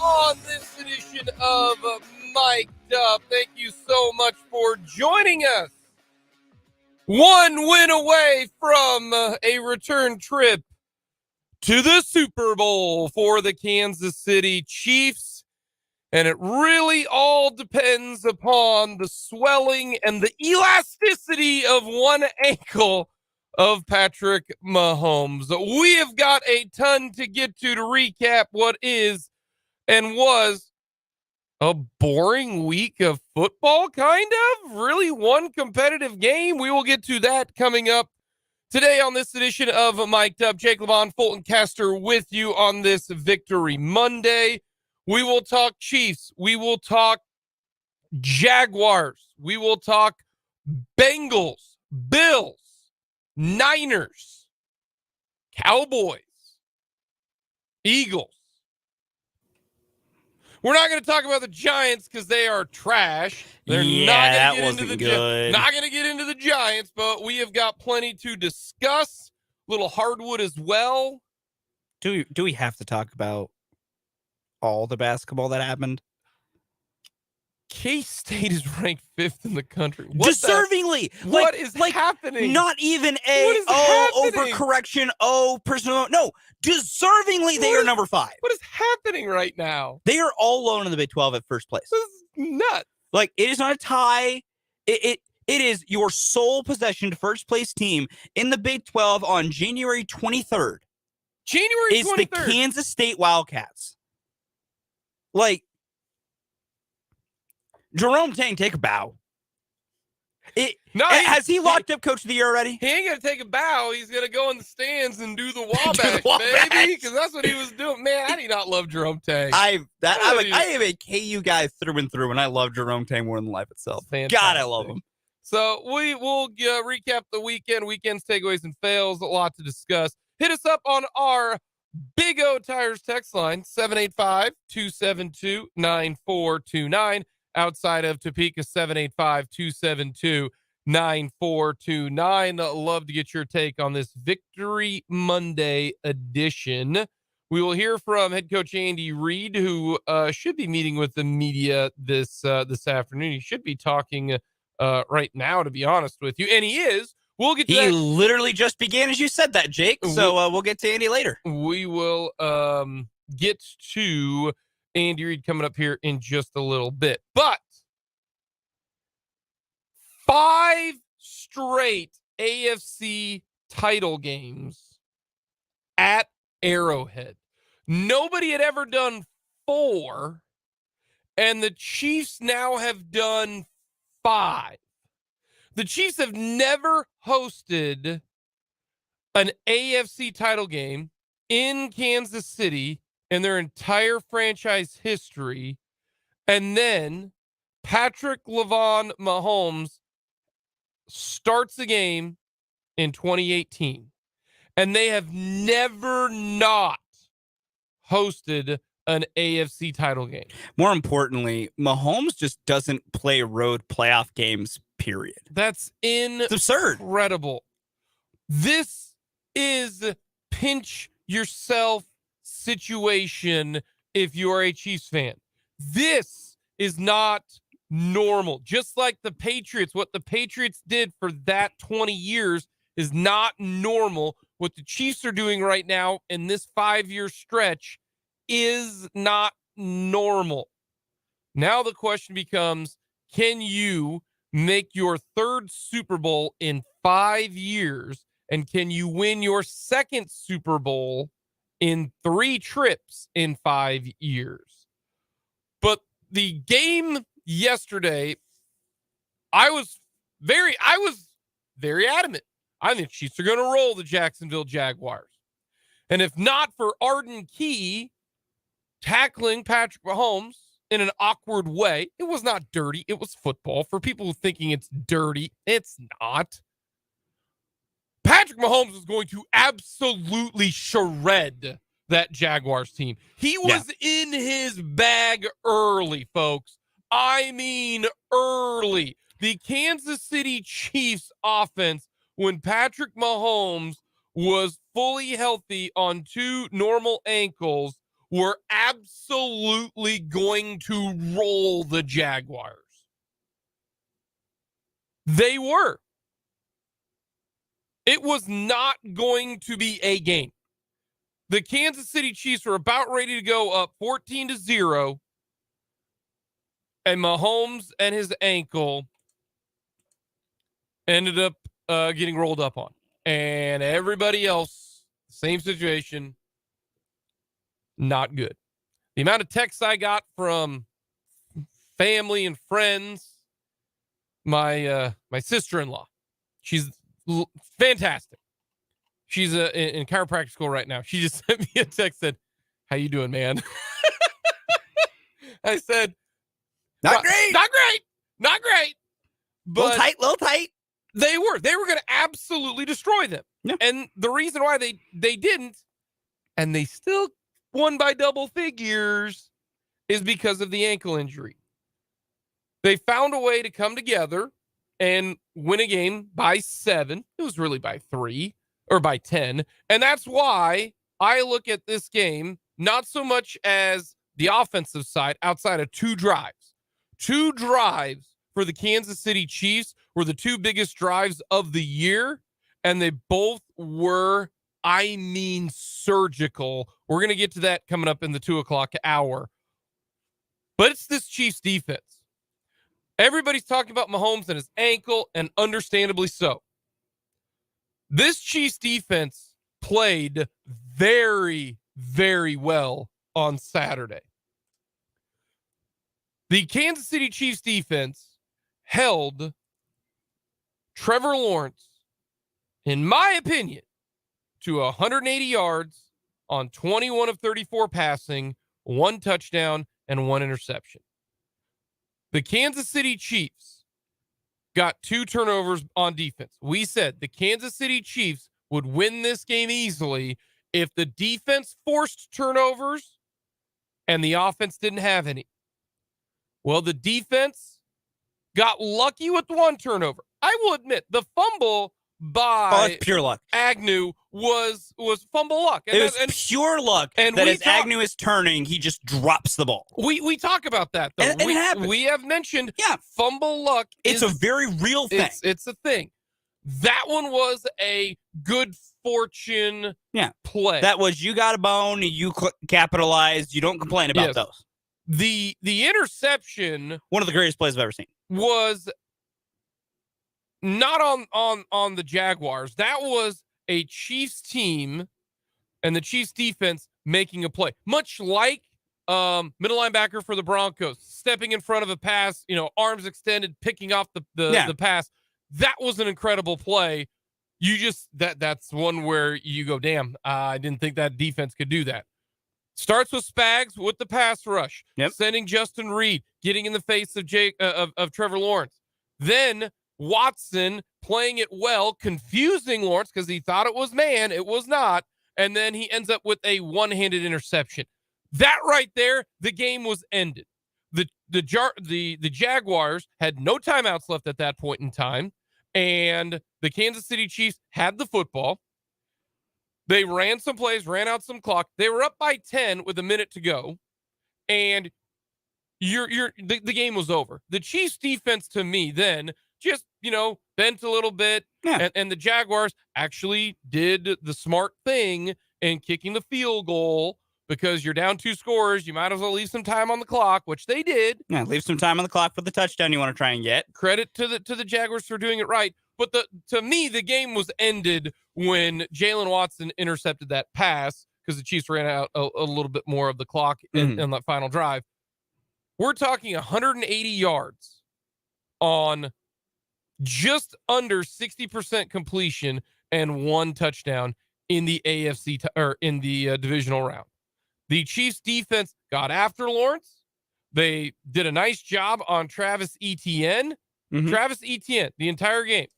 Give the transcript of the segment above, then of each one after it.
on this edition of Mic'd Up. Thank you so much for joining us. One win away from a return trip to the Super Bowl for the Kansas City Chiefs. And it really all depends upon the swelling and the elasticity of one ankle of Patrick Mahomes. We have got a ton to get to recap what is and was a boring week of football, kind of. Really one competitive game. We will get to that coming up today on this edition of Mic'd Up. Jake and Fulton Caster with you on this Victory Monday. We will talk Chiefs. We will talk Jaguars. We will talk Bengals, Bills, Niners, Cowboys, Eagles. We're not going to talk about the Giants because they are trash. They're not going to get into the Giants, but we have got plenty to discuss. Little hardwood as well. Do we have to talk about all the basketball that happened? K-State is ranked 5th in the country. Deservingly. What is happening? Not even overcorrection, personal. No, deservingly they are number 5. What is happening right now? They are all alone in the Big 12 at first place. This is nuts. Like, it is not a tie. It is your sole possession first place team in the Big 12 on January 23rd. January 23rd. Is the Kansas State Wildcats. Like, Jerome Tang, take a bow. Has he locked up Coach of the Year already? He ain't going to take a bow. He's going to go in the stands and do the Wabash, baby, because that's what he was doing. Man, I do not love Jerome Tang. I am a KU guy through and through, and I love Jerome Tang more than life itself. Fantastic. God, I love him. So we will recap the weekend's takeaways and fails. A lot to discuss. Hit us up on our Big O Tires text line, 785-272-9429. Outside of Topeka, 785-272-9429. Love to get your take on this Victory Monday edition. We will hear from head coach Andy Reid, who should be meeting with the media this afternoon. He should be talking right now, to be honest with you, and he is. We'll get to that. He literally just began as you said that, Jake. So we'll get to Andy later. We will get to Andy Reid coming up here in just a little bit. But 5 straight AFC title games at Arrowhead. Nobody had ever done 4, and the Chiefs now have done 5. The Chiefs have never hosted an AFC title game in Kansas City in their entire franchise history. And then Patrick Mahomes starts the game in 2018. And they have never not hosted an AFC title game. More importantly, Mahomes just doesn't play road playoff games, period. That's It's absurd. Incredible. This is pinch yourself situation if you are a Chiefs fan. This is not normal. Just like the Patriots, what the Patriots did for that 20 years is not normal. What the Chiefs are doing right now in this 5-year stretch is not normal. Now the question becomes, can you make your 3rd Super Bowl in 5 years? And can you win your 2nd Super Bowl in 3 trips in 5 years? But the game yesterday, I was very adamant. I think the Chiefs are going to roll the Jacksonville Jaguars. And if not for Arden Key tackling Patrick Mahomes in an awkward way, it was not dirty. It was football. For people who thinking it's dirty, it's not. Patrick Mahomes is going to absolutely shred that Jaguars team. He was in his bag early, folks. I mean early. The Kansas City Chiefs offense, when Patrick Mahomes was fully healthy on 2 normal ankles, were absolutely going to roll the Jaguars. They were. It was not going to be a game. The Kansas City Chiefs were about ready to go up 14-0, and Mahomes and his ankle ended up getting rolled up on. And everybody else, same situation, not good. The amount of texts I got from family and friends, my sister-in-law, she's fantastic. She's in chiropractic school right now. She just sent me a text, said, "How you doing, man?" I said, Not great. Not great. But little tight. They were going to absolutely destroy them. Yeah. And the reason why they didn't, and they still won by double figures, is because of the ankle injury. They found a way to come together and win a game by 7. It was really by 3 or by 10. And that's why I look at this game not so much as the offensive side outside of 2 drives. 2 drives for the Kansas City Chiefs were the 2 biggest drives of the year, and they both were, surgical. We're going to get to that coming up in the 2 o'clock hour. But it's this Chiefs defense. Everybody's talking about Mahomes and his ankle, and understandably so. This Chiefs defense played very, very well on Saturday. The Kansas City Chiefs defense held Trevor Lawrence, in my opinion, to 180 yards on 21 of 34 passing, 1 touchdown, and 1 interception. The Kansas City Chiefs got 2 turnovers on defense. We said the Kansas City Chiefs would win this game easily if the defense forced turnovers and the offense didn't have any. Well, the defense got lucky with 1 turnover. I will admit, the fumble by that's pure luck. Agnew was fumble luck. And it was pure luck that as Agnew is turning, he just drops the ball. We talk about that, though. And it happened. We have mentioned fumble luck. It's a very real thing. It's a thing. That one was a good fortune play. That was, you got a bone, you capitalized, you don't complain about those. The interception, one of the greatest plays I've ever seen, was not on the Jaguars. That was a Chiefs team and the Chiefs defense making a play. Much like middle linebacker for the Broncos stepping in front of a pass, arms extended, picking off the pass. That was an incredible play. You just that's one where you go, damn, I didn't think that defense could do that. Starts with Spags with the pass rush, sending Justin Reid, getting in the face of of Trevor Lawrence. Then Watson playing it well, confusing Lawrence because he thought it was man. It was not. And then he ends up with a one-handed interception. That right there, the game was ended. The Jaguars had no timeouts left at that point in time, and the Kansas City Chiefs had the football. They ran some plays, ran out some clock. They were up by 10 with a minute to go, and the game was over. The Chiefs defense, to me, then just bent a little bit, and the Jaguars actually did the smart thing in kicking the field goal. Because you're down 2 scores, you might as well leave some time on the clock, which they did. Yeah, leave some time on the clock for the touchdown you want to try and get. Credit to the Jaguars for doing it right. But to me, the game was ended when Jalen Watson intercepted that pass because the Chiefs ran out a little bit more of the clock in that final drive. We're talking 180 yards on just under 60% completion and 1 touchdown in the AFC or in the divisional round. The Chiefs defense got after Lawrence. They did a nice job on Travis Etienne. Travis Etienne, the entire game,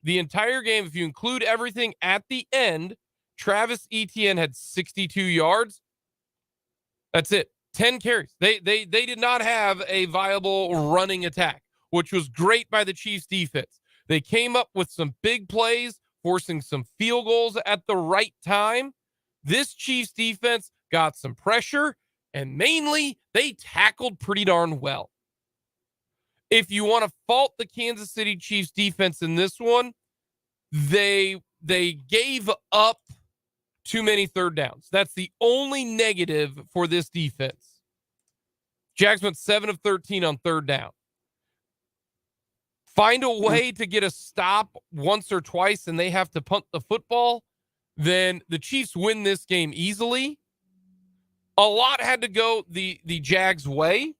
if you include everything at the end, Travis Etienne had 62 yards. That's it. 10 carries. They did not have a viable running attack, which was great by the Chiefs defense. They came up with some big plays, forcing some field goals at the right time. This Chiefs defense got some pressure, and mainly they tackled pretty darn well. If you want to fault the Kansas City Chiefs defense in this one, they gave up too many third downs. That's the only negative for this defense. Jags went 7 of 13 on third down. Find a way to get a stop once or twice and they have to punt the football, then the Chiefs win this game easily. A lot had to go the Jags' way,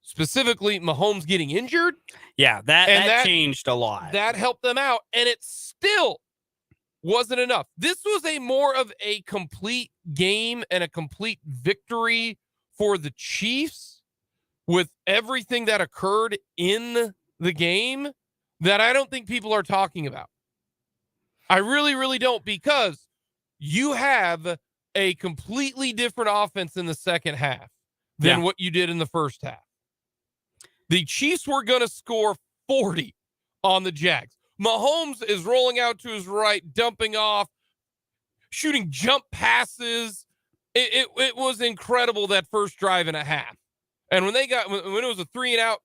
specifically Mahomes getting injured. Yeah, that changed a lot. That helped them out, and it still wasn't enough. This was more of a complete game and a complete victory for the Chiefs with everything that occurred in the game that I don't think people are talking about. I really, really don't, because you have a completely different offense in the second half than what you did in the first half. The Chiefs were going to score 40 on the Jags. Mahomes is rolling out to his right, dumping off, shooting jump passes. It was incredible, that first drive and a half. And when it was a 3-and-out,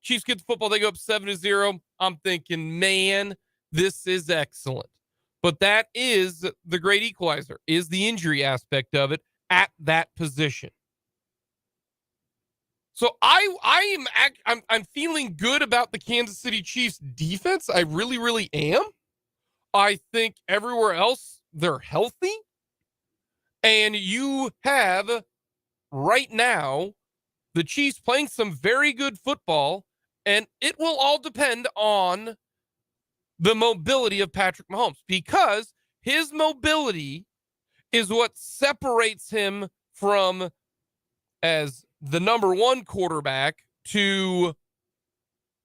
Chiefs get the football, they go up 7-0. I'm thinking, man, this is excellent. But that is the great equalizer, is the injury aspect of it at that position. So I'm feeling good about the Kansas City Chiefs defense. I really, really am. I think everywhere else they're healthy. And you have right now the Chiefs playing some very good football, and it will all depend on the mobility of Patrick Mahomes, because his mobility is what separates him from as the number one quarterback to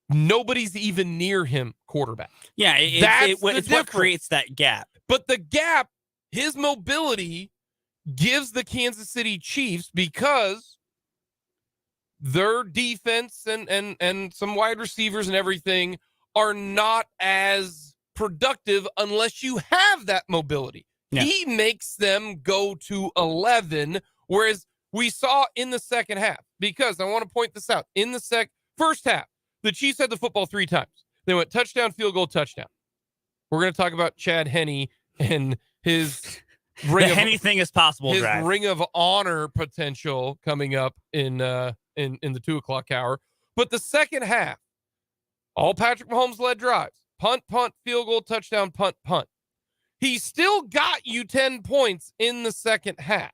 nobody's even near him quarterback. Yeah, it's what creates that gap. But the gap, his mobility gives the Kansas City Chiefs, because their defense and some wide receivers and everything are not as productive unless you have that mobility. Yeah. He makes them go to 11, whereas we saw in the second half, because I want to point this out. In the first half, the Chiefs had the football 3 times. They went touchdown, field goal, touchdown. We're going to talk about Chad Henne and his anything is possible. His drive. Ring of Honor potential coming up in the 2:00 hour. But the second half, all Patrick Mahomes led drives. Punt, field goal, touchdown, punt. He still got you 10 points in the second half.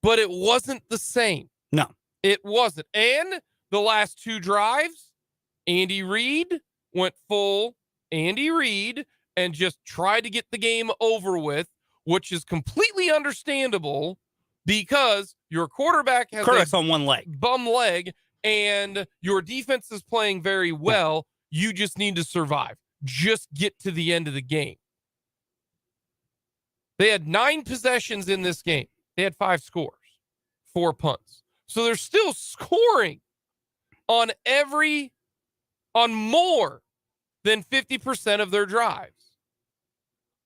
But it wasn't the same. No. It wasn't. And the last 2 drives, Andy Reid went full Andy Reid and just tried to get the game over with, which is completely understandable because your quarterback has on one leg, bum leg, and your defense is playing very well. You just need to survive. Just get to the end of the game. They had 9 possessions in this game. They had 5 scores, 4 punts. So they're still scoring on more than 50% of their drives.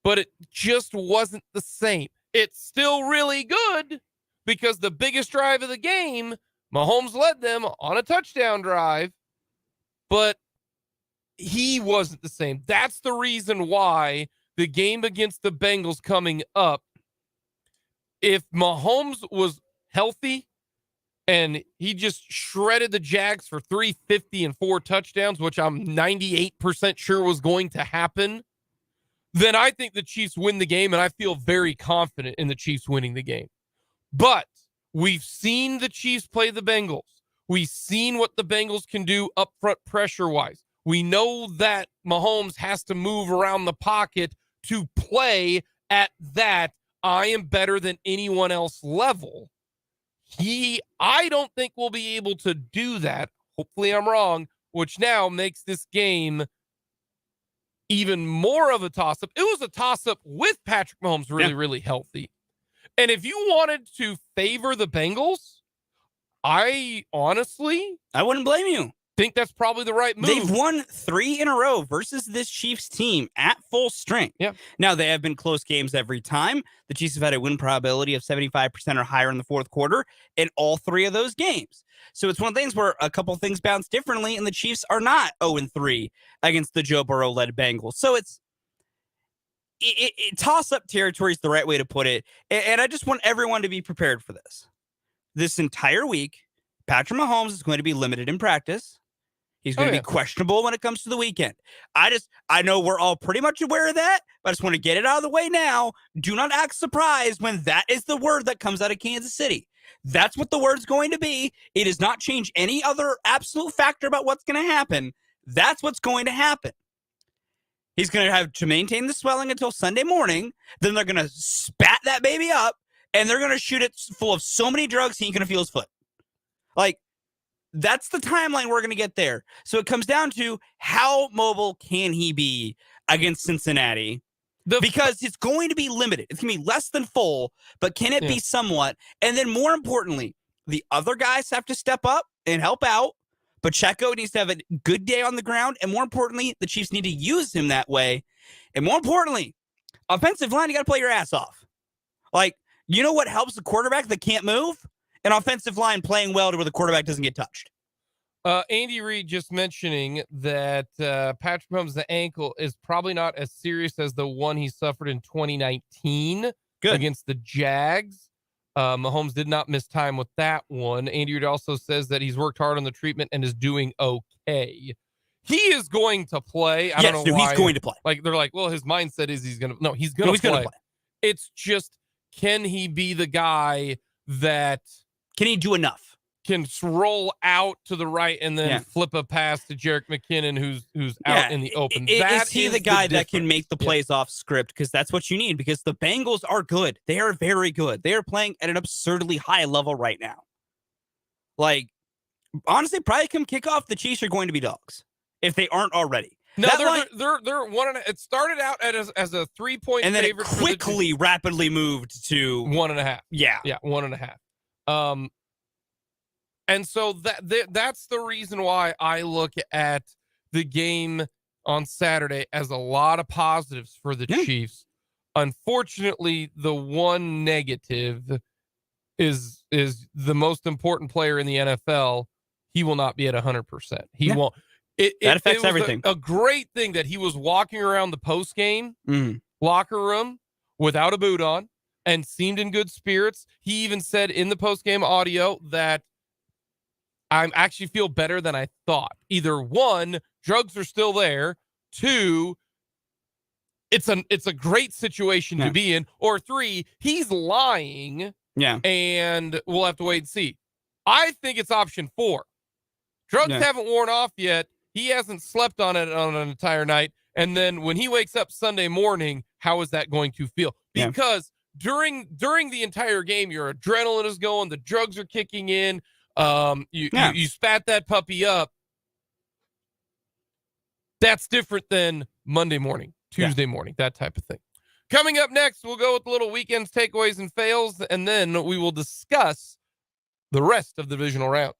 But it just wasn't the same. It's still really good because the biggest drive of the game, Mahomes led them on a touchdown drive, but he wasn't the same. That's the reason why the game against the Bengals coming up, if Mahomes was healthy and he just shredded the Jags for 350 and 4 touchdowns, which I'm 98% sure was going to happen, then I think the Chiefs win the game, and I feel very confident in the Chiefs winning the game. But we've seen the Chiefs play the Bengals. We've seen what the Bengals can do up front pressure-wise. We know that Mahomes has to move around the pocket to play at that I am better than anyone else level. I don't think we'll be able to do that. Hopefully I'm wrong, which now makes this game even more of a toss-up. It was a toss-up with Patrick Mahomes really healthy. And if you wanted to favor the Bengals, I wouldn't blame you. think that's probably the right move. They've won 3 in a row versus this Chiefs team at full strength. Yeah. Now, they have been close games every time. The Chiefs have had a win probability of 75% or higher in the fourth quarter in all 3 of those games. So it's one of the things where a couple things bounce differently, and the Chiefs are not 0-3 against the Joe Burrow-led Bengals. So it's toss-up territory is the right way to put it. And I just want everyone to be prepared for this. This entire week, Patrick Mahomes is going to be limited in practice. He's going to be questionable when it comes to the weekend. I know we're all pretty much aware of that, but I just want to get it out of the way now. Do not act surprised when that is the word that comes out of Kansas City. That's what the word's going to be. It does not change any other absolute factor about what's going to happen. That's what's going to happen. He's going to have to maintain the swelling until Sunday morning. Then they're going to spat that baby up, and they're going to shoot it full of so many drugs he ain't going to feel his foot. Like, that's the timeline we're going to get there. So it comes down to how mobile can he be against Cincinnati? Because it's going to be limited. It's going to be less than full, but can it be somewhat? And then more importantly, the other guys have to step up and help out. Pacheco needs to have a good day on the ground. And more importantly, the Chiefs need to use him that way. And more importantly, offensive line, you got to play your ass off. Like, you know what helps the quarterback that can't move? An offensive line playing well to where the quarterback doesn't get touched. Andy Reid just mentioning that Patrick Mahomes' ankle is probably not as serious as the one he suffered in 2019 against the Jags. Mahomes did not miss time with that one. Andy Reid also says that he's worked hard on the treatment and is doing okay. He is going to play. I don't know why. He's going to play. Like, they're like, well, his mindset is he's going to. No, he's going to play. It's just, can he be the guy that. Can he do enough? Can roll out to the right and then flip a pass to Jerick McKinnon, who's out in the open. Is he the guy that can make the plays off script? Because that's what you need. Because the Bengals are good. They are very good. They are playing at an absurdly high level right now. Like, honestly, probably come kickoff, the Chiefs are going to be dogs if they aren't already. No, they're 1.5. It started out as a 3-point and then favorite, it quickly, rapidly moved to 1.5. Yeah, 1.5. And so that's the reason why I look at the game on Saturday as a lot of positives for the Chiefs. Unfortunately, the one negative is the most important player in the NFL. He will not be at 100%. He won't. That affects everything. A great thing that he was walking around the post-game locker room without a boot on and seemed in good spirits. He even said in the post-game audio that I actually feel better than I thought. Either 1, drugs are still there. 2, it's a great situation to be in. Or 3, he's lying. Yeah. And we'll have to wait and see. I think it's option 4. Drugs haven't worn off yet. He hasn't slept on it on an entire night. And then when he wakes up Sunday morning, how is that going to feel? Because during the entire game, your adrenaline is going, the drugs are kicking in. You spat that puppy up. That's different than Monday morning, Tuesday morning, that type of thing. Coming up next, we'll go with the little weekends, takeaways, and fails, and then we will discuss the rest of the divisional round.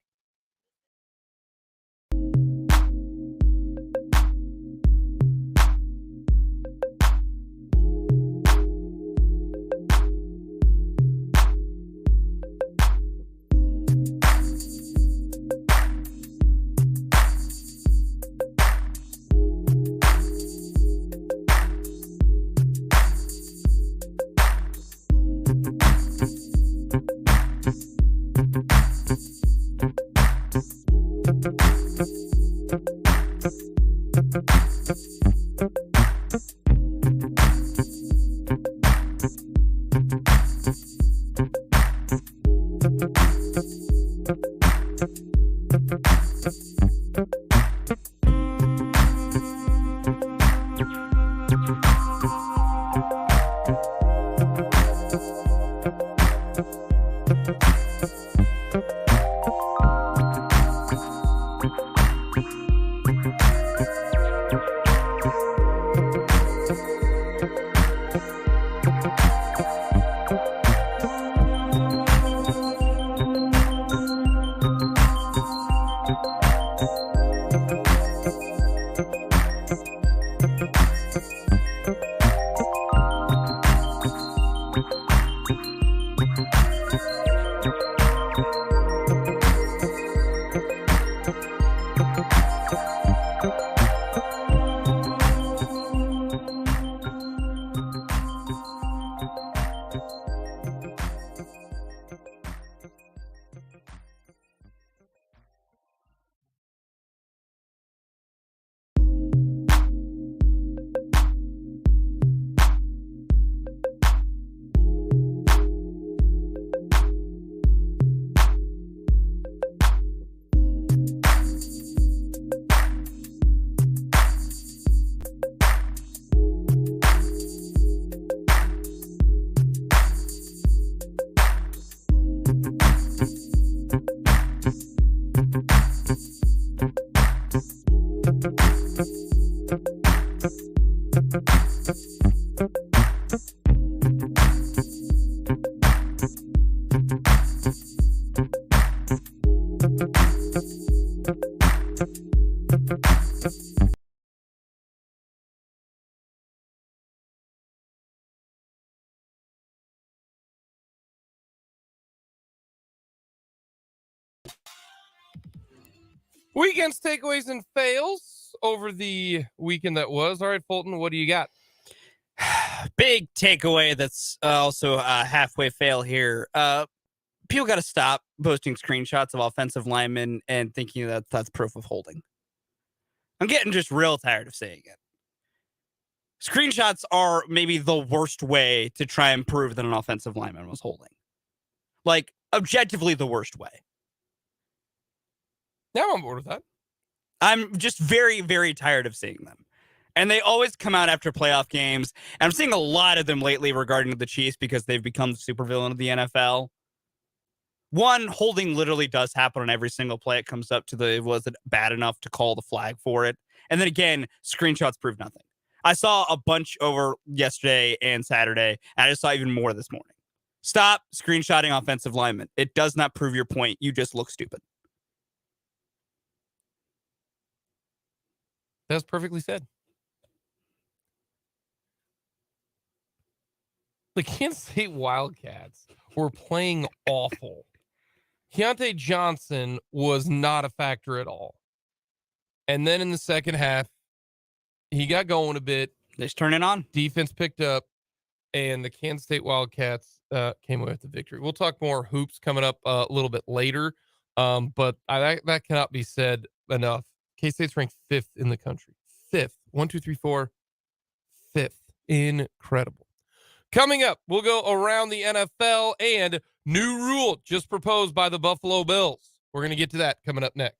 Weekend's takeaways and fails over the weekend that was. All right, Fulton, what do you got? Big takeaway that's also a halfway fail here. People got to stop posting screenshots of offensive linemen and thinking that that's proof of holding. I'm getting just real tired of saying it. Screenshots are maybe the worst way to try and prove that an offensive lineman was holding. Like, objectively the worst way. Yeah, I'm on board with that. I'm just very, very tired of seeing them. And they always come out after playoff games. And I'm seeing a lot of them lately regarding the Chiefs because they've become the supervillain of the NFL. One, holding literally does happen on every single play. It comes up to was it bad enough to call the flag for it? And then again, screenshots prove nothing. I saw a bunch over yesterday and Saturday, and I just saw even more this morning. Stop screenshotting offensive linemen. It does not prove your point. You just look stupid. That's perfectly said. The Kansas State Wildcats were playing awful. Keontae Johnson was not a factor at all. And then in the second half, he got going a bit. They just turn it on. Defense picked up, and the Kansas State Wildcats came away with the victory. We'll talk more hoops coming up a little bit later, but that cannot be said enough. K-State's ranked 5th in the country. 5th. 1, 2, 3, 4. 5th. Incredible. Coming up, we'll go around the NFL and new rule just proposed by the Buffalo Bills. We're going to get to that coming up next.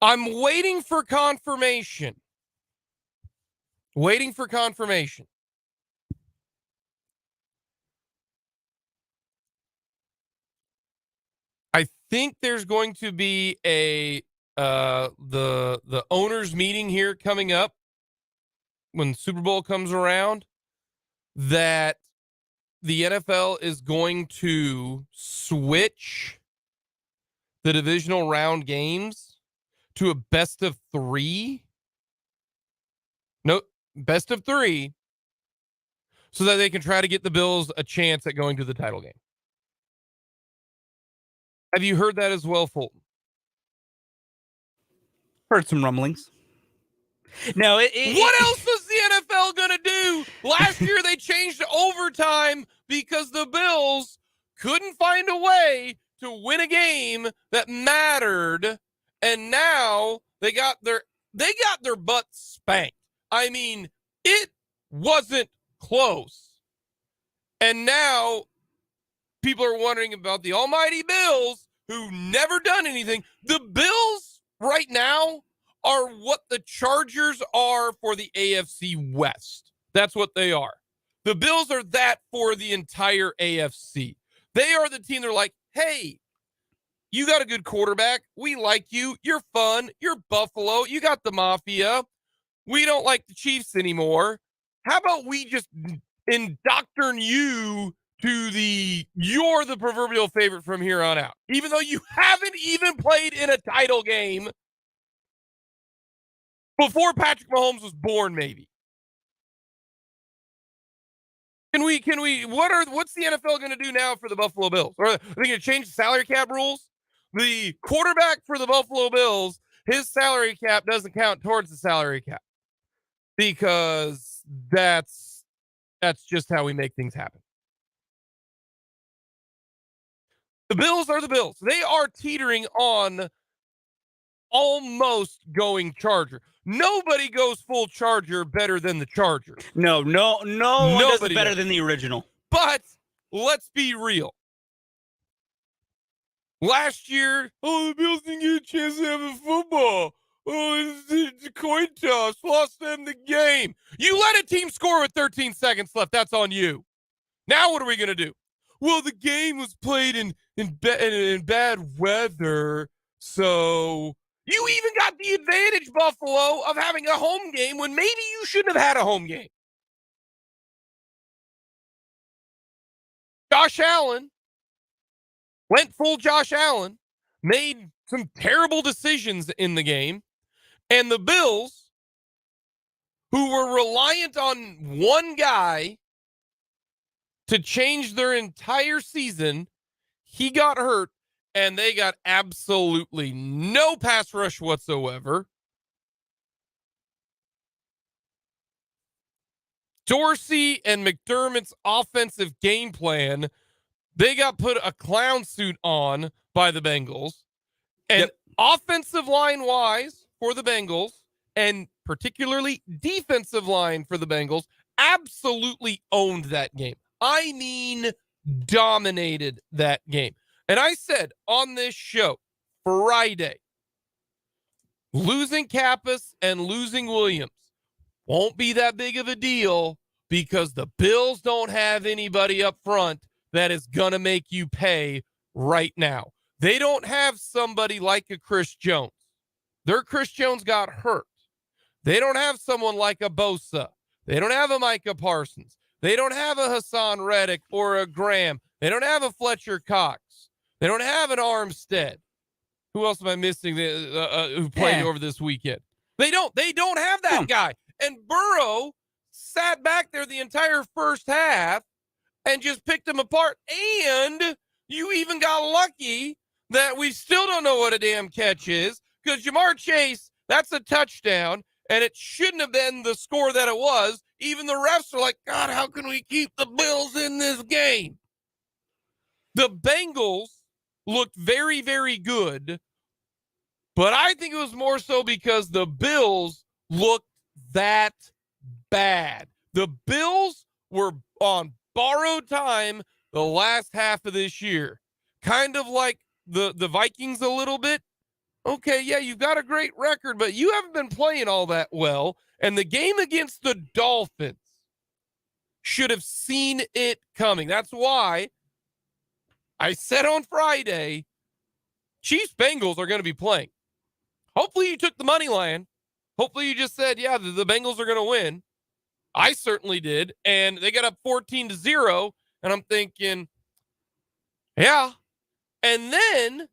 I'm waiting for confirmation. Waiting for confirmation. I think there's going to be a the owners meeting here coming up when Super Bowl comes around, that the NFL is going to switch the divisional round games to a best of 3. No, best of 3, so that they can try to get the Bills a chance at going to the title game. Have you heard that as well, Fulton? Heard some rumblings. No, what else was the NFL going to do? Last year they changed overtime because the Bills couldn't find a way to win a game that mattered, and now they got their butts spanked. I mean, it wasn't close. And now people are wondering about the almighty Bills, who never done anything. The Bills right now are what the Chargers are for the AFC West. That's what they are. The Bills are that for the entire AFC. They are the team. They're like, hey, you got a good quarterback. We like you. You're fun. You're Buffalo. You got the Mafia. We don't like the Chiefs anymore. How about we just indoctrinate you to you're the proverbial favorite from here on out, even though you haven't even played in a title game before Patrick Mahomes was born, maybe. What's the NFL going to do now for the Buffalo Bills? Are they going to change the salary cap rules? The quarterback for the Buffalo Bills, his salary cap doesn't count towards the salary cap, because that's just how we make things happen. The Bills are the Bills. They are teetering on almost going Charger. Nobody goes full Charger better than the Chargers. No one does it better than the original. But let's be real. Last year, the Bills didn't get a chance to have a football. It's a coin toss. Lost them the game. You let a team score with 13 seconds left. That's on you. Now what are we going to do? Well, the game was played in bad weather, so you even got the advantage, Buffalo, of having a home game when maybe you shouldn't have had a home game. Josh Allen went full Josh Allen, made some terrible decisions in the game, and the Bills, who were reliant on one guy to change their entire season, he got hurt, and they got absolutely no pass rush whatsoever. Dorsey and McDermott's offensive game plan, they got put a clown suit on by the Bengals. And offensive line wise for the Bengals, and particularly defensive line for the Bengals, absolutely owned that game. I mean, dominated that game. And I said on this show Friday, losing Kappas and losing Williams won't be that big of a deal, because the Bills don't have anybody up front that is going to make you pay right now. They don't have somebody like a Chris Jones. Their Chris Jones got hurt. They don't have someone like a Bosa. They don't have a Micah Parsons. They don't have a Hassan Reddick or a Graham. They don't have a Fletcher Cox. They don't have an Armstead. Who else am I missing who played over this weekend? They don't have that guy. And Burrow sat back there the entire first half and just picked them apart. And you even got lucky that we still don't know what a damn catch is, because Jamar Chase, that's a touchdown, and it shouldn't have been the score that it was. Even the refs are like, God, how can we keep the Bills in this game? The Bengals looked very, very good, but I think it was more so because the Bills looked that bad. The Bills were on borrowed time the last half of this year, kind of like the Vikings a little bit. Okay, yeah, you've got a great record, but you haven't been playing all that well. And the game against the Dolphins should have seen it coming. That's why I said on Friday, Chiefs Bengals are going to be playing. Hopefully you took the money line. Hopefully you just said, yeah, the Bengals are going to win. I certainly did. And they got up 14-0. And I'm thinking, yeah. And then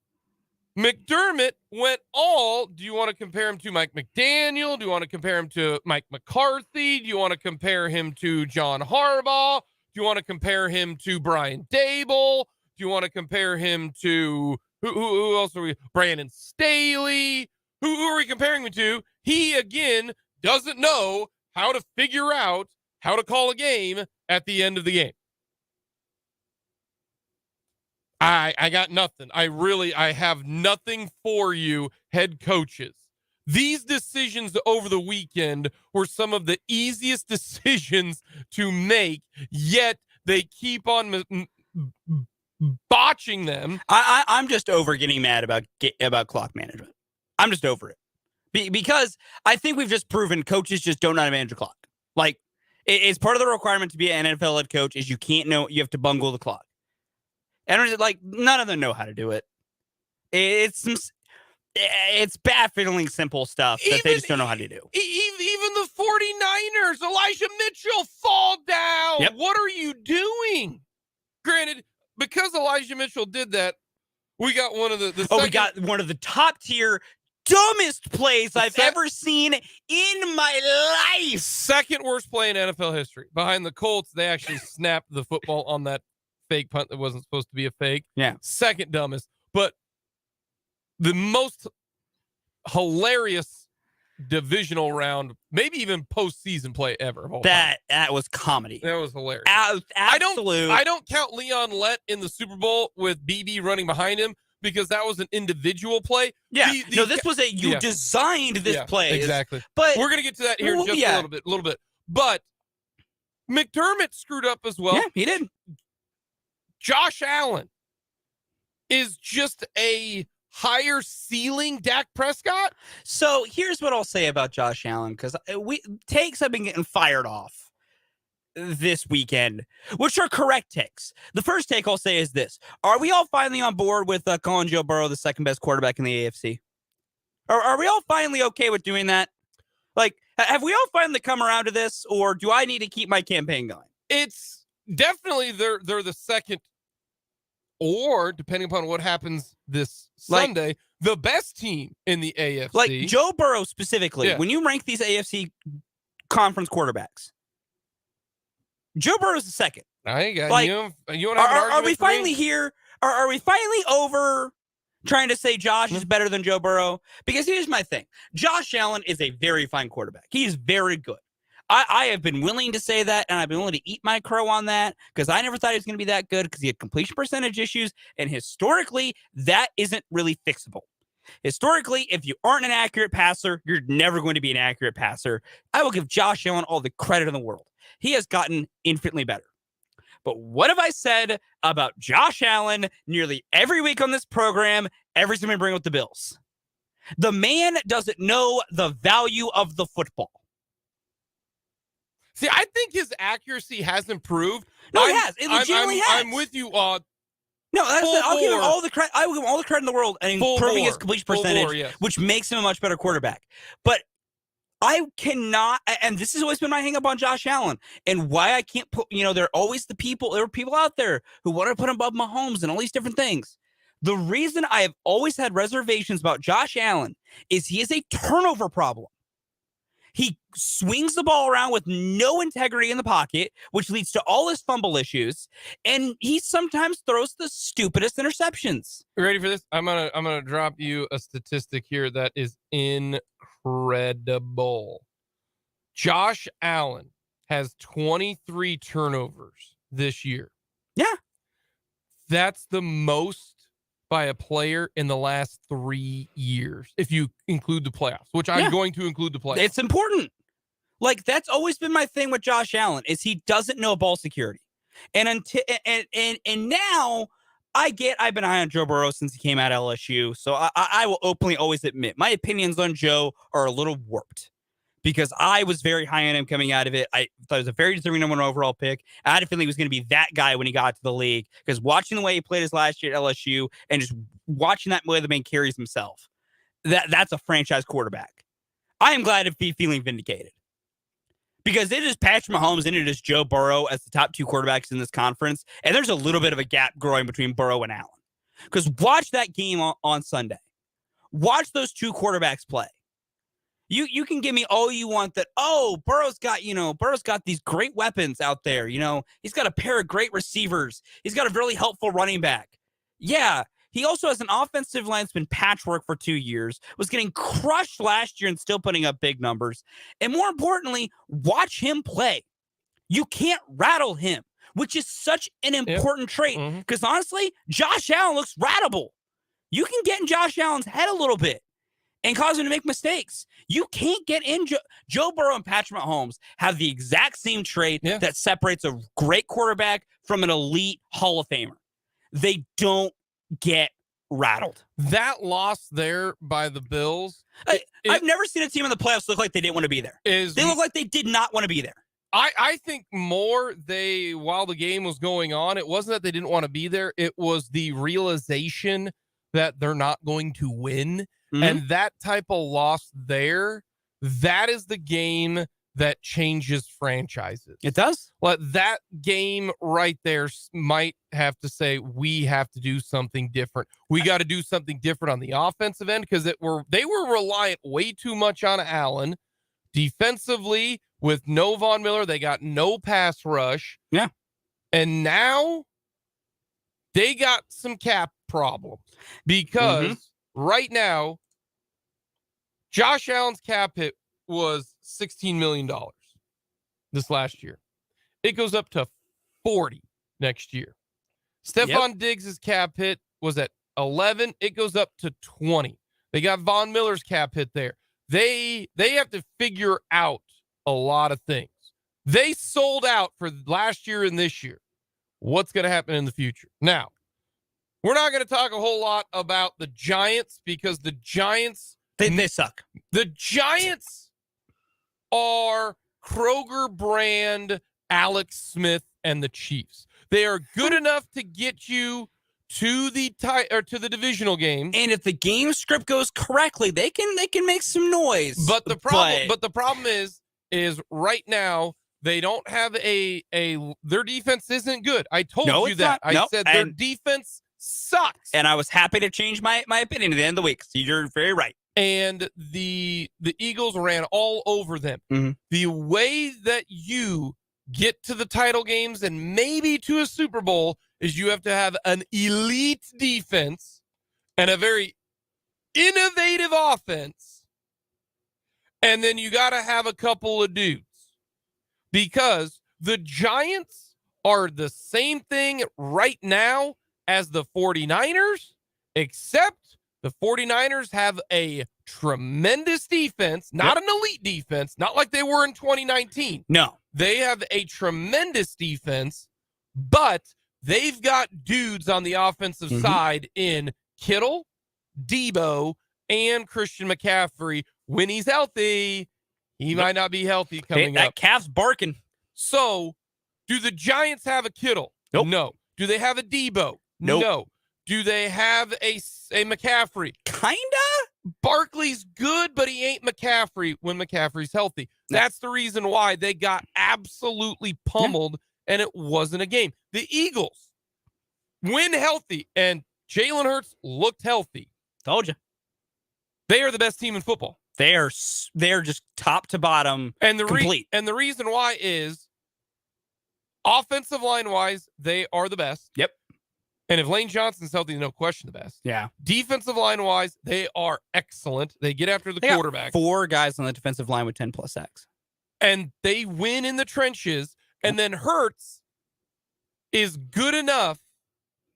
McDermott went all, do you want to compare him to Mike McDaniel? Do you want to compare him to Mike McCarthy? Do you want to compare him to John Harbaugh? Do you want to compare him to Brian Dable? Do you want to compare him to, who else are we? Brandon Staley? Who are we comparing him to? He, again, doesn't know how to figure out how to call a game at the end of the game. I got nothing. I have nothing for you, head coaches. These decisions over the weekend were some of the easiest decisions to make, yet they keep on botching them. I'm just over getting mad about clock management. I'm just over it. Because I think we've just proven coaches just don't know how to manage a clock. Like, it's part of the requirement to be an NFL head coach is you have to bungle the clock. And like, none of them know how to do it. It's baffling simple stuff that they just don't know how to do. Even the 49ers, Elijah Mitchell, fall down. Yep. What are you doing? Granted, because Elijah Mitchell did that, we got one of we got one of the top tier dumbest plays I've ever seen in my life. Second worst play in NFL history. Behind the Colts, they actually snapped the football on that fake punt that wasn't supposed to be a fake. Yeah. Second dumbest. But the most hilarious divisional round, maybe even postseason play ever. That was comedy. That was hilarious. Absolute. I don't count Leon Lett in the Super Bowl with BB running behind him, because that was an individual play. Yeah. This was you designed this play. Exactly. But we're going to get to that here in just a little bit. But McDermott screwed up as well. Yeah, he did. Josh Allen is just a higher ceiling Dak Prescott. So here's what I'll say about Josh Allen, because takes have been getting fired off this weekend, which are correct takes. The first take I'll say is this: are we all finally on board with calling Joe Burrow the second best quarterback in the AFC? Or are we all finally okay with doing that? Like, have we all finally come around to this, or do I need to keep my campaign going? It's definitely they're the second, or depending upon what happens this Sunday, the best team in the AFC. Like Joe Burrow specifically, when you rank these AFC conference quarterbacks, Joe Burrow's the second. I got like, you want to have an argument? Are we finally here? Are we finally over trying to say Josh is better than Joe Burrow? Because here's my thing: Josh Allen is a very fine quarterback. He is very good. I have been willing to say that, and I've been willing to eat my crow on that, because I never thought he was going to be that good, because he had completion percentage issues, and historically, that isn't really fixable. Historically, if you aren't an accurate passer, you're never going to be an accurate passer. I will give Josh Allen all the credit in the world. He has gotten infinitely better. But what have I said about Josh Allen nearly every week on this program, every time we bring up the Bills? The man doesn't know the value of the football. See, I think his accuracy has improved. No, it has. It legitimately has. I'm with you. I'll give him all the credit. I will give him all the credit in the world and improving his completion percentage, which makes him a much better quarterback. But I cannot, and this has always been my hang up on Josh Allen, and why I can't put, there are always there are people out there who want to put him above Mahomes and all these different things. The reason I have always had reservations about Josh Allen is he is a turnover problem. He swings the ball around with no integrity in the pocket, which leads to all his fumble issues. And he sometimes throws the stupidest interceptions. You ready for this? I'm gonna drop you a statistic here that is incredible. Josh Allen has 23 turnovers this year. Yeah. That's the most by a player in the last 3 years, if you include the playoffs, which I'm going to include the playoffs. It's important. Like, that's always been my thing with Josh Allen, is he doesn't know ball security. And until and now I've been high on Joe Burrow since he came out of LSU. So I will openly always admit my opinions on Joe are a little warped, because I was very high on him coming out of it. I thought it was a very deserving number 1 overall pick. I had a feeling he was going to be that guy when he got to the league, because watching the way he played his last year at LSU and just watching that way the man carries himself, that's a franchise quarterback. I am glad to be feeling vindicated, because it is Patrick Mahomes and it is Joe Burrow as the top 2 quarterbacks in this conference. And there's a little bit of a gap growing between Burrow and Allen, because watch that game on Sunday. Watch those 2 quarterbacks play. You can give me all you want that, Burrow's got these great weapons out there. He's got a pair of great receivers. He's got a really helpful running back. Yeah, he also has an offensive line that's been patchwork for 2 years, was getting crushed last year and still putting up big numbers. And more importantly, watch him play. You can't rattle him, which is such an important trait, because honestly, Josh Allen looks rattable. You can get in Josh Allen's head a little bit and cause him to make mistakes. You can't get in. Joe Burrow and Patrick Mahomes have the exact same trait that separates a great quarterback from an elite Hall of Famer. They don't get rattled. That loss there by the Bills. I've never seen a team in the playoffs look like they didn't want to be there. They look like they did not want to be there. I think while the game was going on, it wasn't that they didn't want to be there. It was the realization that they're not going to win. And that type of loss there, that is the game that changes franchises. It does. Well, that game right there might have to say, we have to do something different. We got to do something different on the offensive end, because they were reliant way too much on Allen. Defensively, with no Von Miller, they got no pass rush. Yeah. And now they got some cap problems, because right now, Josh Allen's cap hit was $16 million this last year. It goes up to 40 next year. Stephon Diggs' cap hit was at 11. It goes up to 20. They got Von Miller's cap hit there. They have to figure out a lot of things. They sold out for last year and this year. What's going to happen in the future? Now, we're not going to talk a whole lot about the Giants, because the Giants... They suck. The Giants are Kroger brand Alex Smith and the Chiefs. They are good enough to get you to the divisional game. And if the game script goes correctly, they can make some noise. But the problem is right now they don't have their defense isn't good. I told you that. I said their defense sucks. And I was happy to change my opinion at the end of the week. So you're very right. And the Eagles ran all over them. The way that you get to the title games and maybe to a Super Bowl is you have to have an elite defense and a very innovative offense. And then you got to have a couple of dudes, because the Giants are the same thing right now as the 49ers, except the 49ers have a tremendous defense, not an elite defense, not like they were in 2019. No. They have a tremendous defense, but they've got dudes on the offensive side in Kittle, Debo, and Christian McCaffrey. When he's healthy, he might not be healthy coming up. That calf's barking. So, do the Giants have a Kittle? Nope. No. Do they have a Debo? Nope. No. Do they have a McCaffrey? Kinda. Barkley's good, but he ain't McCaffrey when McCaffrey's healthy. That's the reason why they got absolutely pummeled, and it wasn't a game. The Eagles, when healthy, and Jalen Hurts looked healthy. Told you. They are the best team in football. They're just top to bottom and complete. And the reason why is offensive line wise, they are the best. Yep. And if Lane Johnson's healthy, no question the best. Yeah. Defensive line wise, they are excellent. They get after the quarterback. 4 guys on the defensive line with 10 plus sacks. And they win in the trenches. And then Hurts is good enough.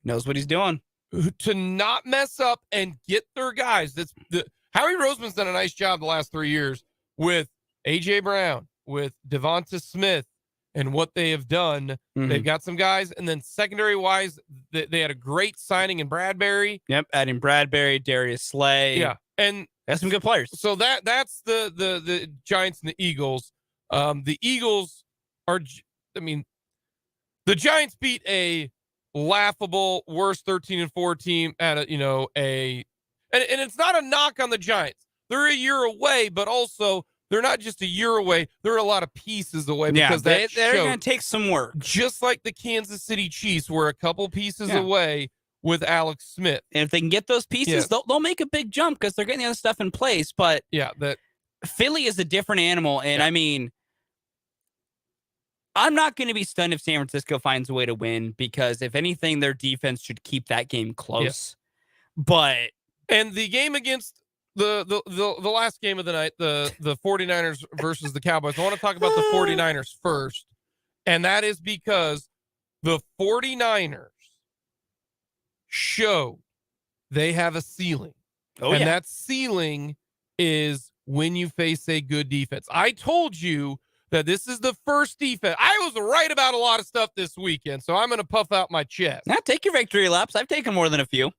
Knows what he's doing. To not mess up and get their guys. Howie Roseman's done a nice job the last 3 years with A.J. Brown, with Devonta Smith, and what they have done. Mm-hmm. They've got some guys, and then secondary-wise, they had a great signing in Bradbury. Yep, adding Bradbury, Darius Slay. Yeah, and that's some good players. So that's the Giants and the Eagles. The Eagles are, the Giants beat a laughable, worst 13-4 team at and it's not a knock on the Giants. They're a year away, but also they're not just a year away. They're a lot of pieces away because they're going to take some work. Just like the Kansas City Chiefs were a couple pieces away with Alex Smith. And if they can get those pieces, they'll make a big jump because they're getting the other stuff in place. But Philly is a different animal. And I mean, I'm not going to be stunned if San Francisco finds a way to win because if anything, their defense should keep that game close. But and the game against the last game of the night, the 49ers versus the Cowboys. I want to talk about the 49ers first. And that is because the 49ers show they have a ceiling. And that ceiling is when you face a good defense. I told you that this is the first defense. I was right about a lot of stuff this weekend, so I'm going to puff out my chest. Now take your victory laps. I've taken more than a few.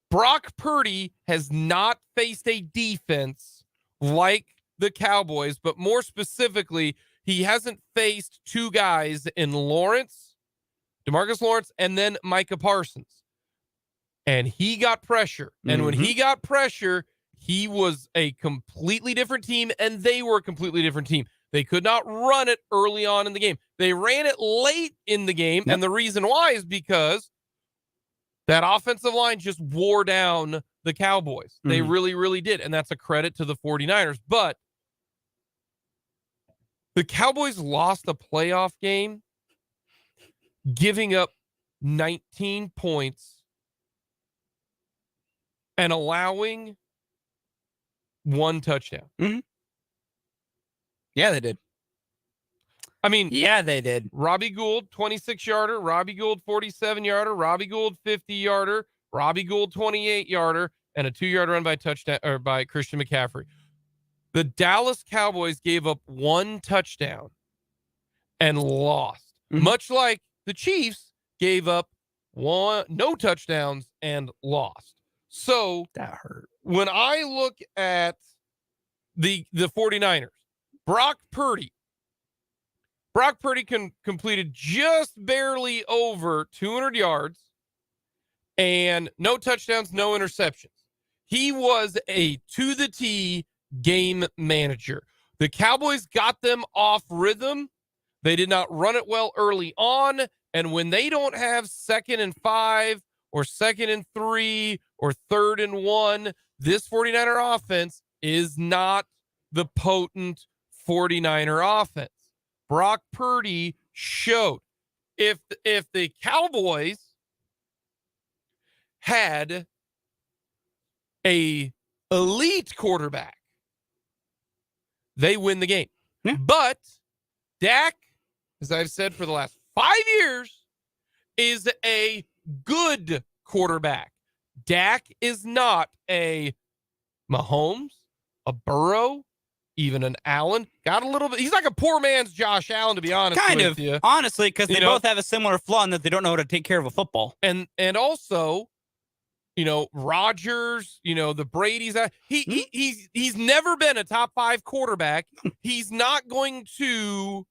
Brock Purdy has not faced a defense like the Cowboys, but more specifically, he hasn't faced 2 guys in Lawrence, DeMarcus Lawrence, and then Micah Parsons. And he got pressure. And when he got pressure, he was a completely different team, and they were a completely different team. They could not run it early on in the game. They ran it late in the game, and the reason why is because that offensive line just wore down the Cowboys. They really, really did, and that's a credit to the 49ers. But the Cowboys lost a playoff game giving up 19 points and allowing 1 touchdown. Yeah, they did. I mean, yeah, they did. Robbie Gould, 26-yarder. Robbie Gould, 47-yarder. Robbie Gould, 50-yarder. Robbie Gould, 28-yarder, and a 2-yard run by touchdown or by Christian McCaffrey. The Dallas Cowboys gave up 1 touchdown and lost, much like the Chiefs gave up no touchdowns and lost. So that hurt. When I look at the 49ers, Brock Purdy completed just barely over 200 yards and no touchdowns, no interceptions. He was a to-the-T game manager. The Cowboys got them off rhythm. They did not run it well early on, and when they don't have 2nd and 5 or 2nd and 3 or 3rd and 1, this 49er offense is not the potent 49er offense. Brock Purdy showed if the Cowboys had a elite quarterback, they win the game. Yeah. But Dak, as I've said for the last 5 years, is a good quarterback. Dak is not a Mahomes, a Burrow, even an Allen. Got a little bit. He's like a poor man's Josh Allen, to be honest. Kind with of, you. honestly, because they both have a similar flaw in that they don't know how to take care of a football. And also, Rodgers, the Brady's. He's never been a top 5 quarterback. He's not going to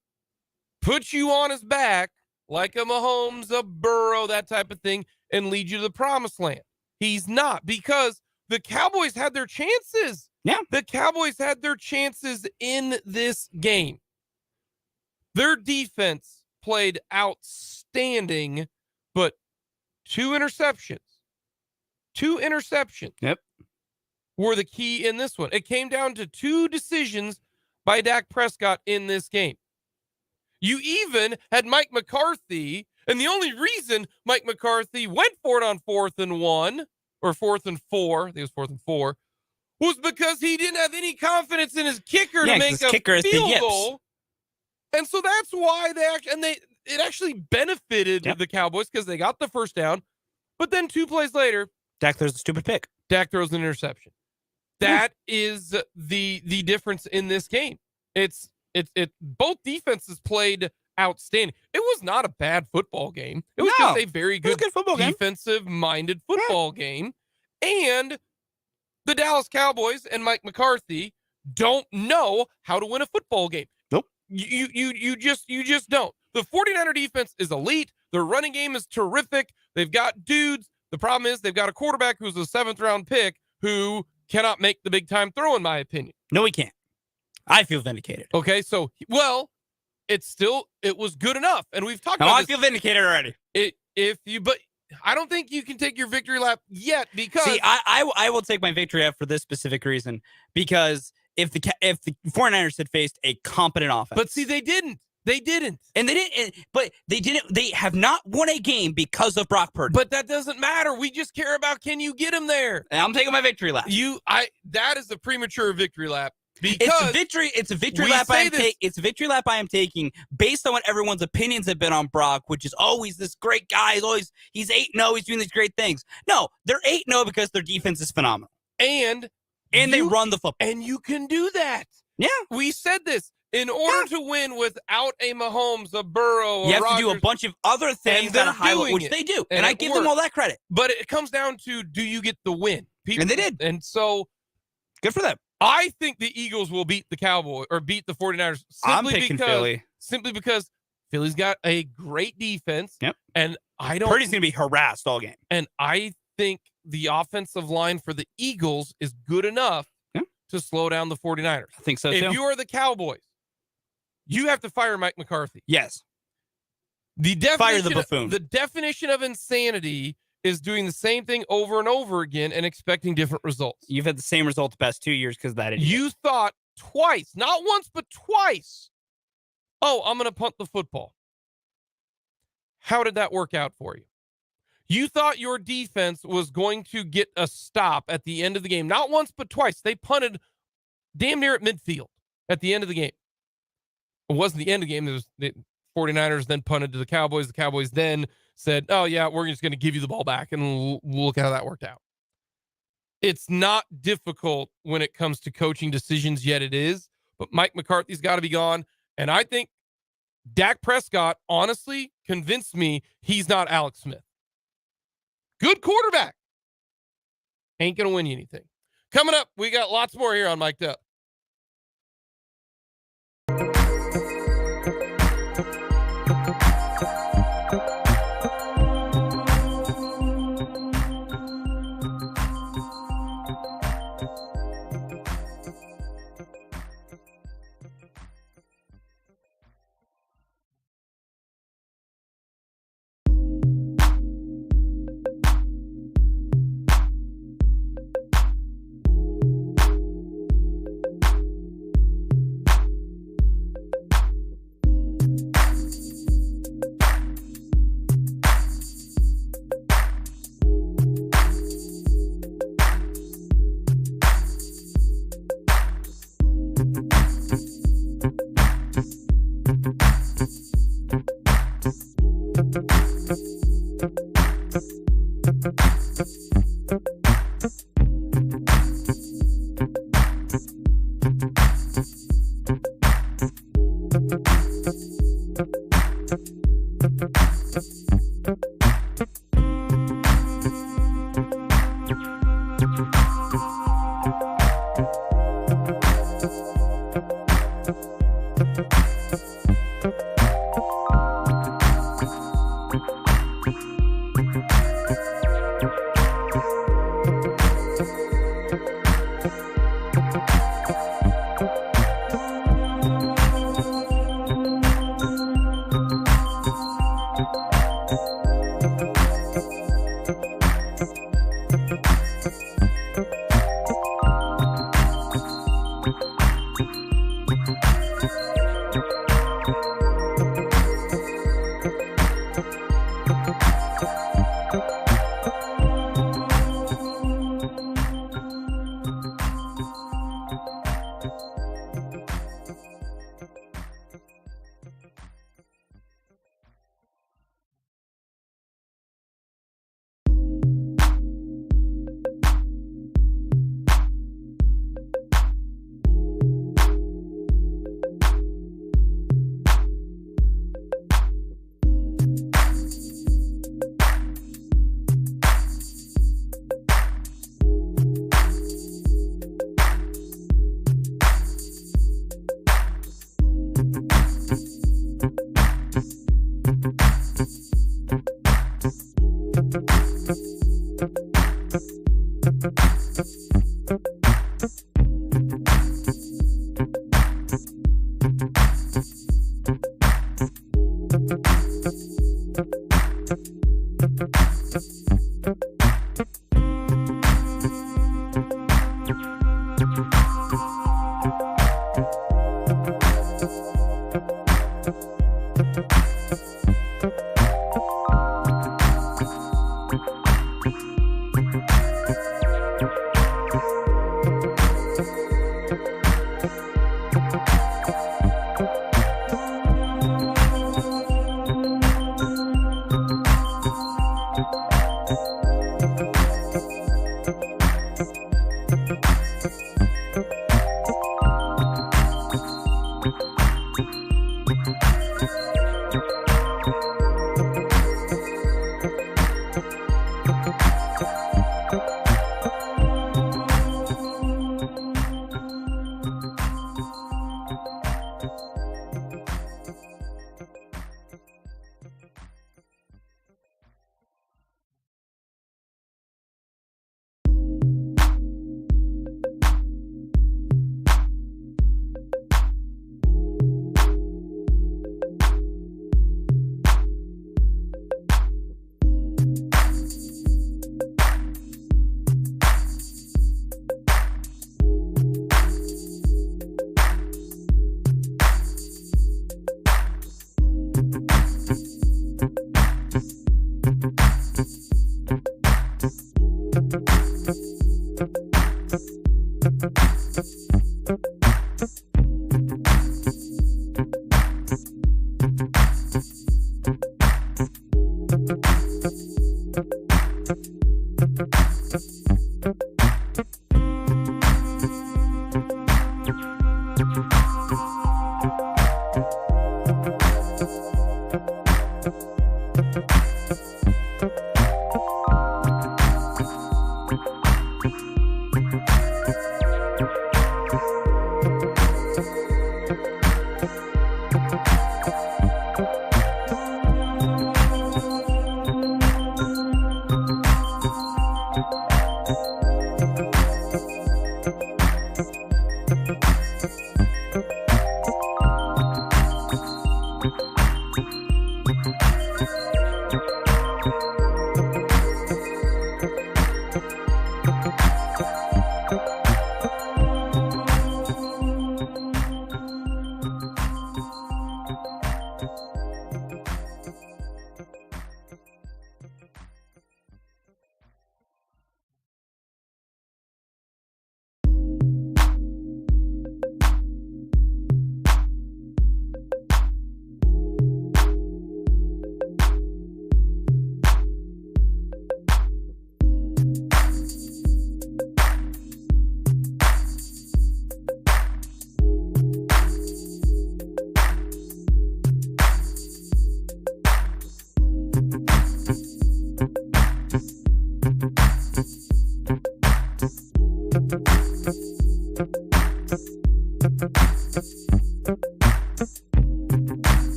put you on his back like a Mahomes, a Burrow, that type of thing, and lead you to the promised land. He's not, because the Cowboys had their chances. Yeah. The Cowboys had their chances in this game. Their defense played outstanding, but 2 interceptions. 2 interceptions. Yep. were the key in this one. It came down to 2 decisions by Dak Prescott in this game. You even had Mike McCarthy, and the only reason Mike McCarthy went for it on 4th and 1, or 4th and 4, I think it was 4th and 4, was because he didn't have any confidence in his kicker to make a field goal. And so that's why it actually benefited the Cowboys because they got the first down. But then 2 plays later, Dak throws a stupid pick. Dak throws an interception. That is the difference in this game. It's both defenses played outstanding. It was not a bad football game. It was just a very good defensive-minded football game. And the Dallas Cowboys and Mike McCarthy don't know how to win a football game. Nope. You just don't. The 49er defense is elite. Their running game is terrific. They've got dudes. The problem is they've got a quarterback who's a 7th-round pick who cannot make the big-time throw, in my opinion. No, he can't. I feel vindicated. Okay, so, well, it was good enough. And we've talked about this. I feel vindicated already. But I don't think you can take your victory lap yet because... See, I will take my victory lap for this specific reason, because if the 49ers had faced a competent offense... But see, they didn't. And they have not won a game because of Brock Purdy. But that doesn't matter. We just care about, can you get him there? And I'm taking my victory lap. That is a premature victory lap. It's a victory lap I am taking based on what everyone's opinions have been on Brock, which is always this great guy. He's 8-0. He's doing these great things. No, they're 8-0 because their defense is phenomenal. And they run the football. And you can do that. Yeah. We said this. In order to win without a Mahomes, a Burrow, you have Rodgers, to do a bunch of other things at a high level, which they do. And I give them all that credit. But it comes down to, do you get the win? And they did. And so, good for them. I think the Eagles will beat the 49ers I'm picking Philly. Simply because Philly's got a great defense. Yep. And Purdy's going to be harassed all game. And I think the offensive line for the Eagles is good enough to slow down the 49ers. I think so, too. If you are the Cowboys, you have to fire Mike McCarthy. Yes. Fire the buffoon. The definition of insanity is doing the same thing over and over again and expecting different results. You've had the same result the past 2 years because of that idiot. You thought twice, not once, but twice, I'm going to punt the football. How did that work out for you? You thought your defense was going to get a stop at the end of the game. Not once, but twice. They punted damn near at midfield at the end of the game. It wasn't the end of the game. It was the 49ers then punted to the Cowboys. The Cowboys then said, oh, yeah, we're just going to give you the ball back, and we'll look at how that worked out. It's not difficult when it comes to coaching decisions, yet it is. But Mike McCarthy's got to be gone. And I think Dak Prescott, honestly, convinced me he's not Alex Smith. Good quarterback. Ain't going to win you anything. Coming up, we got lots more here on Mic'd Up.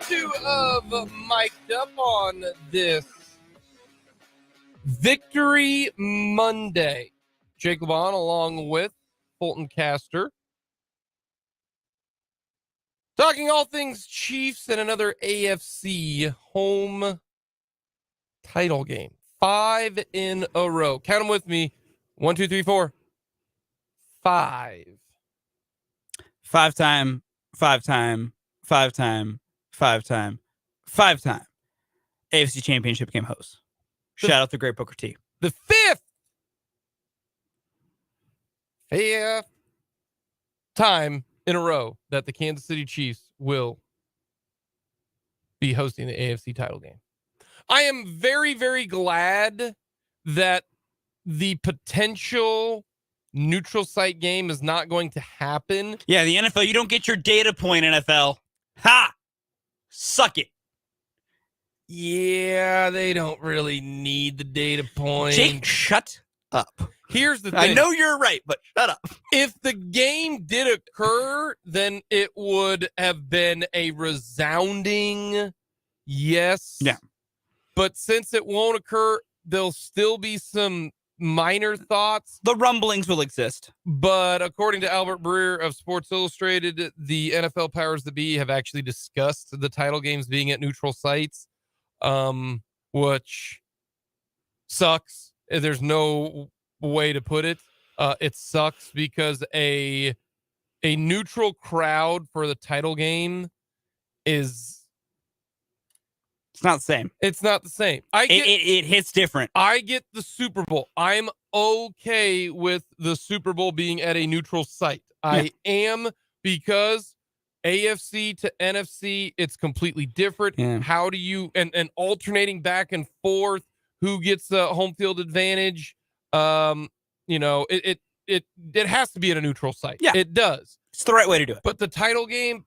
Two of mic'd up on this Victory Monday. Jake LeBon along with Fulton Caster. Talking all things Chiefs and another AFC home title game. 5 in a row. Count them with me. 1, 2, 3, 4. 5. 5-time, 5-time, 5-time, 5-time, 5-time AFC Championship game host. Shout out to Great Booker T. The fifth time in a row that the Kansas City Chiefs will be hosting the AFC title game. I am very, very glad that the potential neutral site game is not going to happen. Yeah, the NFL, you don't get your data point, NFL. Ha! Suck it. Yeah, they don't really need the data point. Jake, shut up. Here's the thing. I know you're right, but shut up. If the game did occur, then it would have been a resounding yes. Yeah. But since it won't occur, there'll still be some minor thoughts. The rumblings will exist. But according to Albert Breer of Sports Illustrated, the NFL powers that be have actually discussed the title games being at neutral sites, which sucks. There's no way to put it. It sucks because a neutral crowd for the title game is It's not the same. It's not the same. It hits different. I get the Super Bowl. I'm okay with the Super Bowl being at a neutral site. Yeah. I am, because AFC to NFC, it's completely different. Yeah. How do you and alternating back and forth? Who gets the home field advantage? It has to be at a neutral site. Yeah, it does. It's the right way to do it. But the title game,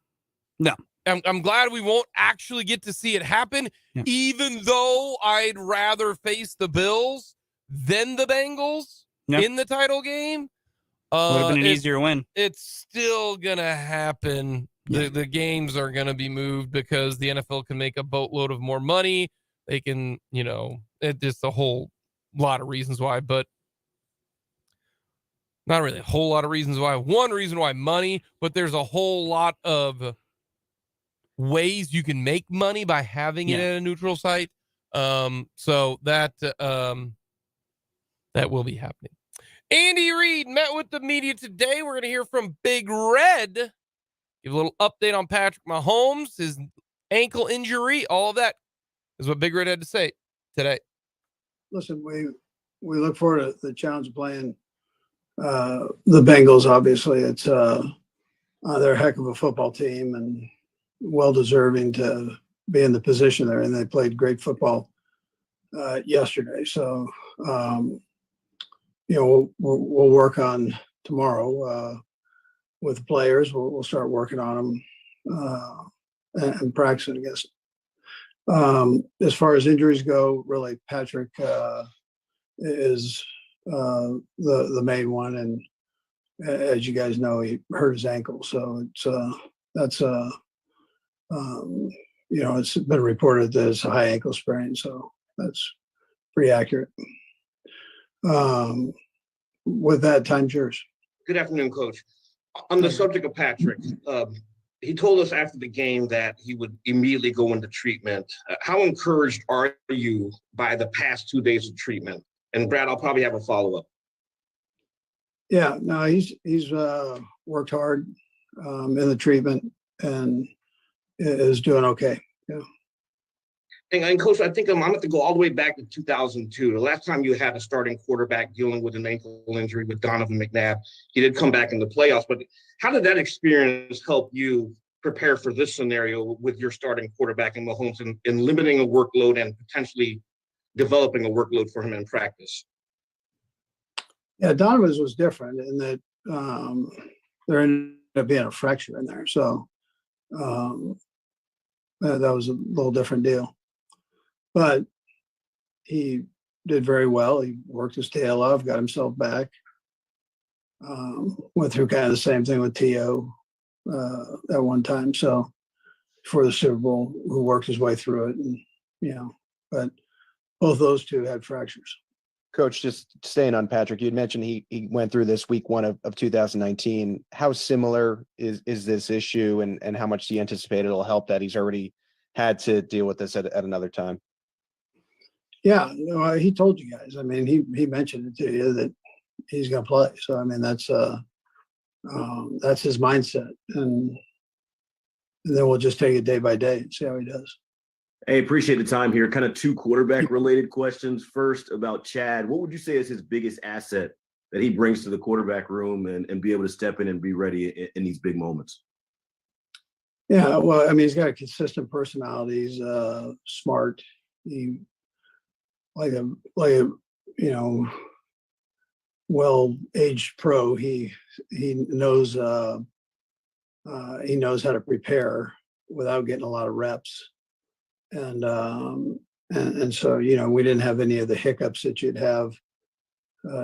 no. I'm glad we won't actually get to see it happen, even though I'd rather face the Bills than the Bengals in the title game. Would have been an easier win. It's still going to happen. Yeah. The games are going to be moved because the NFL can make a boatload of more money. They can, it's just a whole lot of reasons why, but not really a whole lot of reasons why. One reason why, money, but there's a whole lot of ways you can make money by having it at a neutral site. So that will be happening. Andy Reid met with the media today. We're going to hear from Big Red. Give a little update on Patrick Mahomes, his ankle injury, all of that is what Big Red had to say today. Listen, we look forward to the challenge of playing the Bengals. Obviously, it's they're a heck of a football team and well deserving to be in the position they're in. They played great football yesterday. So, we'll work on tomorrow with the players. We'll start working on them and practicing against. As far as injuries go, really Patrick is the main one, and as you guys know, he hurt his ankle. So it's it's been reported that it's a high ankle sprain. So that's pretty accurate. With that, time's yours. Good afternoon, Coach. On the subject of Patrick, he told us after the game that he would immediately go into treatment. How encouraged are you by the past 2 days of treatment? And Brad, I'll probably have a follow-up. Yeah, no, he's worked hard in the treatment and is doing okay. Yeah. And Coach, I think I'm going to have to go all the way back to 2002. The last time you had a starting quarterback dealing with an ankle injury with Donovan McNabb, he did come back in the playoffs. But how did that experience help you prepare for this scenario with your starting quarterback in Mahomes and limiting a workload and potentially developing a workload for him in practice? Yeah, Donovan's was different in that there ended up being a fracture in there. So that was a little different deal. But he did very well. He worked his tail off, got himself back. Went through kind of the same thing with T.O. At one time. So for the Super Bowl, who worked his way through it. And, but both those two had fractures. Coach, just staying on Patrick, you had mentioned he went through this week 1 of 2019. How similar is this issue, and how much do you anticipate it'll help that he's already had to deal with this at another time? Yeah, he told you guys. I mean, he mentioned it to you that he's going to play. So I mean, that's his mindset, and then we'll just take it day by day and see how he does. Hey, appreciate the time here. Kind of 2 quarterback-related questions. First, about Chad. What would you say is his biggest asset that he brings to the quarterback room and be able to step in and be ready in these big moments? Yeah, well, I mean, he's got a consistent personality. He's smart. He like a well-aged pro. He knows how to prepare without getting a lot of reps. And so, we didn't have any of the hiccups that you'd have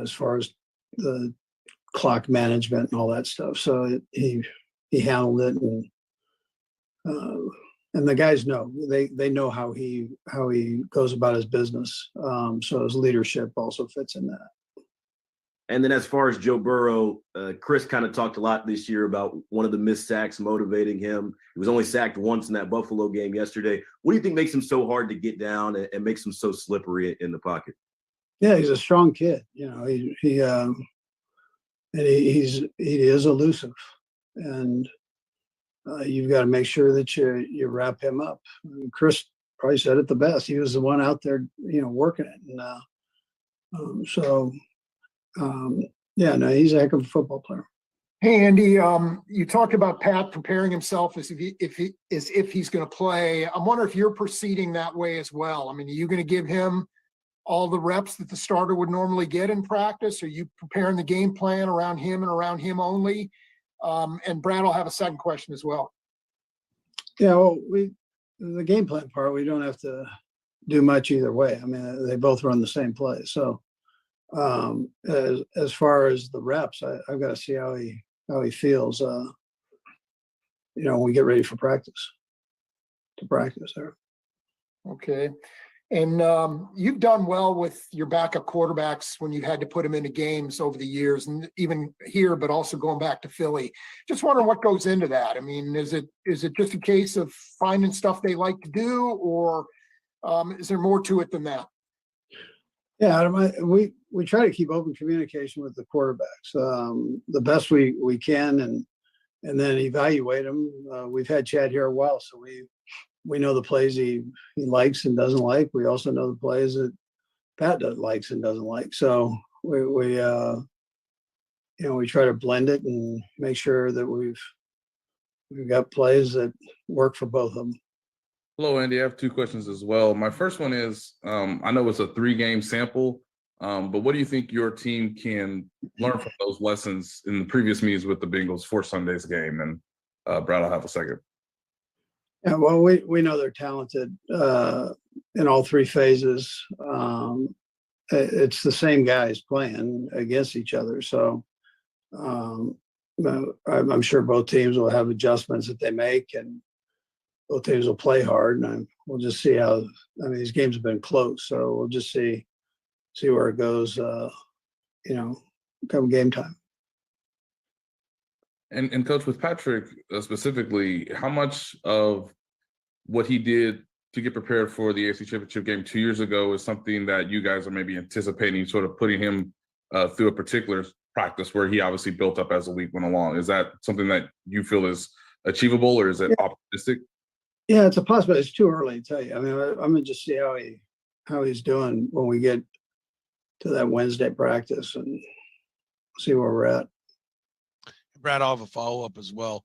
as far as the clock management and all that stuff. So he handled it, and the guys know, they know how he goes about his business. So his leadership also fits in that. And then as far as Joe Burrow, Chris kind of talked a lot this year about one of the missed sacks motivating him. He was only sacked once in that Buffalo game yesterday. What do you think makes him so hard to get down and makes him so slippery in the pocket? Yeah, he's a strong kid. He is elusive, and you've got to make sure that you wrap him up. And Chris probably said it the best. He was the one out there, working it. And yeah, no, he's a heck of a football player. Hey, Andy, you talked about Pat preparing himself as if he's going to play. I'm wondering if you're proceeding that way as well. I mean, are you going to give him all the reps that the starter would normally get in practice? Are you preparing the game plan around him and around him only? And Brad will have a second question as well. Yeah, well, the game plan part, we don't have to do much either way. I mean, they both run the same play. So as far as the reps, I've got to see how he feels, when we get ready for practice there. Okay. And you've done well with your backup quarterbacks when you've had to put them into games over the years, and even here, but also going back to Philly. Just wondering what goes into that. I mean, is it just a case of finding stuff they like to do, or is there more to it than that? Yeah, we try to keep open communication with the quarterbacks the best we can, and then evaluate them. We've had Chad here a while, so we know the plays he likes and doesn't like. We also know the plays that Pat likes and doesn't like. So we try to blend it and make sure that we've got plays that work for both of them. Hello, Andy. I have two questions as well. My first one is, I know it's a 3-game sample, but what do you think your team can learn from those lessons in the previous meetings with the Bengals for Sunday's game? And Brad, I'll have a second. Yeah, well, we know they're talented in all 3 phases. It's the same guys playing against each other. So I'm sure both teams will have adjustments that they make, and both teams will play hard. And we'll just see how. I mean, these games have been close, so we'll just see where it goes. Come game time. And Coach, with Patrick specifically, how much of what he did to get prepared for the AFC Championship game 2 years ago is something that you guys are maybe anticipating, sort of putting him through a particular practice where he obviously built up as the week went along? Is that something that you feel is achievable, or is it optimistic? Yeah, it's a possibility. It's too early to tell you. I mean, I'm gonna just see how he's doing when we get to that Wednesday practice and see where we're at. Brad, I'll have a follow-up as well.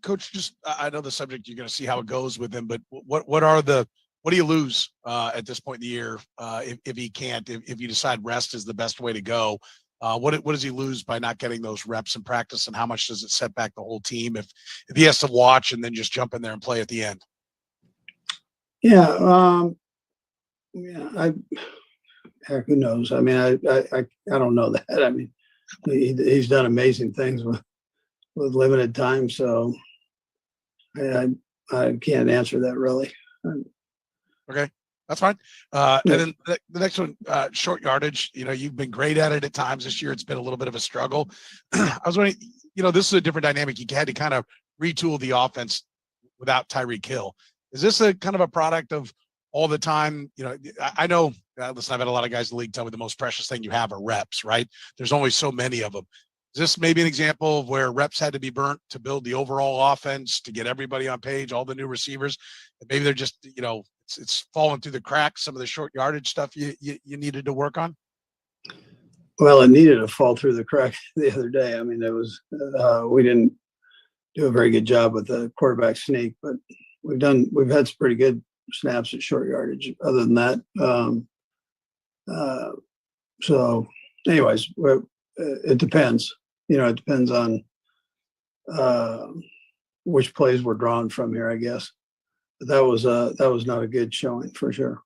Coach, I know the subject, you're going to see how it goes with him, but what do you lose at this point in the year if he can't, if you decide rest is the best way to go? What does he lose by not getting those reps in practice, and how much does it set back the whole team if he has to watch and then just jump in there and play at the end? Yeah, heck, who knows? I mean, I don't know that. I mean, he's done amazing things with limited time, so I can't answer that really. Okay, that's fine. And then the next one, short yardage. You've been great at it at times this year. It's been a little bit of a struggle. I was wondering, this is a different dynamic. You had to kind of retool the offense without Tyreek Hill. Is this a kind of a product of all the time? I know, listen, I've had a lot of guys in the league tell me the most precious thing you have are reps, right? There's only so many of them. Is this maybe an example of where reps had to be burnt to build the overall offense, to get everybody on page, all the new receivers? And maybe they're just, it's falling through the cracks, some of the short yardage stuff you needed to work on? Well, it needed to fall through the cracks the other day. I mean, it was we didn't do a very good job with the quarterback sneak, but we've had some pretty good snaps at short yardage. Other than that, so anyways, it depends. It depends on which plays we're drawn from here, I guess. But that was not a good showing for sure.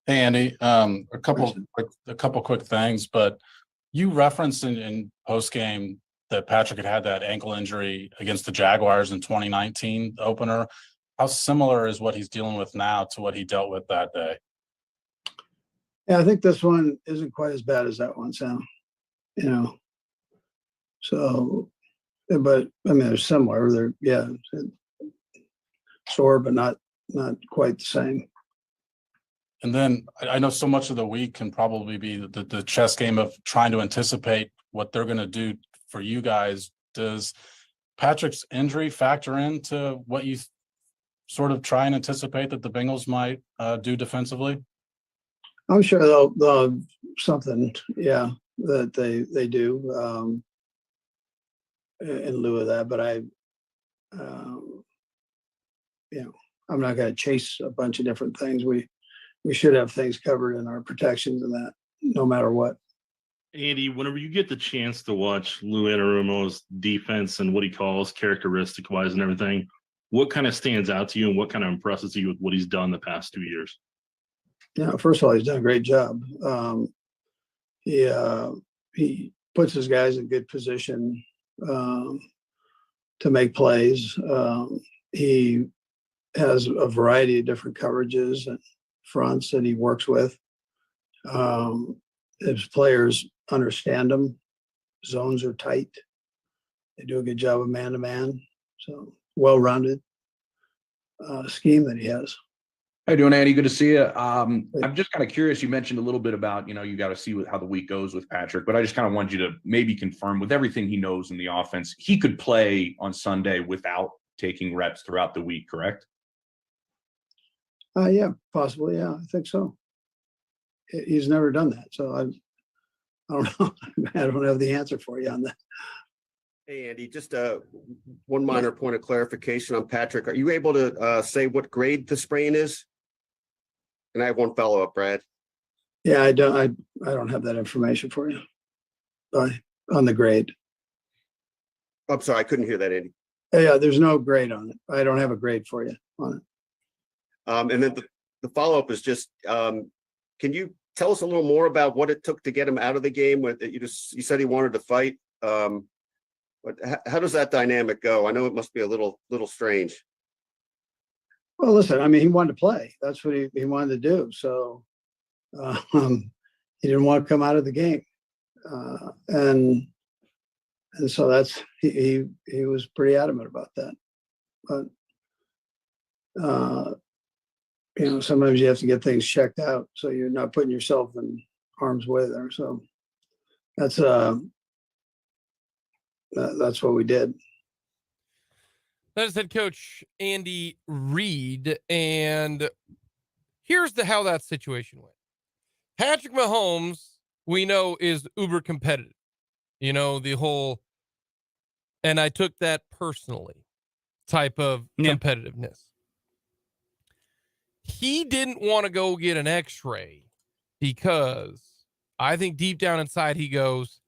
Hey, Andy, a couple quick things, but you referenced in post game that Patrick had that ankle injury against the Jaguars in 2019 opener. How similar is what he's dealing with now to what he dealt with that day? Yeah, I think this one isn't quite as bad as that one, Sam. So, but I mean, they're similar. They're sore, but not quite the same. And then I know so much of the week can probably be the chess game of trying to anticipate what they're going to do for you guys. Does Patrick's injury factor into what you sort of try and anticipate that the Bengals might do defensively? I'm sure they'll something, yeah, that they do in lieu of that. But I'm not going to chase a bunch of different things. We should have things covered in our protections and that, no matter what. Andy, whenever you get the chance to watch Lou Anarumo's defense and what he calls characteristic wise and everything, what kind of stands out to you and what kind of impresses you with what he's done the past 2 years? Yeah, first of all, he's done a great job. He puts his guys in good position to make plays. He has a variety of different coverages and fronts that he works with. His players understand him. Zones are tight. They do a good job of man-to-man. So well-rounded scheme that he has. How you doing, Andy? Good to see you. I'm just kind of curious. You mentioned a little bit about, you got to see how the week goes with Patrick, but I just kind of wanted you to maybe confirm with everything he knows in the offense, he could play on Sunday without taking reps throughout the week, correct? Yeah, possibly. Yeah, I think so. He's never done that. So I don't know. I don't have the answer for you on that. Hey, Andy, just one minor point of clarification on Patrick. Are you able to say what grade the sprain is? And I have one follow-up, Brad. Yeah, I don't have that information for you on the grade. I'm sorry, I couldn't hear that, Andy. Yeah, there's no grade on it. I don't have a grade for you on it. And then the follow-up is just, can you tell us a little more about what it took to get him out of the game? You said he wanted to fight. But how does that dynamic go? I know it must be a little strange. Well, listen, I mean, he wanted to play. That's what he wanted to do. So he didn't want to come out of the game. And so that's, he was pretty adamant about that. But, sometimes you have to get things checked out so you're not putting yourself in harm's way there. So that's what we did. That is head coach Andy Reid, and here's how that situation went. Patrick Mahomes, we know, is uber competitive. The whole, and I took that personally type of competitiveness. He didn't want to go get an x-ray because I think deep down inside he goes,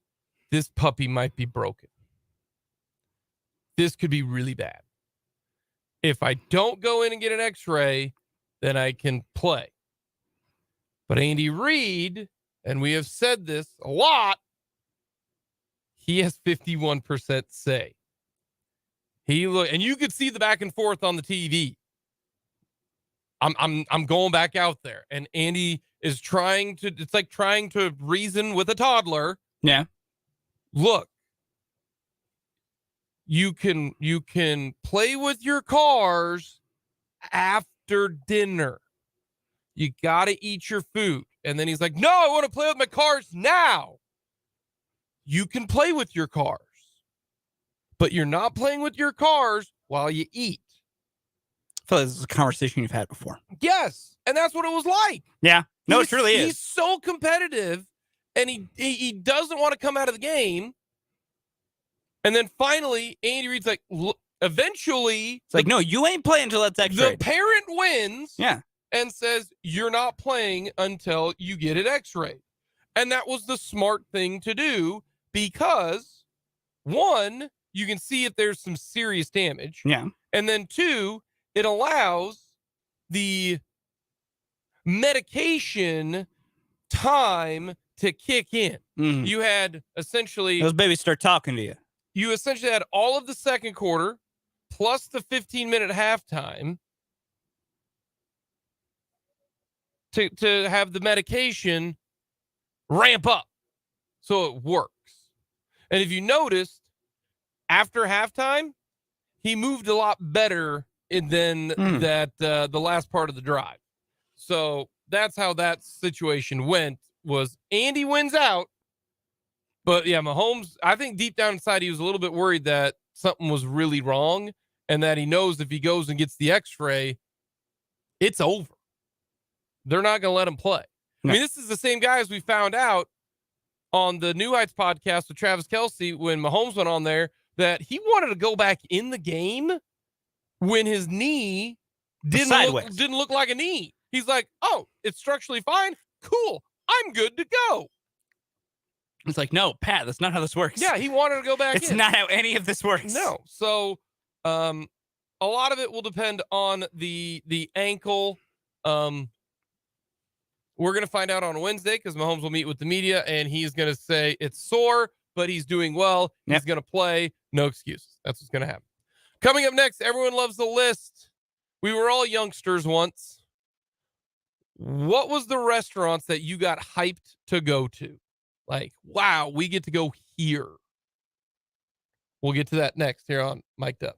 this puppy might be broken. This could be really bad. If I don't go in and get an x-ray, then I can play. But Andy Reid, and we have said this a lot, he has 51% say. And you could see the back and forth on the TV. I'm going back out there, and Andy is it's like trying to reason with a toddler. Yeah. Look, you can play with your cars after dinner. You got to eat your food. And then he's like, no, I want to play with my cars now. You can play with your cars, but you're not playing with your cars while you eat. I feel like this is a conversation you've had before. Yes. And that's what it was like. Yeah. No, it truly is. He's so competitive, and he doesn't want to come out of the game. And then finally, Andy Reid's like, eventually. It's like, no, you ain't playing until that's x-rayed. The parent wins. Yeah. And says, you're not playing until you get it x-rayed. And that was the smart thing to do because, one, you can see if there's some serious damage. Yeah. And then two, it allows the medication time to kick in. Mm. You had essentially... Those babies start talking to you. You essentially had all of the second quarter plus the 15-minute halftime to have the medication ramp up so it works. And if you noticed, after halftime, he moved a lot better than the last part of the drive. So that's how that situation went, was Andy wins out. But yeah, Mahomes, I think deep down inside, he was a little bit worried that something was really wrong. and that he knows if he goes and gets the x-ray, it's over. They're not going to let him play. No. I mean, this is the same guy as we found out on the New Heights podcast with Travis Kelce when Mahomes went on there, that he wanted to go back in the game when his knee didn't look like a knee. He's like, oh, it's structurally fine. Cool. I'm good to go. It's like, no, Pat, that's not how this works. Yeah, he wanted to go back It's in. not how any of this works. No. So a lot of it will depend on the ankle. We're going to find out on Wednesday because Mahomes will meet with the media and he's going to say it's sore, but he's doing well. He's going to play. No excuses. That's what's going to happen. Coming up next, everyone loves the list. We were all youngsters once. What was the restaurants that you got hyped to go to? Like, wow, we get to go here. We'll get to that next here on Mic'd Up.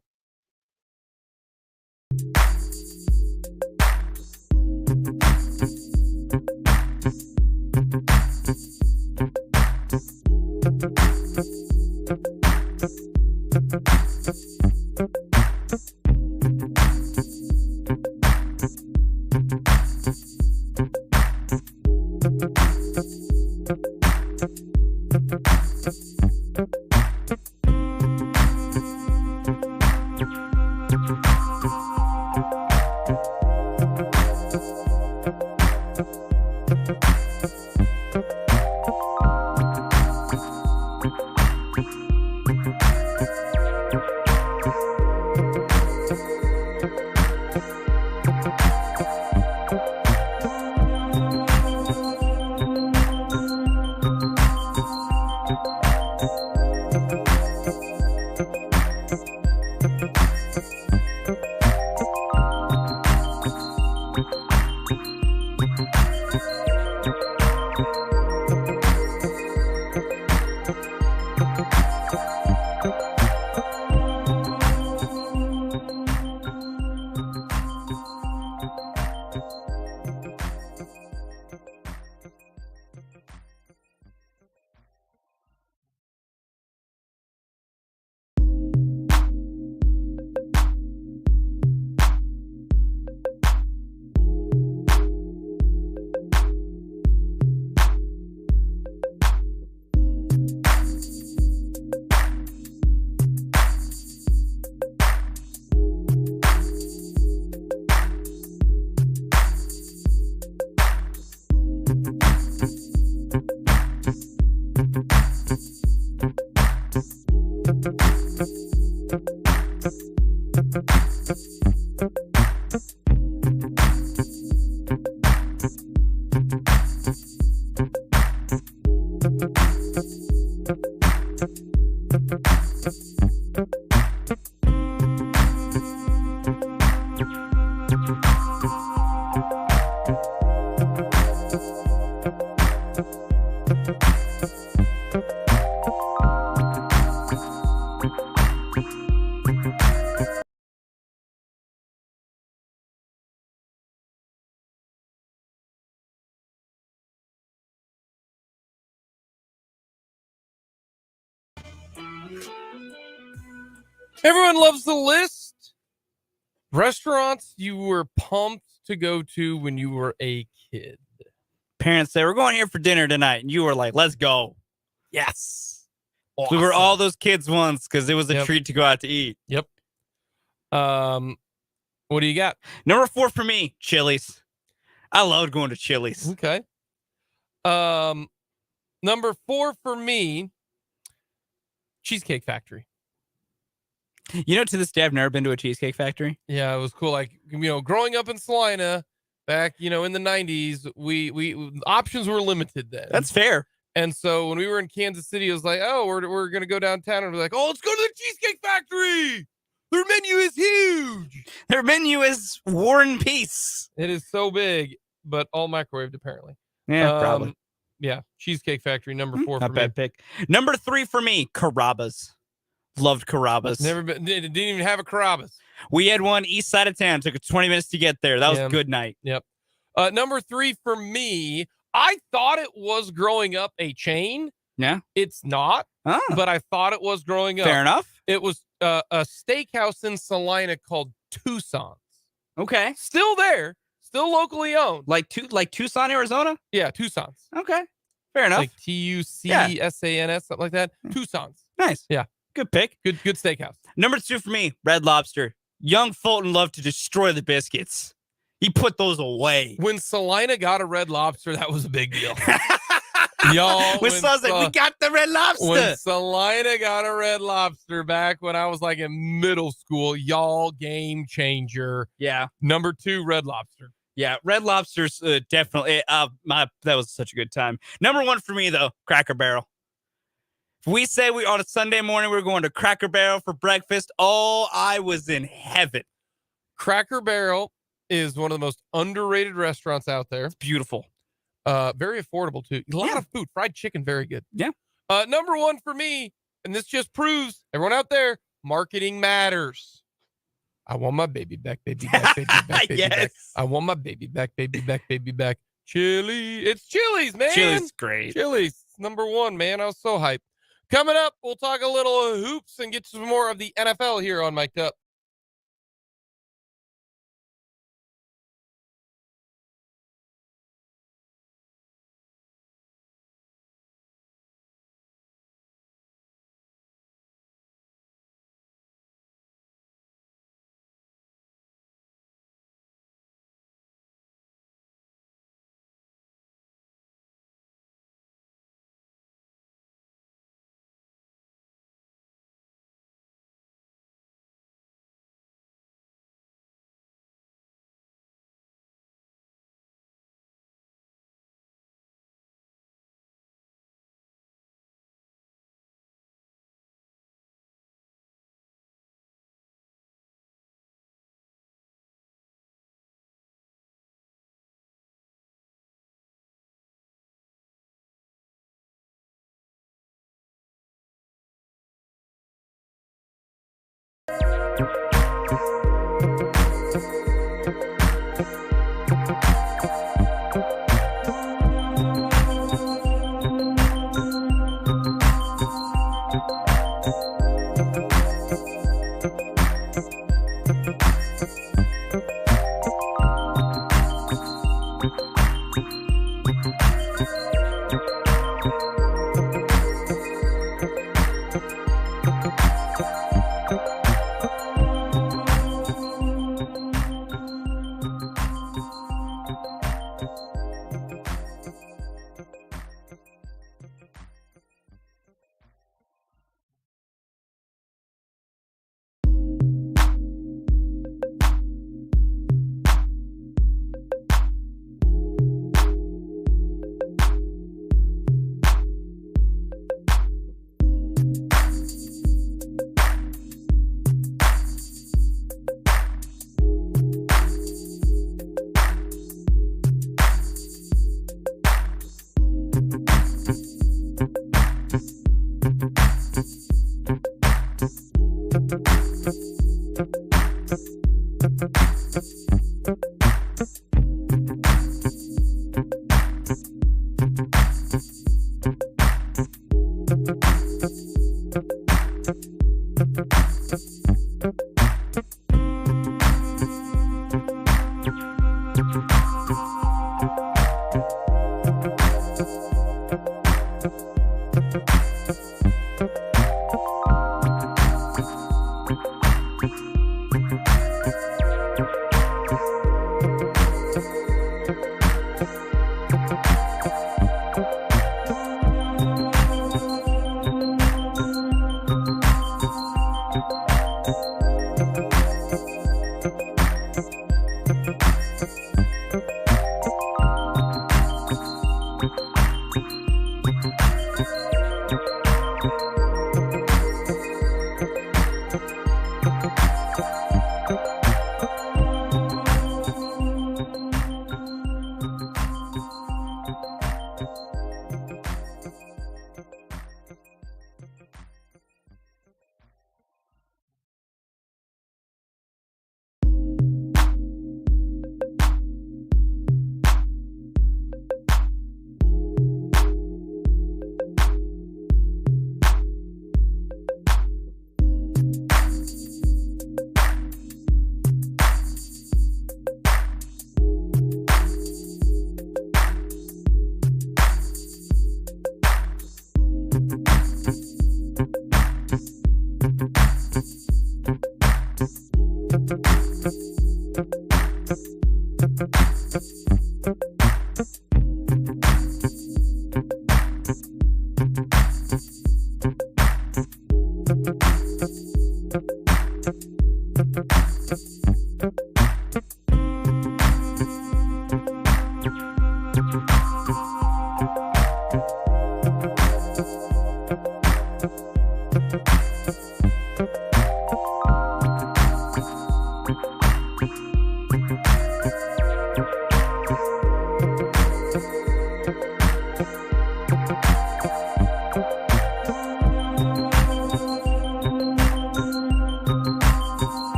Everyone loves the list. Restaurants you were pumped to go to when you were a kid. Parents say, we're going here for dinner tonight. And you were like, let's go. Yes. Awesome. We were all those kids once because it was a treat to go out to eat. Yep. What do you got? Number 4 for me, Chili's. I loved going to Chili's. Okay. Number 4 for me, Cheesecake Factory. You know, to this day, I've never been to a Cheesecake Factory. Yeah, it was cool. Like, growing up in Salina back, in the 90s, we options were limited then. That's fair. And so when we were in Kansas City, it was like, oh, we're going to go downtown. And we're like, oh, let's go to the Cheesecake Factory. Their menu is huge. Their menu is War and Peace. It is so big, but all microwaved, apparently. Yeah, probably. Yeah, Cheesecake Factory, number 4 for Not me. bad pick. Number 3 for me, Carrabba's. Loved Carrabba's. Never been, didn't even have a Carrabba's. We had one east side of town. Took 20 minutes to get there. That was a good night. Yep. Number 3 for me, I thought it was growing up a chain. Yeah. It's not, but I thought it was growing up. Fair enough. It was a steakhouse in Salina called Tucson's. Okay. Still there, still locally owned. Like Tucson, Arizona? Yeah, Tucson's. Okay. Fair enough. Like Tucsan's, something like that. Tucson's. Nice. Yeah. Good pick. Good steakhouse. Number 2 for me, Red Lobster. Young Fulton loved to destroy the biscuits. He put those away. When Salina got a Red Lobster, that was a big deal. Y'all, we got the Red Lobster. When Salina got a Red Lobster back when I was like in middle school, y'all, game changer. Yeah. Number 2, Red Lobster. Yeah, Red Lobster's definitely. That was such a good time. Number 1 for me though, Cracker Barrel. If we say we on a Sunday morning we're going to Cracker Barrel for breakfast, oh, I was in heaven. Cracker Barrel is one of the most underrated restaurants out there. It's beautiful. Very affordable too. A lot of food. Fried chicken, very good. Yeah. Number 1 for me, and this just proves everyone out there, marketing matters. I want my baby back, baby back, baby back, baby back. I want my baby back, baby back, baby back. Chili. It's Chili's, man. Chili's great. Chili's number 1, man. I was so hyped. Coming up, we'll talk a little hoops and get to some more of the NFL here on Mic'd Up.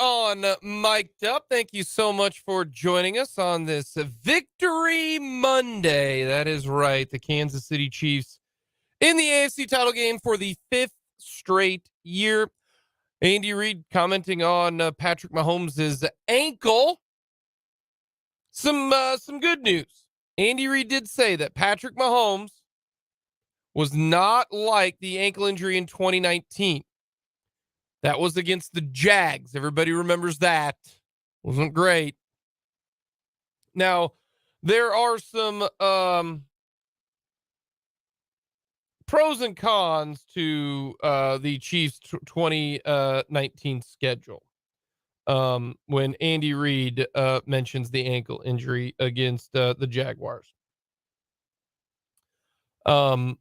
On Mic'd Up. Thank you so much for joining us on this Victory Monday. That is right. The Kansas City Chiefs in the AFC title game for the 5th straight year. Andy Reid commenting on Patrick Mahomes' ankle. Some good news. Andy Reid did say that Patrick Mahomes was not like the ankle injury in 2019. That was against the Jags. Everybody remembers that. Wasn't great. Now, there are some pros and cons to the Chiefs' 2019 schedule. When Andy Reid mentions the ankle injury against the Jaguars. It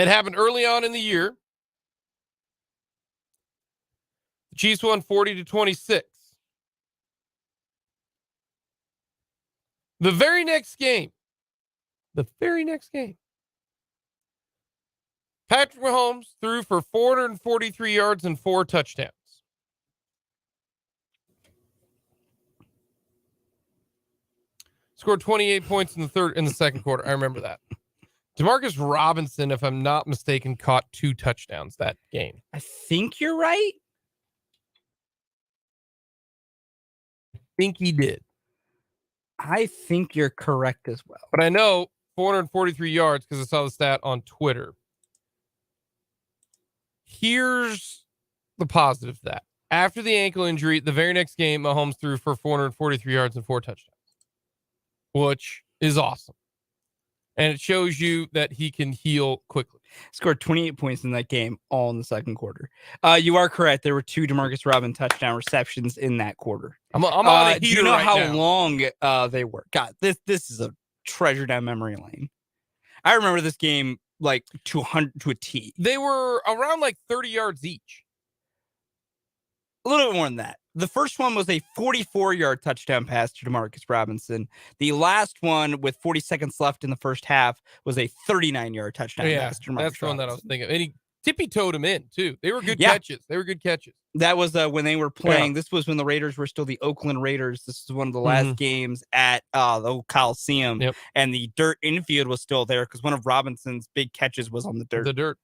happened early on in the year. The Chiefs won 40-26. The very next game, Patrick Mahomes threw for 443 yards and 4 touchdowns. Scored 28 points in the second quarter. I remember that. Demarcus Robinson, if I'm not mistaken, caught 2 touchdowns that game. I think you're right. I think he did. I think you're correct as well. But I know 443 yards because I saw the stat on Twitter. Here's the positive of that. After the ankle injury, the very next game, Mahomes threw for 443 yards and 4 touchdowns, which is awesome. And it shows you that he can heal quickly. Scored 28 points in that game, all in the second quarter. You are correct. There were 2 Demarcus Robinson touchdown receptions in that quarter. I'm on a heater. Do you know right how now. long they were? God, this is a treasure down memory lane. I remember this game like to a T. They were around like 30 yards each. A little bit more than that. The first one was a 44-yard touchdown pass to Demarcus Robinson. The last one, with 40 seconds left in the first half, was a 39-yard touchdown pass to Demarcus that's the one that I was thinking of. And he tippy-toed him in, too. They were good Yeah. catches. They were good catches. That was when they were playing. This was when the Raiders were still the Oakland Raiders. This was one of the last games at the old Coliseum. Yep. And the dirt infield was still there because one of Robinson's big catches was on the dirt. The dirt.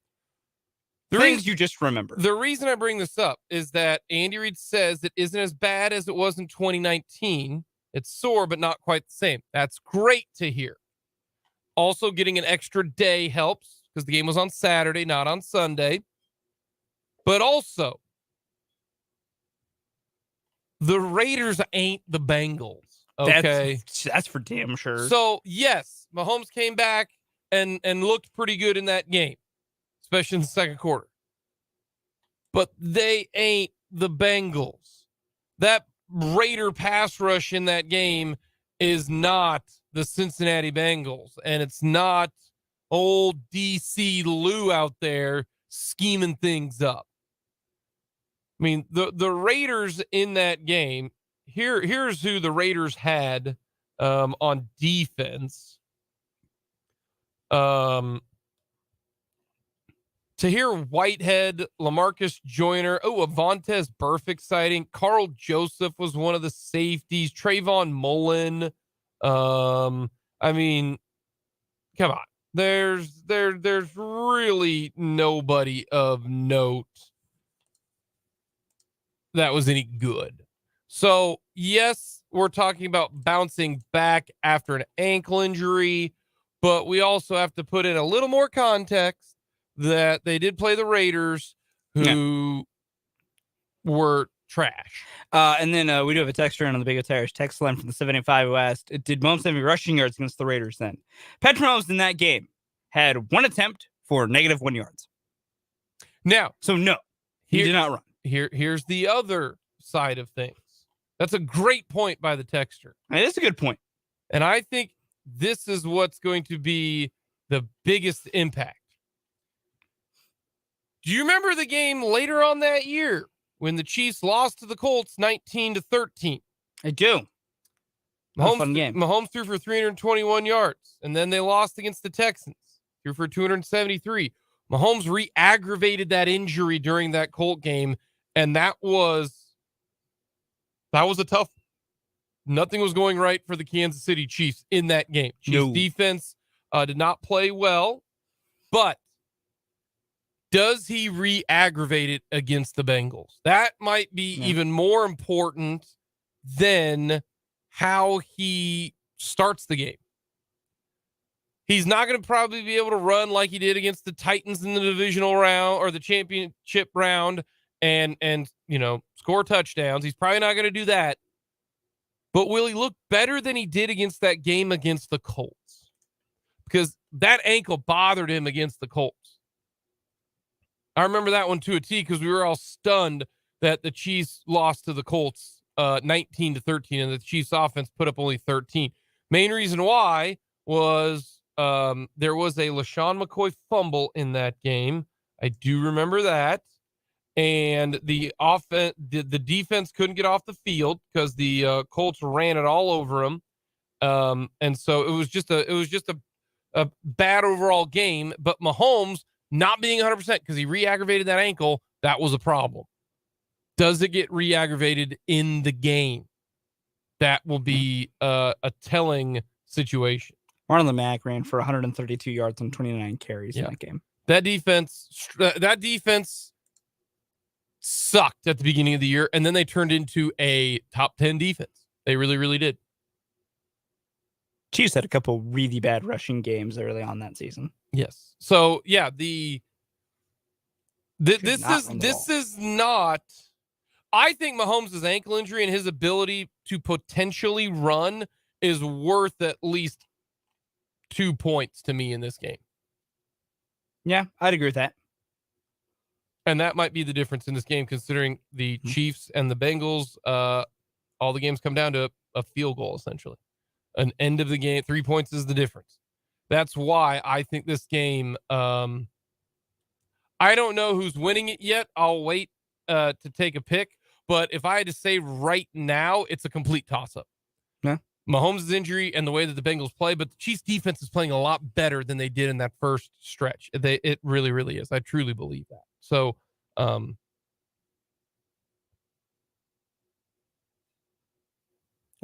Things you just remember. The reason I bring this up is that Andy Reid says it isn't as bad as it was in 2019. It's sore, but not quite the same. That's great to hear. Also, getting an extra day helps because the game was on Saturday, not on Sunday. But also, the Raiders ain't the Bengals. Okay. That's for damn sure. So, yes, Mahomes came back and looked pretty good in that game, especially in the second quarter. But they ain't the Bengals. That Raider pass rush in that game is not the Cincinnati Bengals, and it's not old DC Lou out there scheming things up. I mean, the Raiders in that game, here's who the Raiders had on defense. Tahir Whitehead, LaMarcus Joyner, Avontes Burfict sighting. Carl Joseph was one of the safeties. Trayvon Mullen. I mean, come on. There's really nobody of note that was any good. So, yes, we're talking about bouncing back after an ankle injury, but we also have to put in a little more context that they did play the Raiders, who were trash. And then we do have a texter on the Big O Tires text line from the 785 who asked, did Mahomes have any rushing yards against the Raiders then? Patrick Mahomes in that game had 1 attempt for -1 yards. Now, so no, he did not run. Here's the other side of things. That's a great point by the texter. It is a good point. And I think this is what's going to be the biggest impact. Do you remember the game later on that year when the Chiefs lost to the Colts 19-13? I do. Fun game. Mahomes threw for 321 yards, and then they lost against the Texans. Threw for 273. Mahomes re-aggravated that injury during that Colt game, and that was a tough. Nothing was going right for the Kansas City Chiefs in that game. Chiefs defense did not play well, but does he re-aggravate it against the Bengals? That might be even more important than how he starts the game. He's not going to probably be able to run like he did against the Titans in the divisional round or the championship round and score touchdowns. He's probably not going to do that. But will he look better than he did against that game against the Colts? Because that ankle bothered him against the Colts. I remember that one to a T because we were all stunned that the Chiefs lost to the Colts 19-13 and the Chiefs offense put up only 13. Main reason why was there was a LaShawn McCoy fumble in that game. I do remember that. And the offense, the defense couldn't get off the field because the Colts ran it all over them. And so it was just a bad overall game, but Mahomes not being 100% because he re-aggravated that ankle, that was a problem. Does it get re-aggravated in the game? That will be a telling situation. Marlon Mack ran for 132 yards on 29 carries in that game. That defense sucked at the beginning of the year, and then they turned into a top 10 defense. They really, really did. Chiefs had a couple really bad rushing games early on that season. Yes. So yeah, this is not. I think Mahomes' ankle injury and his ability to potentially run is worth at least 2 points to me in this game. Yeah, I'd agree with that. And that might be the difference in this game, considering the Chiefs and the Bengals, all the games come down to a field goal, essentially. An end of the game, 3 points is the difference. That's why I think this game, I don't know who's winning it yet. I'll wait to take a pick. But if I had to say right now, it's a complete toss-up. Yeah. Mahomes' injury and the way that the Bengals play, but the Chiefs defense is playing a lot better than they did in that first stretch. It really, really is. I truly believe that. So, we'll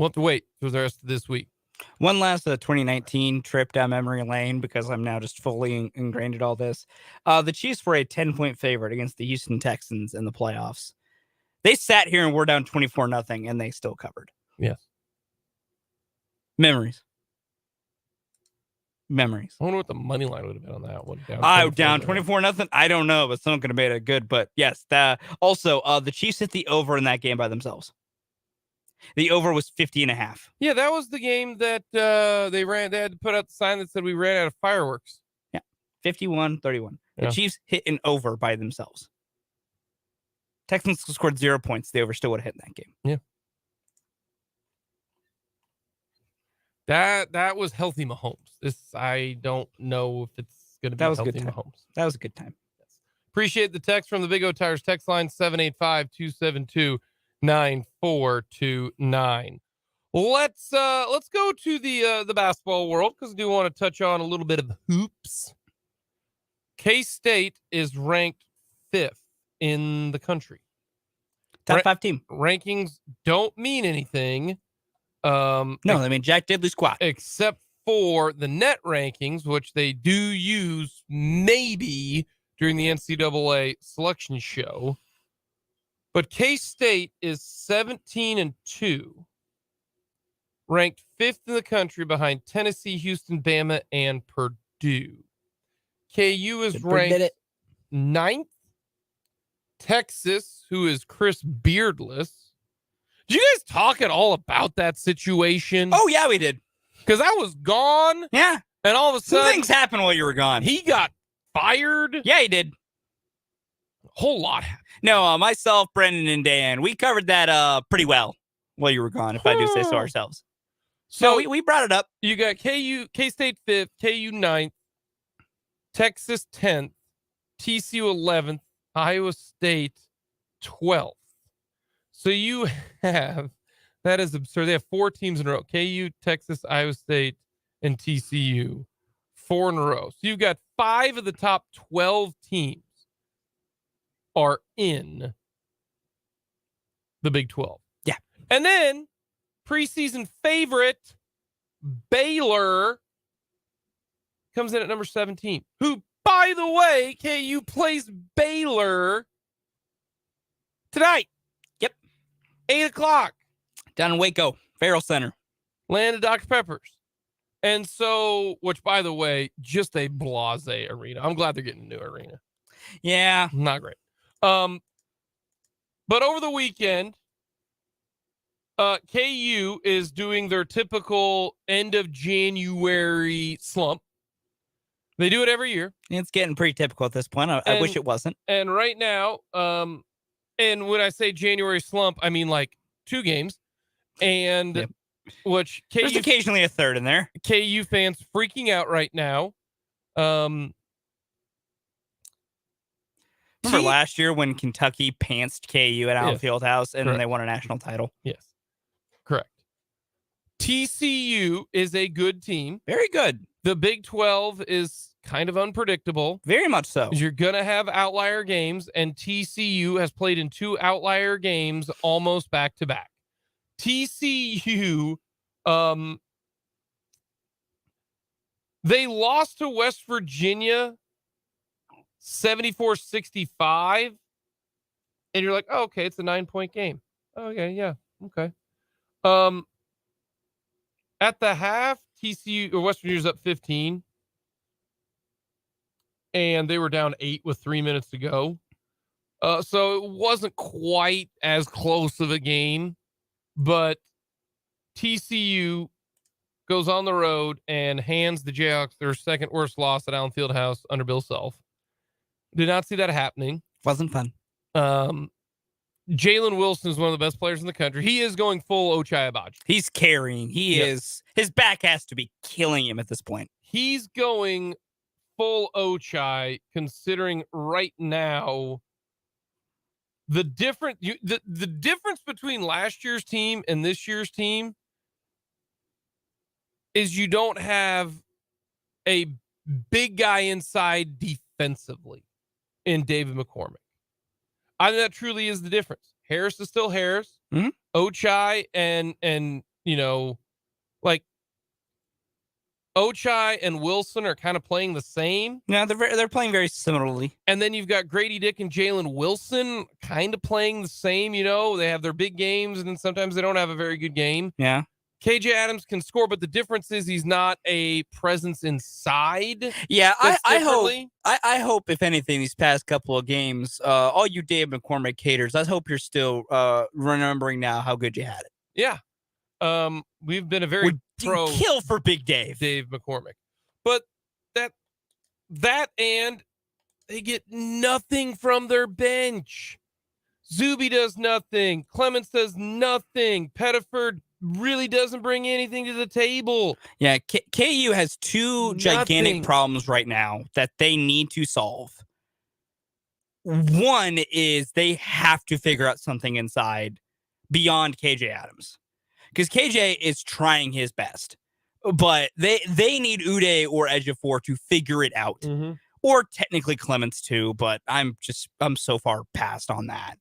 have to wait for the rest of this week. One last 2019 trip down memory lane, because I'm now just fully ingrained in all this. The Chiefs were a 10-point favorite against the Houston Texans in the playoffs. They sat here and were down 24-0, and they still covered. Yes. Memories. I wonder what the money line would have been on that one. Down 24-0. I don't know, but someone could have made it good. But yes, also the Chiefs hit the over in that game by themselves. The over was 50.5. Yeah, that was the game that they had to put out the sign that said we ran out of fireworks. Yeah, 51-31. Yeah. The Chiefs hit an over by themselves. Texans scored 0 points. The over still would have hit in that game. Yeah. That was healthy Mahomes. I don't know if it's going to be healthy Mahomes. That was a good time. Yes. Appreciate the text from the Big O Tires text line 785-272-9429. Let's go to the basketball world, because I do want to touch on a little bit of hoops. K-State is ranked 5th in the country. Top 5 team. Rankings don't mean anything. No, they mean Jack Diddley squat. Except for the net rankings, which they do use maybe during the NCAA selection show. But K-State is 17-2, ranked 5th in the country behind Tennessee, Houston, Bama, and Purdue. KU is ranked 9th. Texas, who is Chris Beardless. Did you guys talk at all about that situation? Oh, yeah, we did. Because I was gone. Yeah. And all of a sudden, some things happened while you were gone. He got fired. Yeah, he did. A whole lot happened. No, myself, Brendan, and Dan, we covered that pretty well while you were gone, if I do say so ourselves. So we brought it up. You got K-State 5th, KU 9th, Texas 10th, TCU 11th, Iowa State 12th. So you have, that is absurd. They have 4 teams in a row. KU, Texas, Iowa State, and TCU. 4 in a row. So you've got 5 of the top 12 teams are in the Big 12. Yeah. And then preseason favorite Baylor comes in at number 17, who, by the way, KU plays Baylor tonight. 8:00 down in Waco, Farrell Center, land of Dr. Peppers. And so, which, by the way, just a blasé arena. I'm glad they're getting a new arena. Yeah, not great. But over the weekend, KU is doing their typical end of January slump. They do it every year. It's getting pretty typical at this point. I wish it wasn't. And right now, and when I say January slump, I mean like 2 games. And which KU, there's occasionally a third in there. KU fans freaking out right now. Remember last year when Kentucky pantsed KU at Allen Fieldhouse and then they won a national title? Yes. Correct. TCU is a good team. Very good. The Big 12 is kind of unpredictable. Very much so. You're going to have outlier games, and TCU has played in 2 outlier games almost back to back. TCU, they lost to West Virginia 74-65, and you're like, oh, okay, it's a 9-point game. Okay, yeah, okay. At the half, TCU or West Virginia's up 15. And they were down 8 with 3 minutes to go. So it wasn't quite as close of a game, but TCU goes on the road and hands the Jayhawks their second worst loss at Allen Fieldhouse under Bill Self. Did not see that happening. Wasn't fun. Jalen Wilson is one of the best players in the country. He is going full Ochai Abaji. He's carrying. He is. His back has to be killing him at this point. He's going full Ochai, considering right now the difference between last year's team and this year's team is you don't have a big guy inside defensively in David McCormick. I think that truly is the difference. Harris is still Harris. Mm-hmm. Ochai and like Ochai and Wilson are kind of playing the same. Yeah, they're playing very similarly. And then you've got Grady Dick and Jalen Wilson kind of playing the same. They have their big games, and then sometimes they don't have a very good game. Yeah. KJ Adams can score, but the difference is he's not a presence inside. Yeah, I hope if anything, these past couple of games, all you Dave McCormick haters, I hope you're still remembering now how good you had it. Yeah. We've been a very pro kill for Big Dave McCormick. But that and they get nothing from their bench. Zuby does nothing. Clements does nothing. Pettiford really doesn't bring anything to the table. Yeah, KU has two gigantic problems right now that they need to solve. One is they have to figure out something inside beyond KJ Adams. Because KJ is trying his best. But they need Uday or Ejiofor to figure it out. Mm-hmm. Or technically Clements too, but I'm so far past on that.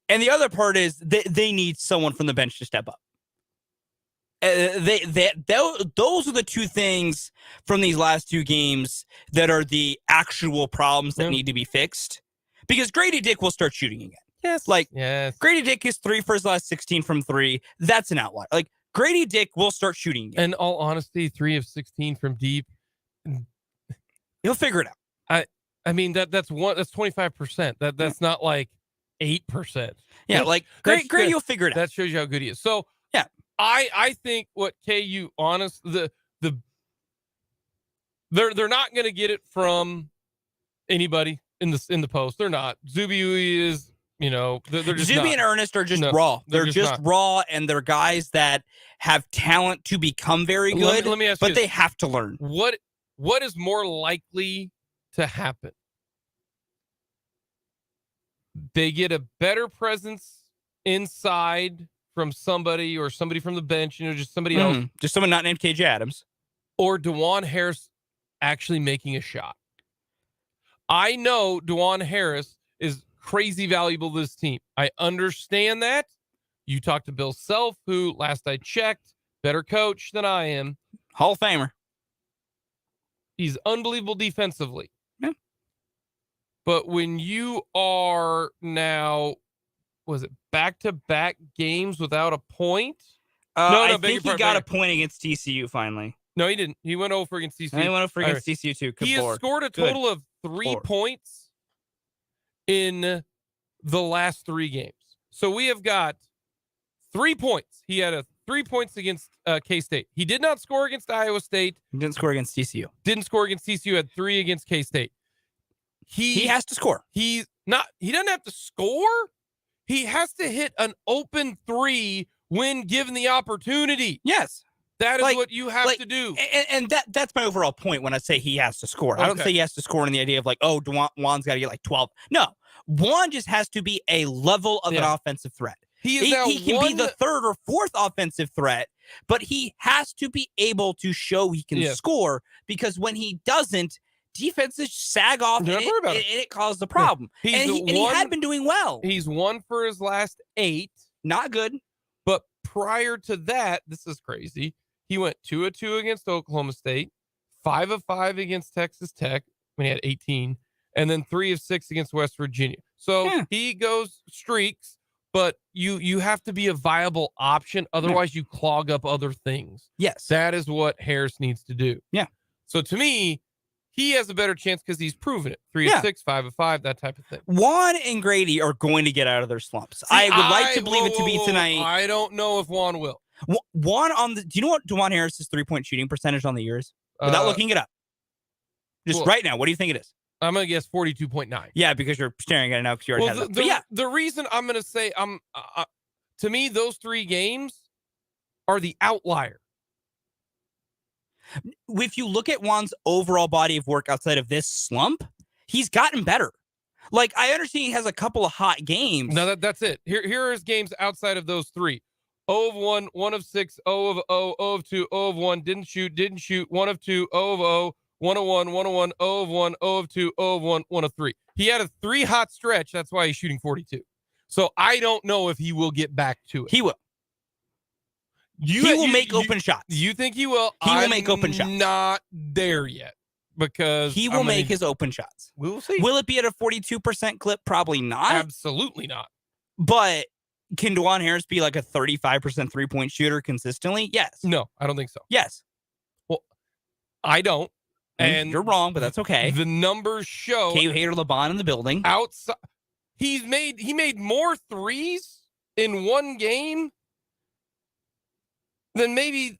And the other part is they need someone from the bench to step up. Those are the two things from these last two games that are the actual problems that need to be fixed. Because Grady Dick will start shooting again. Yes. Grady Dick is 3 for his last 16 from 3. That's an outlier. Grady Dick will start shooting again. In all honesty, 3 of 16 from deep. He'll figure it out. I mean that's 25%. That's not like 8%. Yeah, Grady will figure it out. That shows you how good he is. So yeah. I think what KU they're not going to get it from anybody in the post. They're not. Zuby is, they're just Zuby not. and Ernest are just raw. They're just not. Raw, and they're guys that have talent to become very good. Let me ask but you they have to learn. What is more likely to happen? They get a better presence inside from somebody or somebody from the bench, just somebody else. Just someone not named KJ Adams. Or DeJuan Harris actually making a shot. I know DeJuan Harris is crazy valuable to this team. I understand that. You talked to Bill Self, who, last I checked, better coach than I am. Hall of Famer. He's unbelievable defensively. Yeah. But when you are now, was it back-to-back games without a point? I think he got a point against TCU finally. No, he didn't. He went over against TCU. He went over against TCU too. He has scored a total of 3 points in the last 3 games. So we have got 3 points. He had 3 points against K-State. He did not score against Iowa State. He didn't score against TCU. Didn't score against TCU. Had 3 against K-State. He has to score. He doesn't have to score. He has to hit an open 3 when given the opportunity. Yes. That is what you have to do. And that's my overall point when I say he has to score. Okay. I don't say he has to score in the idea of Juan's got to get 12. No. Juan just has to be a level of an offensive threat. He can be the third or fourth offensive threat, but he has to be able to show he can score, because when he doesn't, defenses sag off and it caused a problem. Yeah. And he had been doing well. He's 1 for his last 8. Not good. But prior to that, this is crazy. He went 2 of 2 against Oklahoma State, 5 of 5 against Texas Tech when he had 18, and then 3 of 6 against West Virginia. So he goes streaks, but you have to be a viable option. Otherwise, you clog up other things. Yes. That is what Harris needs to do. Yeah. So to me, he has a better chance because he's proven it. 3 of 6, 5 of 5, that type of thing. Juan and Grady are going to get out of their slumps. I would like to believe it to be tonight. I don't know if Juan will. Juan do you know what DeJuan Harris's 3-point shooting percentage on the year is? Without looking it up. Just right now, what do you think it is? I'm going to guess 42.9. Yeah, because you're staring at it now because you already have that. The reason I'm going to say to me, those 3 games are the outlier. If you look at Juan's overall body of work outside of this slump, he's gotten better. Like, I understand he has a couple of hot games. No, that's it. Here are his games outside of those 3. 0 of 1, 1 of 6, 0 of 0, 0 of 2, 0 of 1, didn't shoot, 1 of 2, 0 of 0, 1 of 1, 1 of 1, 0 of 1, 0 of 2, 0 of 1, 1 of 3. He had a 3 hot stretch. That's why he's shooting 42. So I don't know if he will get back to it. He will. He will make open shots. You think he will? He will make open shots. Not there yet because he will make his open shots. We will see. Will it be at a 42% clip? Probably not. Absolutely not. But can DeJuan Harris be like a 35% 3-point shooter consistently? Yes. No, I don't think so. Yes. Well, I don't. And you're wrong, but that's okay. The numbers show. K. Hater LeBon in the building. Outside, he made more threes in one game than maybe.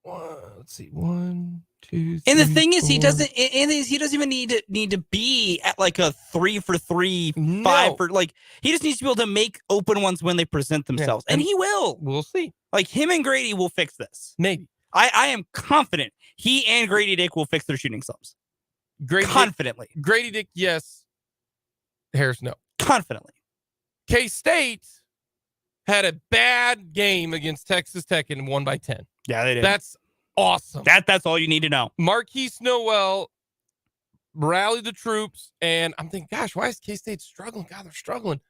Let's see, 1, 2. 3, and the thing is, 4. he doesn't even need to be at like a 3 for 3, 5 for like. He just needs to be able to make open ones when they present themselves, and he will. We'll see. Like him and Grady will fix this. Maybe. I am confident he and Grady Dick will fix their shooting slumps. Confidently. Grady Dick, yes. Harris, no. Confidently. K-State had a bad game against Texas Tech and won by 10. Yeah, they did. That's awesome. That's all you need to know. Marquise Noel rallied the troops, and I'm thinking, gosh, why is K-State struggling? God, they're struggling.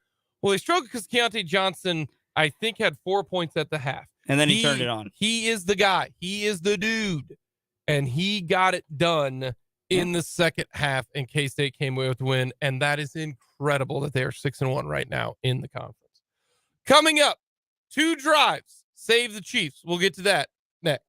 Well, they struggled because Keontae Johnson, I think, had 4 points at the half. And then he turned it on. He is the guy. He is the dude. And he got it done in the second half, and K-State came away with the win. And that is incredible that they are 6-1 right now in the conference. Coming up, 2 drives. Save the Chiefs. We'll get to that next.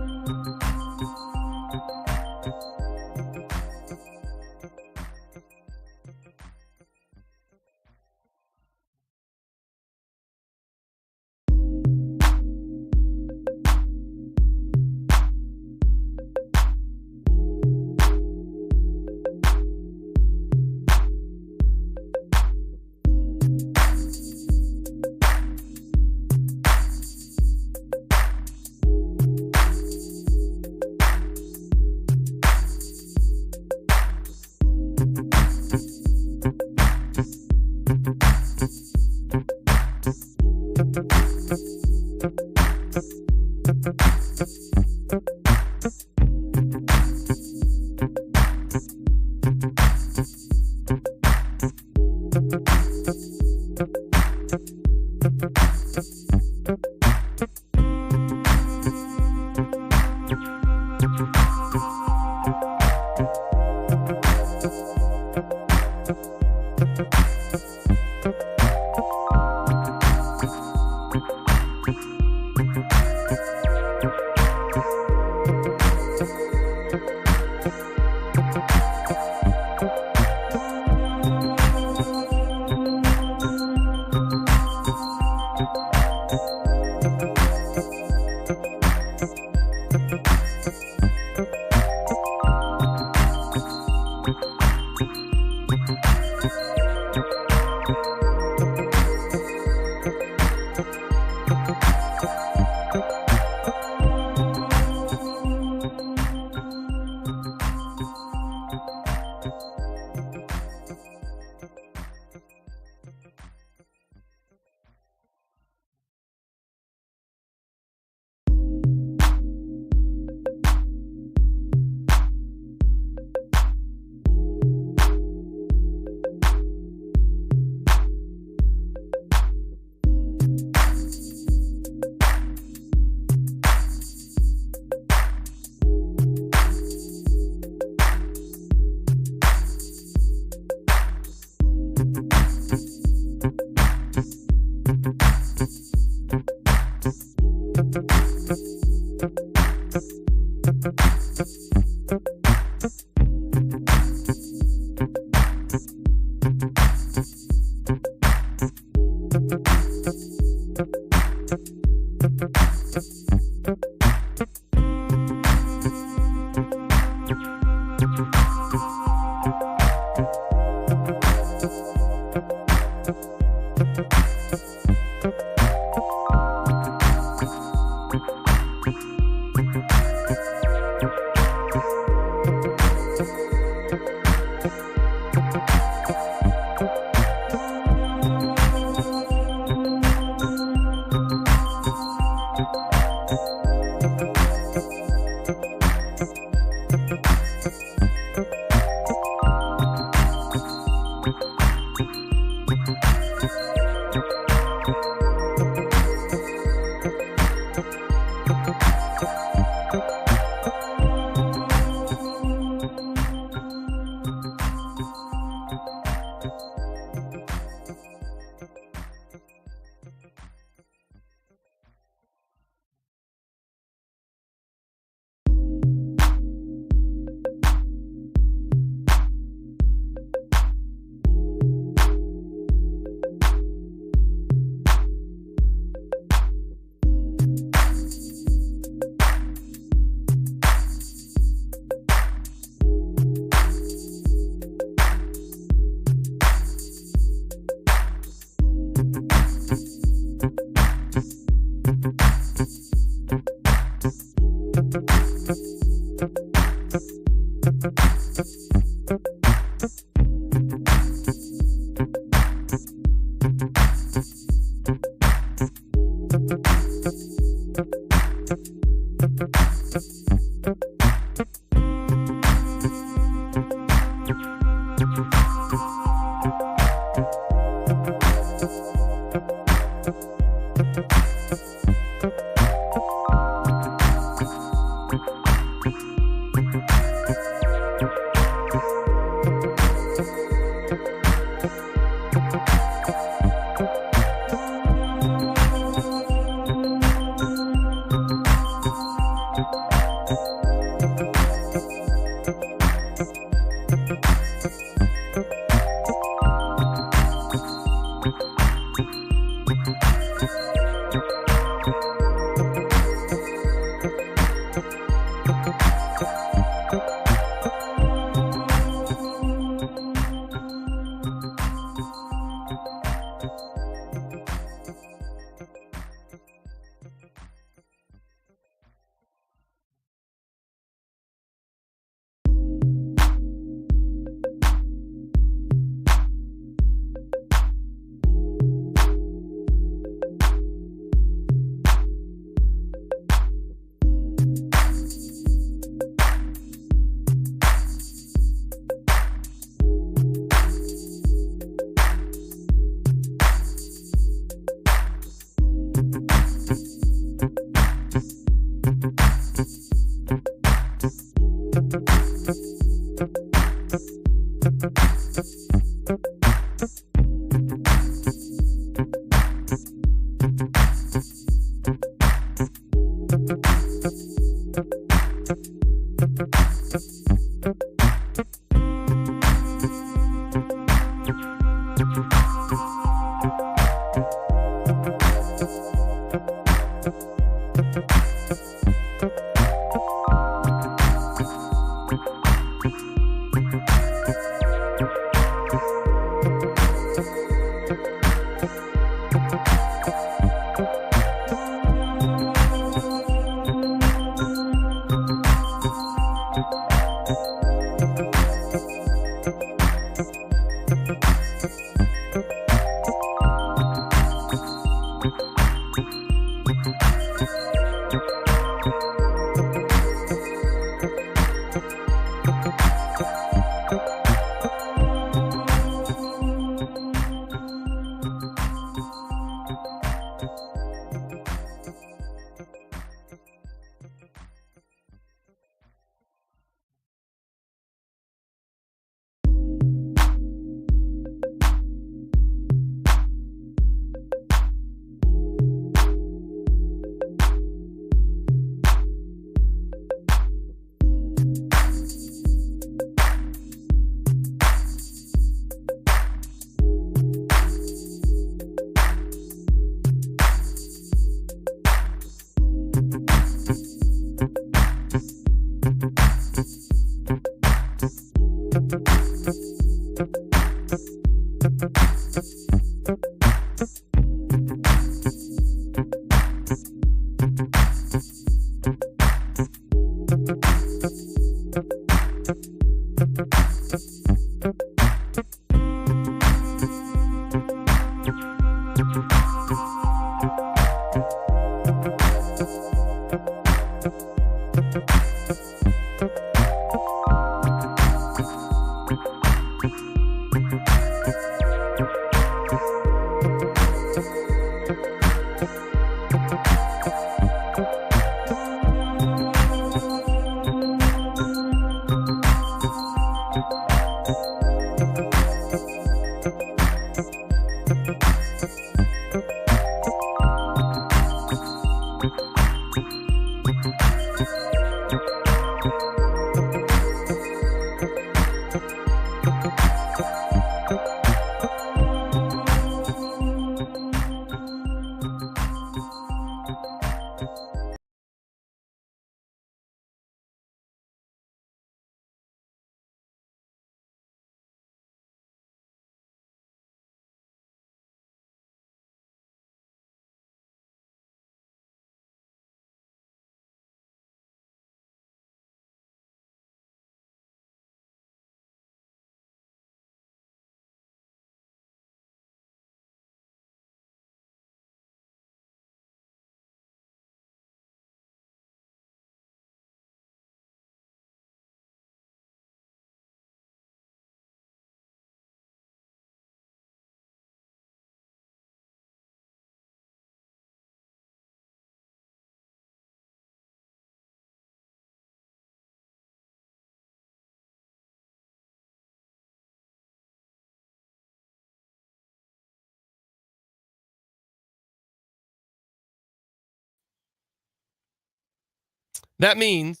That means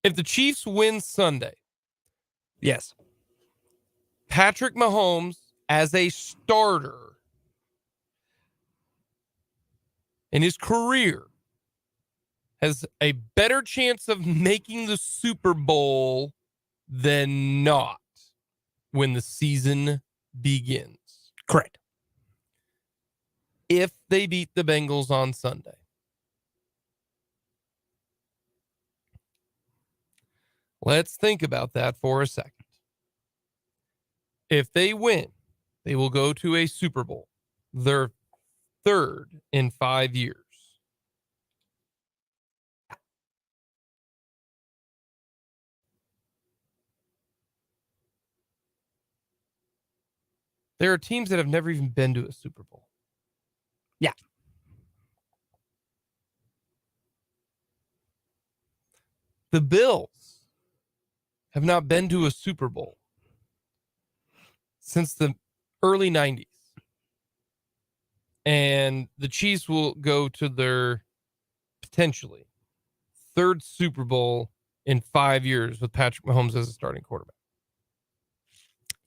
if the Chiefs win Sunday, Yes. Patrick Mahomes as a starter in his career has a better chance of making the Super Bowl than not when the season begins. Correct. If they beat the Bengals on Sunday. Let's think about that for a second. If they win, they will go to a Super Bowl, their third in 5 years. There are teams that have never even been to a Super Bowl. Yeah. The Bills have not been to a Super Bowl since the early 90s. And the Chiefs will go to their potentially third Super Bowl in 5 years with Patrick Mahomes as a starting quarterback.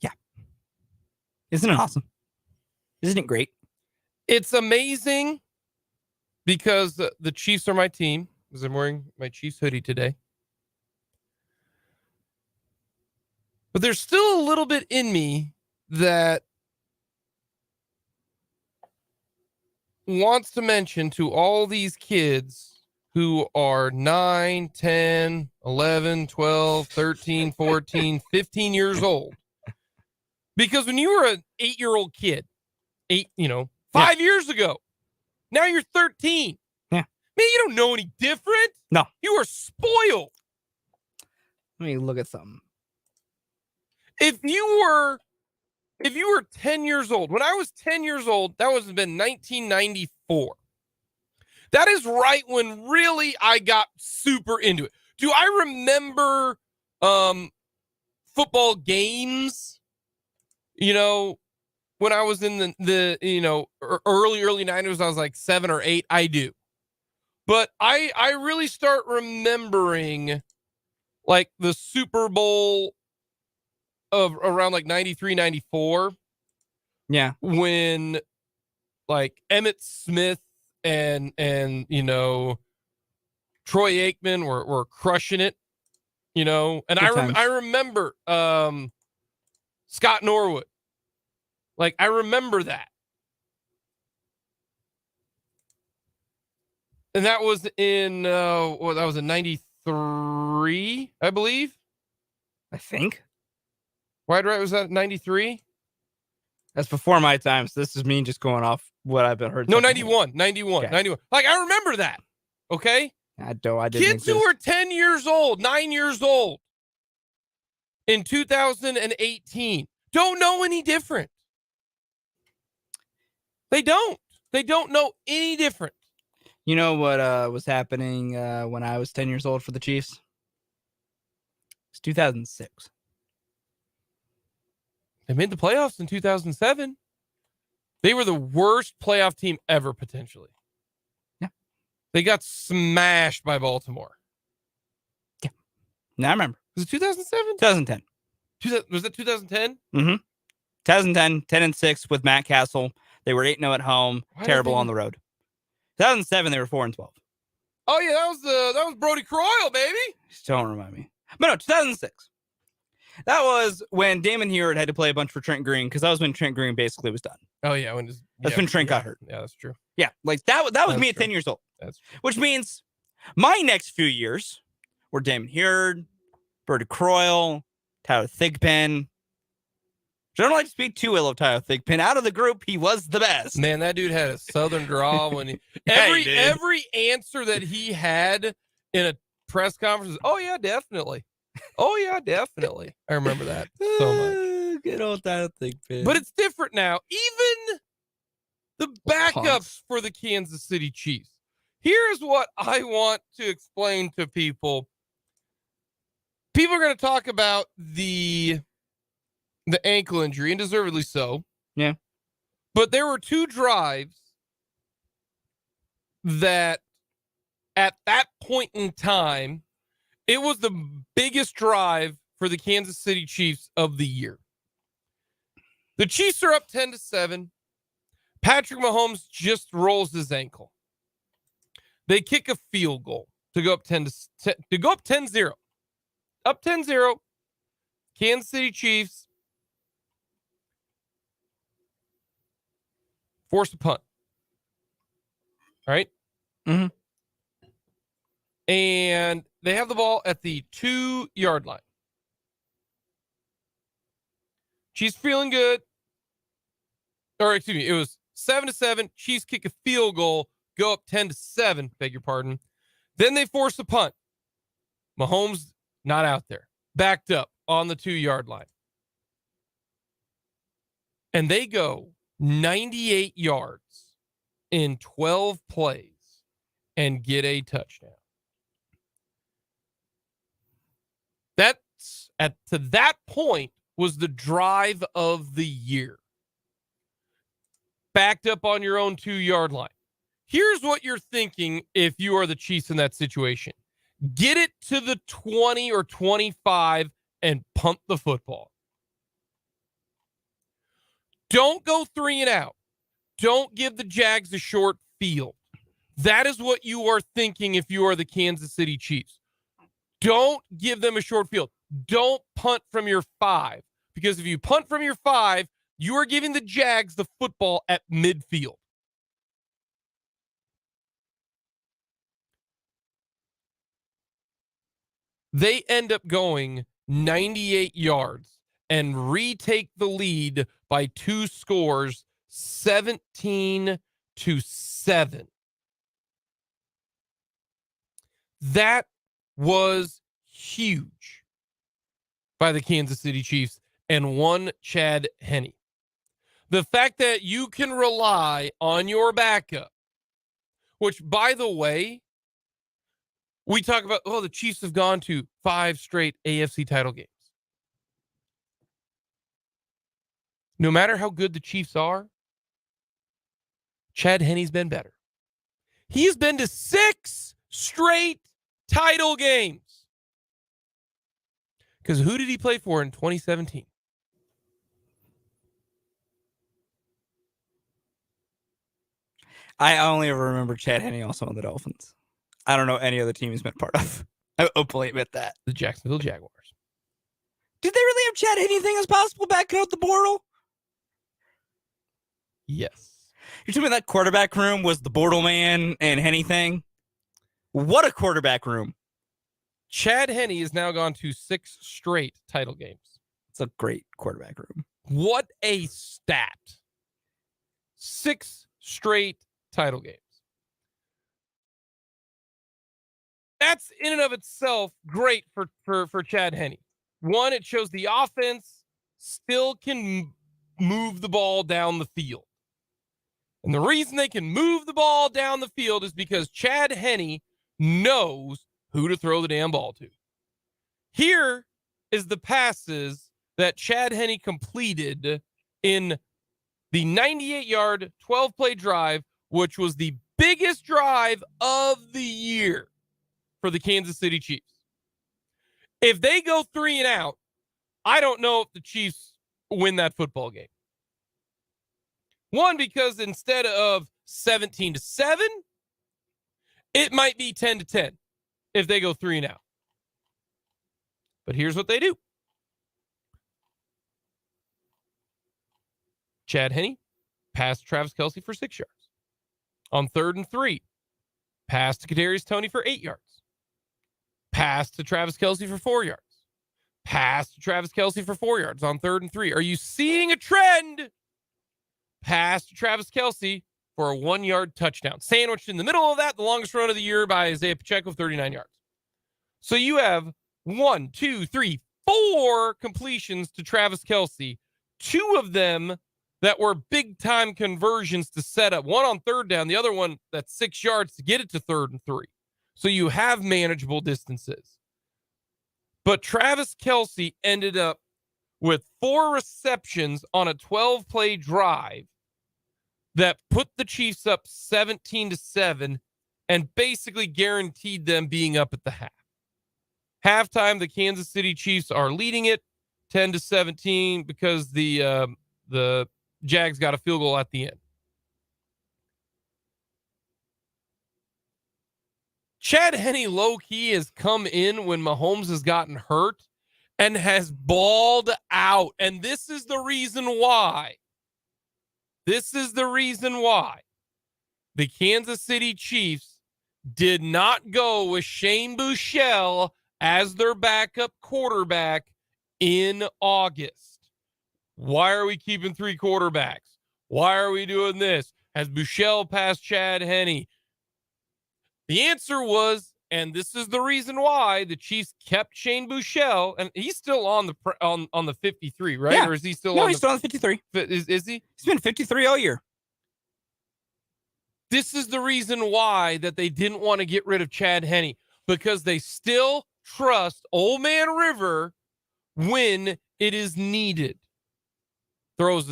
Yeah. Isn't it awesome? Isn't it great? It's amazing because the Chiefs are my team, because I'm wearing my Chiefs hoodie today. But there's still a little bit in me that wants to mention to all these kids who are 9, 10, 11, 12, 13, 14, 15 years old. Because when you were an 8-year-old kid, 5 years ago, now you're 13. Yeah. Man, you don't know any different. No. You are spoiled. Let me look at something. If you were 10 years old, when I was 10 years old, that was been 1994. That is right when really I got super into it. Do I remember football games? When I was in the early 90s, I was like 7 or 8. I do. But I really start remembering like the Super Bowl of around like 93, 94. Yeah. When like Emmitt Smith and Troy Aikman were crushing it, and I remember Scott Norwood. Like I remember that. And that was in that was in 93, I believe. I think. Wide right was that 93? That's before my time. So this is me just going off what I've been heard. No, 91. Okay. Like I remember that. Okay. I didn't Kids who were 10 years old, 9 years old in 2018 don't know any different. They don't know any different. You know what was happening when I was 10 years old for the Chiefs? It's 2006. They made the playoffs in 2007. They were the worst playoff team ever, potentially. Yeah. They got smashed by Baltimore. Yeah. Now I remember. Was it 2007? 2010. Was it 2010? Mm-hmm. 2010, 10-6 with Matt Castle. They were 8-0 at home, terrible on the road. 2007, they were 4-12. Oh yeah, that was Brody Croyle, baby. Just don't remind me. But no, 2006. That was when Damon Heward had to play a bunch for Trent Green, because that was when Trent Green basically was done. Oh yeah, when Trent got hurt. Yeah, that's true. Yeah, like that was me at 10 years old. That's true. Which means my next few years were Damon Heward, Brody Croyle, Tyler Thigpen. I don't like to speak too ill of Tyler Thigpen. Out of the group, he was the best. Man, that dude had a southern drawl when he every answer that he had in a press conference is, oh yeah, definitely. Oh yeah, definitely. I remember that so much. Good old Tyler Thigpen. But it's different now. Even the backups for the Kansas City Chiefs. Here's what I want to explain to people. People are going to talk about the ankle injury, and deservedly so. Yeah. But there were 2 drives that at that point in time, it was the biggest drive for the Kansas City Chiefs of the year. The Chiefs are up 10-7. Patrick Mahomes just rolls his ankle. They kick a field goal to go up 10-0. Up 10-0. Kansas City Chiefs force a punt. All right? Mhm. And they have the ball at the 2-yard line. Chiefs feeling good. Or excuse me, it was 7-7. Chiefs kick a field goal, go up 10-7. Beg your pardon. Then they force a punt. Mahomes not out there, backed up on the 2-yard line. And they go 98 yards in 12 plays and get a touchdown. That's to that point was the drive of the year. Backed up on your own 2-yard line. Here's what you're thinking if you are the Chiefs in that situation. Get it to the 20 or 25 and punt the football. Don't go 3 and out. Don't give the Jags a short field. That is what you are thinking if you are the Kansas City Chiefs. Don't give them a short field. Don't punt from your 5. Because if you punt from your 5, you are giving the Jags the football at midfield. They end up going 98 yards and retake the lead by 2 scores, 17-7. That was huge by the Kansas City Chiefs and one Chad Henne. The fact that you can rely on your backup, which, by the way, we talk about, the Chiefs have gone to 5 straight AFC title games. No matter how good the Chiefs are, Chad Henne's been better. He's been to 6 straight title games. Because who did he play for in 2017? I only ever remember Chad Henne also on the Dolphins. I don't know any other team he's been part of. I openly admit that. The Jacksonville Jaguars. Did they really have Chad Henne thing as possible back out the portal? Yes. You're telling me that quarterback room was the Bortle man and Henne thing? What a quarterback room. Chad Henne has now gone to 6 straight title games. It's a great quarterback room. What a stat. 6 straight title games. That's in and of itself great for Chad Henne. One, it shows the offense still can move the ball down the field. And the reason they can move the ball down the field is because Chad Henne knows who to throw the damn ball to. Here is the passes that Chad Henne completed in the 98-yard, 12-play drive, which was the biggest drive of the year for the Kansas City Chiefs. If they go 3 and out, I don't know if the Chiefs win that football game. One, because instead of 17-7, it might be 10-10 if they go 3 and out. But here's what they do. Chad Henne passed Travis Kelce for 6 yards. On 3rd and 3, pass to Kadarius Toney for 8 yards. Pass to Travis Kelce for 4 yards. Pass to Travis Kelce for 4 yards on 3rd and 3. Are you seeing a trend? Pass to Travis Kelce for a 1-yard touchdown. Sandwiched in the middle of that, the longest run of the year by Isaiah Pacheco, 39 yards. So you have 1, 2, 3, 4 completions to Travis Kelce. 2 of them that were big-time conversions to set up. One on 3rd down, the other one that's 6 yards to get it to 3rd and 3. So you have manageable distances. But Travis Kelce ended up with 4 receptions on a 12-play drive that put the Chiefs up 17-7 and basically guaranteed them being up at the half. Halftime, the Kansas City Chiefs are leading it 10-17 because the Jags got a field goal at the end. Chad Henne low-key has come in when Mahomes has gotten hurt and has balled out. And this is the reason why. This is the reason why the Kansas City Chiefs did not go with Shane Buechele as their backup quarterback in August. Why are we keeping 3 quarterbacks? Why are we doing this? Has Buechele passed Chad Henne? The answer was, and this is the reason why the Chiefs kept Shane Buechele, and he's still on the 53, right? Yeah. Or is he still No, he's still on 53. Is he? He's been 53 all year. This is the reason why that they didn't want to get rid of Chad Henne, because they still trust Old Man River when it is needed. Threw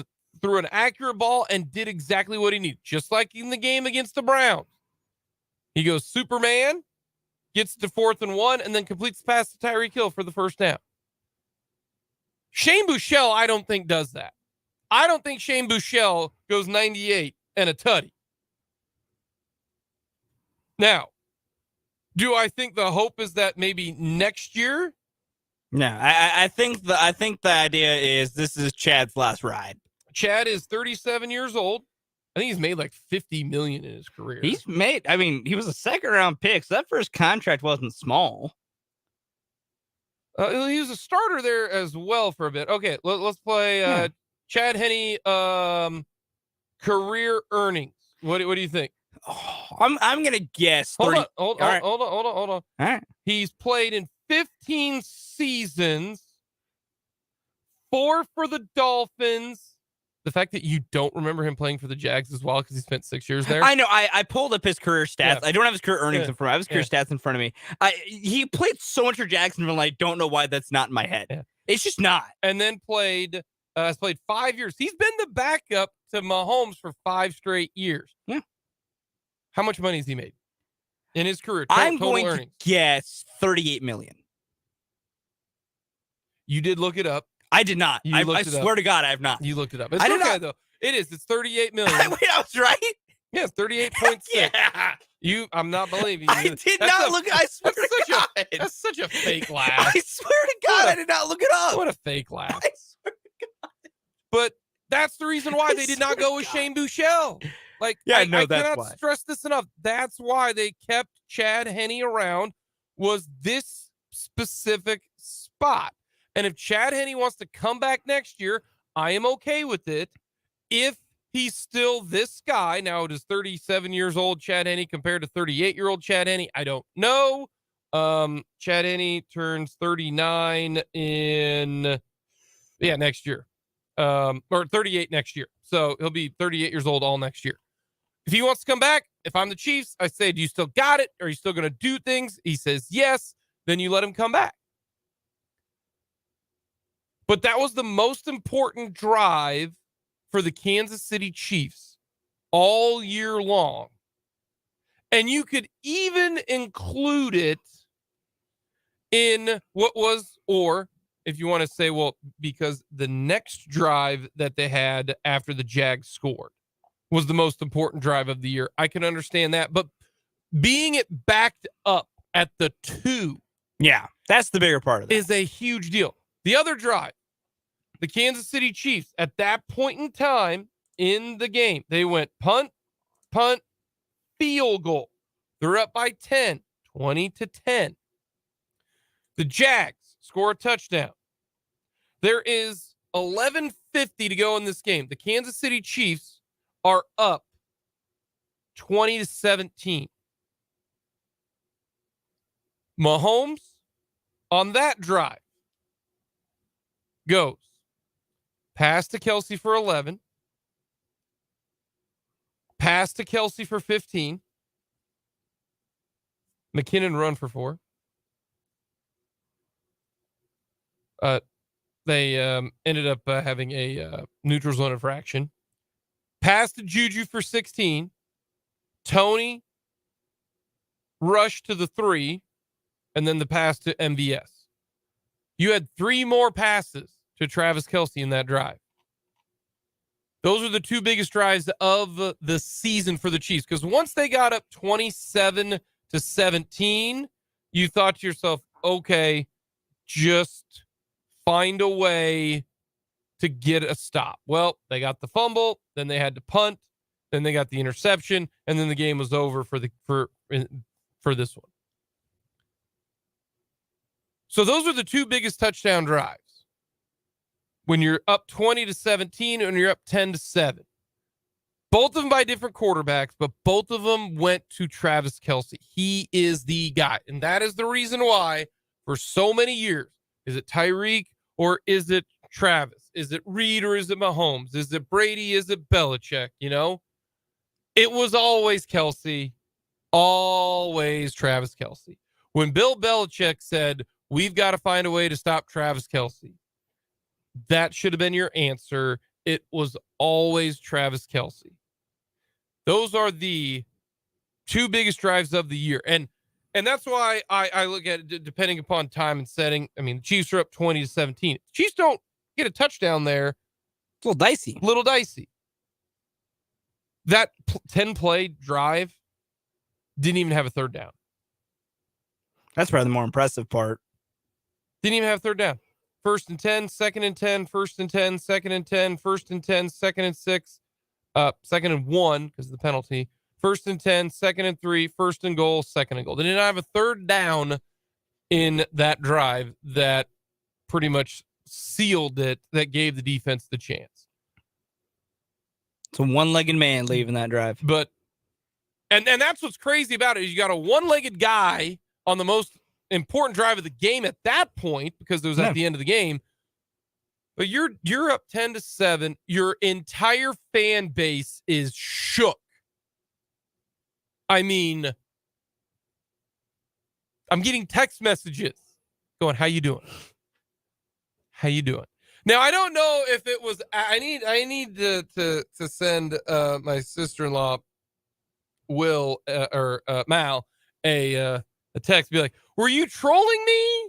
an accurate ball and did exactly what he needed, just like in the game against the Browns. He goes Superman, gets to 4th and 1, and then completes the pass to Tyreek Hill for the first down. Shane Buechele, I don't think, does that. I don't think Shane Buechele goes 98 and a tutty. Now, do I think the hope is that maybe next year? No, I think the idea is this is Chad's last ride. Chad is 37 years old. I think he's made like $50 million in his career. He was a 2nd-round pick, so that first contract wasn't small. He was a starter there as well for a bit. Okay, let's play Chad Henne career earnings. What do you think? Oh, I'm gonna guess. 30. Hold on. All right. He's played in 15 seasons, 4 for the Dolphins. The fact that you don't remember him playing for the Jags as well because he spent 6 years there. I know. I pulled up his career stats. Yeah. I don't have his career earnings in front of me. I have his career stats in front of me. He played so much for Jacksonville, I don't know why that's not in my head. Yeah. It's just not. And then has played 5 years. He's been the backup to Mahomes for 5 straight years. Yeah. How much money has he made in his career? I'm total going earnings. to guess $38 million. You did look it up. I did not. I swear to God, I have not. You looked it up. It's I did okay, not. though. It is. It's 38 million. Wait, I was right? Yeah, 38.6. Yeah. I'm not believing you. I did not look. I swear to God. That's such a fake laugh. I swear to God, I did not look it up. What a fake laugh. I swear to God. But that's the reason why they did not go with Shane Buechele. Like, yeah, I that's cannot why. stress this enough. That's why they kept Chad Henne around, was this specific spot. And if Chad Henne wants to come back next year, I am okay with it. If he's still this guy, now it is 37 years old Chad Henne compared to 38-year-old Chad Henne, I don't know. Chad Henne turns 39 next year. Or 38 next year. So he'll be 38 years old all next year. If he wants to come back, if I'm the Chiefs, I say, do you still got it? Are you still going to do things? He says yes. Then you let him come back. But that was the most important drive for the Kansas City Chiefs all year long. And you could even include it in what was, or if you want to say, well, because the next drive that they had after the Jags scored was the most important drive of the year. I can understand that. But being it backed up at the 2. Yeah, that's the bigger part of it. Is a huge deal. The other drive, the Kansas City Chiefs, at that point in time in the game, they went punt, field goal. They're up by 10, 20-10. The Jags score a touchdown. There is 11:50 to go in this game. The Kansas City Chiefs are up 20-17. Mahomes on that drive goes pass to Kelsey for 11, pass to Kelsey for 15, McKinnon run for 4. They ended up having a neutral zone infraction. Pass to Juju for 16. Tony rush to the 3, and then the pass to MVS. You had 3 more passes to Travis Kelce in that drive. Those are the 2 biggest drives of the season for the Chiefs. Because once they got up 27-17, you thought to yourself, okay, just find a way to get a stop. Well, they got the fumble, then they had to punt, then they got the interception, and then the game was over for this one. So those are the 2 biggest touchdown drives. When you're up 20-17 and you're up 10-7. Both of them by different quarterbacks, but both of them went to Travis Kelce. He is the guy. And that is the reason why for so many years, is it Tyreek or is it Travis? Is it Reid or is it Mahomes? Is it Brady? Is it Belichick? You know, it was always Kelce, always Travis Kelce. When Bill Belichick said, we've got to find a way to stop Travis Kelce, that should have been your answer. It was always Travis Kelce. Those are the 2 biggest drives of the year. And that's why I look at it depending upon time and setting. I mean, the Chiefs are up 20-17. Chiefs don't get a touchdown there. It's a little dicey. Little dicey. That 10-play drive didn't even have a third down. That's probably the more impressive part. Didn't even have a third down. 1st and 10, 2nd and 10, 1st and 10, 2nd and 10, 1st and 10, 2nd and 6, 2nd and 1 because of the penalty. 1st and 10, 2nd and 3, 1st and goal, 2nd and goal. They did not have a third down in that drive that pretty much sealed it, that gave the defense the chance. It's a one-legged man leaving that drive. But and that's what's crazy about it is you got a one-legged guy on the most important drive of the game at that point because it was at the end of the game. But you're up 10-7. Your entire fan base is shook. I mean, I'm getting text messages going, "How you doing? How you doing?" Now I don't know if it was. I need to send my sister-in-law Will or Mal a text. Be like, "Were you trolling me?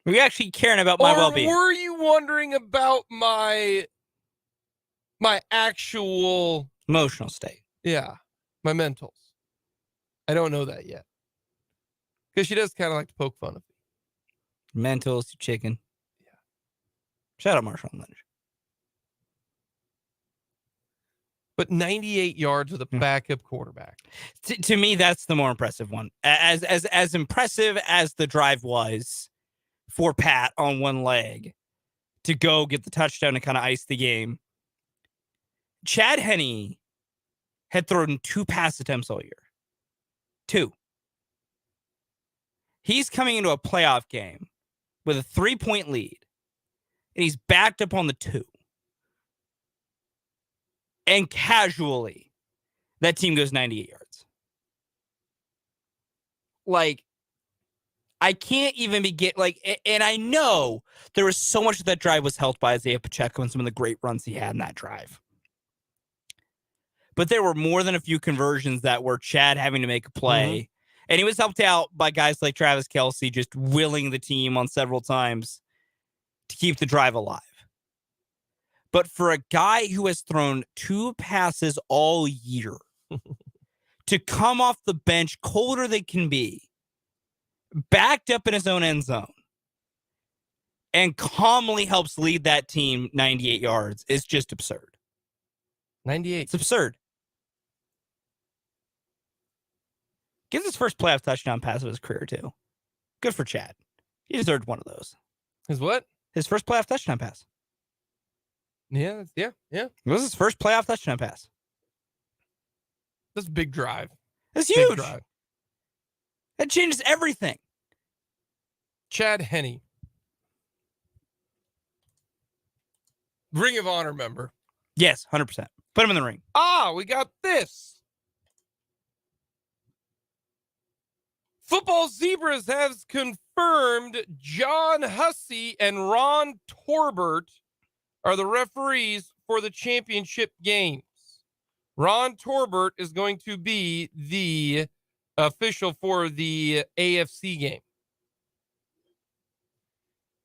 Were you actually caring about my well-being? Were you wondering about my actual emotional state? Yeah, my mentals." I don't know that yet. Because she does kind of like to poke fun of me. Mentals, chicken. Yeah. Shout out Marshall Lynch. But 98 yards with a backup quarterback. To me, that's the more impressive one. As impressive as the drive was for Pat on one leg to go get the touchdown and kind of ice the game. Chad Henne had thrown 2 pass attempts all year. 2. He's coming into a playoff game with a 3-point lead, and he's backed up on the 2. And casually, that team goes 98 yards. Like, I can't even and I know there was so much of that drive was helped by Isaiah Pacheco and some of the great runs he had in that drive. But there were more than a few conversions that were Chad having to make a play. Mm-hmm. And he was helped out by guys like Travis Kelce just willing the team on several times to keep the drive alive. But for a guy who has thrown 2 passes all year to come off the bench colder than can be, backed up in his own end zone, and calmly helps lead that team 98 yards is just absurd. 98. It's absurd. Gives his first playoff touchdown pass of his career, too. Good for Chad. He deserved one of those. His what? His first playoff touchdown pass. Yeah. It was his first playoff touchdown pass. That's a big drive. That's huge. Drive. That changes everything. Chad Henne. Ring of Honor member. Yes, 100%. Put him in the ring. We got this. Football Zebras has confirmed John Hussey and Ron Torbert are the referees for the championship games. Ron Torbert is going to be the official for the AFC game.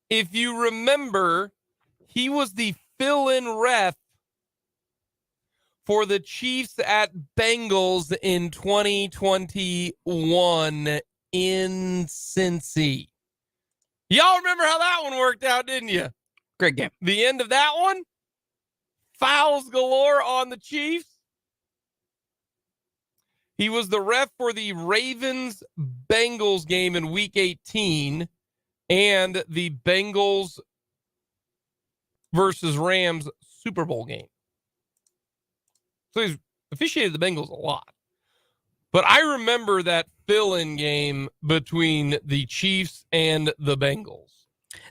If you remember, he was the fill-in ref for the Chiefs at Bengals in 2021 in Cincy. Y'all remember how that one worked out, didn't you? Great game. The end of that one, fouls galore on the Chiefs. He was the ref for the Ravens-Bengals game in Week 18 and the Bengals versus Rams Super Bowl game. So he's officiated the Bengals a lot. But I remember that fill-in game between the Chiefs and the Bengals.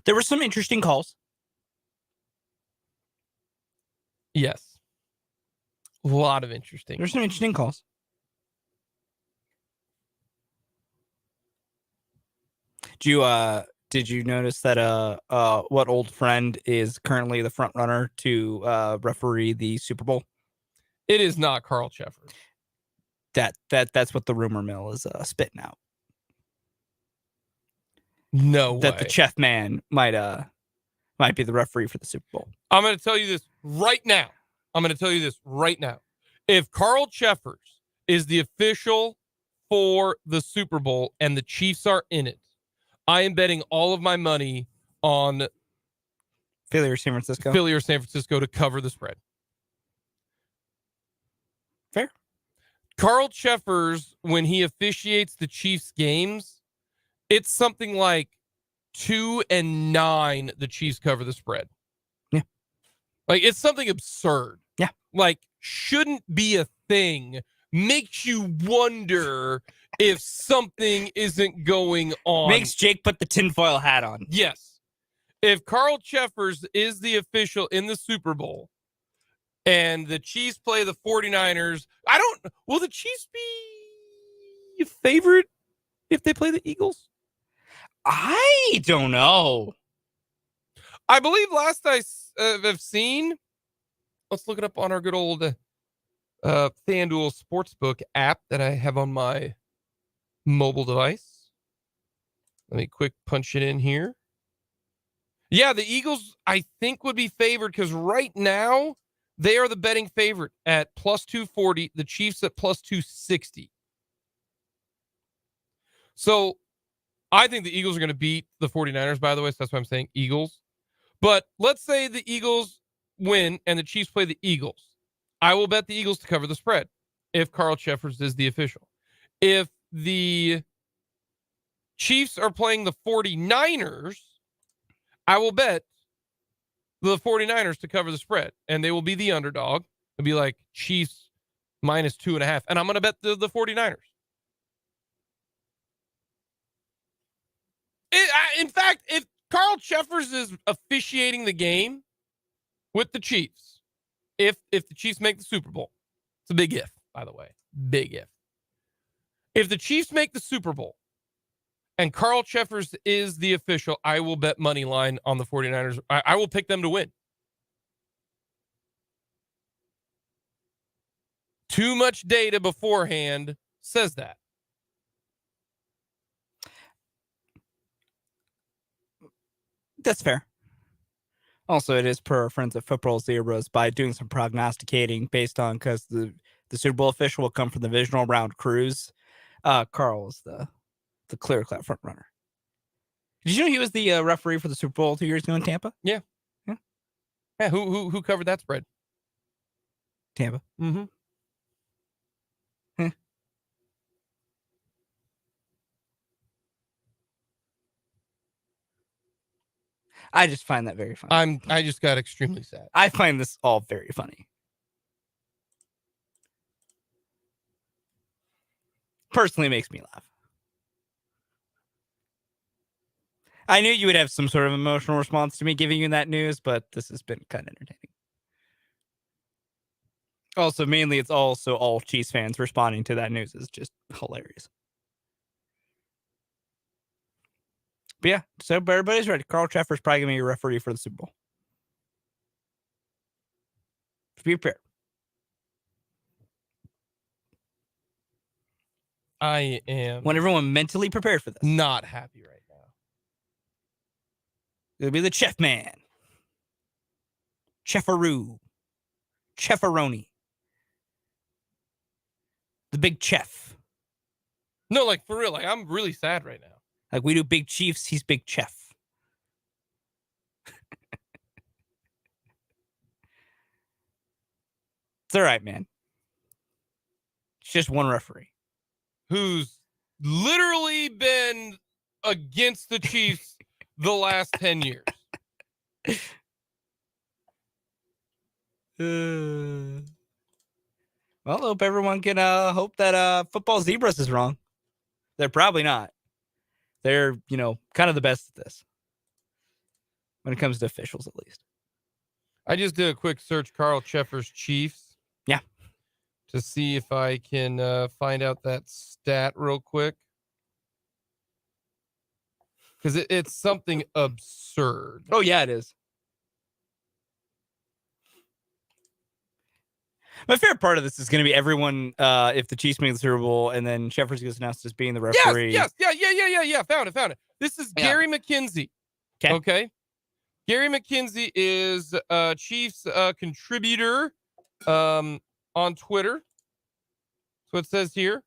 There were some interesting calls. Yes. A lot of interesting. There's some interesting calls. Did you notice that what old friend is currently the front runner to referee the Super Bowl? It is not Carl Sheffer. That's what the rumor mill is spitting out. No that way. the chef man might be the referee for the Super Bowl. I'm going to tell you this right now. If Carl Sheffers is the official for the Super Bowl and the Chiefs are in it, I am betting all of my money on Philly or San Francisco. To cover the spread. Fair. Carl Sheffers, when he officiates the Chiefs games, it's something like 2-9 the Chiefs cover the spread. Yeah. Like, it's something absurd. Yeah. Like, shouldn't be a thing. Makes you wonder if something isn't going on. Makes Jake put the tinfoil hat on. Yes. If Carl Sheffers is the official in the Super Bowl and the Chiefs play the 49ers, will the Chiefs be a favorite if they play the Eagles? I don't know. I believe last I have seen, let's look it up on our good old FanDuel Sportsbook app that I have on my mobile device. Let me quick punch it in here. Yeah, the Eagles, I think, would be favored because right now they are the betting favorite at plus 240, the Chiefs at plus 260. So I think the Eagles are going to beat the 49ers, by the way, so that's why I'm saying Eagles. But let's say the Eagles win and the Chiefs play the Eagles. I will bet the Eagles to cover the spread if Carl Sheffers is the official. If the Chiefs are playing the 49ers, I will bet the 49ers to cover the spread, and they will be the underdog. It'll be like Chiefs minus 2.5, and I'm going to bet the 49ers. In fact, if Carl Sheffers is officiating the game with the Chiefs, if the Chiefs make the Super Bowl, it's a big if, by the way, big if. If the Chiefs make the Super Bowl and Carl Sheffers is the official, I will bet money line on the 49ers. I will pick them to win. Too much data beforehand says that. That's fair. Also, it is per our friends at Football Zeros by doing some prognosticating based on because the Super Bowl official will come from the divisional round cruise. Carl is the clear-cut front runner. Did you know he was the referee for the Super Bowl 2 years ago in Tampa? Yeah. Who covered that spread? Tampa. Mm-hmm. I just find that very funny. I just got extremely sad. I find this all very funny. Personally, it makes me laugh. I knew you would have some sort of emotional response to me giving you that news, but this has been kind of entertaining. Also, mainly it's also all Chiefs fans responding to that news is just hilarious. But yeah, so everybody's ready. Carl Sheffers probably going to be your referee for the Super Bowl. Be prepared. I am Want everyone mentally prepared for this. not happy right now. It'll be the Chef Man. Chefaroo. Chefaroni. The Big Chef. No, like for real. Like I'm really sad right now. Like we do Big Chiefs, he's Big Chef. It's all right, man. It's just one referee. Who's literally been against the Chiefs the last 10 years. Well, hope everyone can hope that Football Zebras is wrong. They're probably not. They're, kind of the best at this. When it comes to officials, at least. I just did a quick search, Carl Cheffers Chiefs. Yeah. To see if I can find out that stat real quick. Because it's something absurd. Oh, yeah, it is. My favorite part of this is going to be everyone, if the Chiefs make the Super Bowl and then Cheffers gets announced as being the referee. Yes. Yeah. Found it. This is Gary McKenzie. Okay. Gary McKenzie is Chiefs contributor on Twitter. That's what it says here.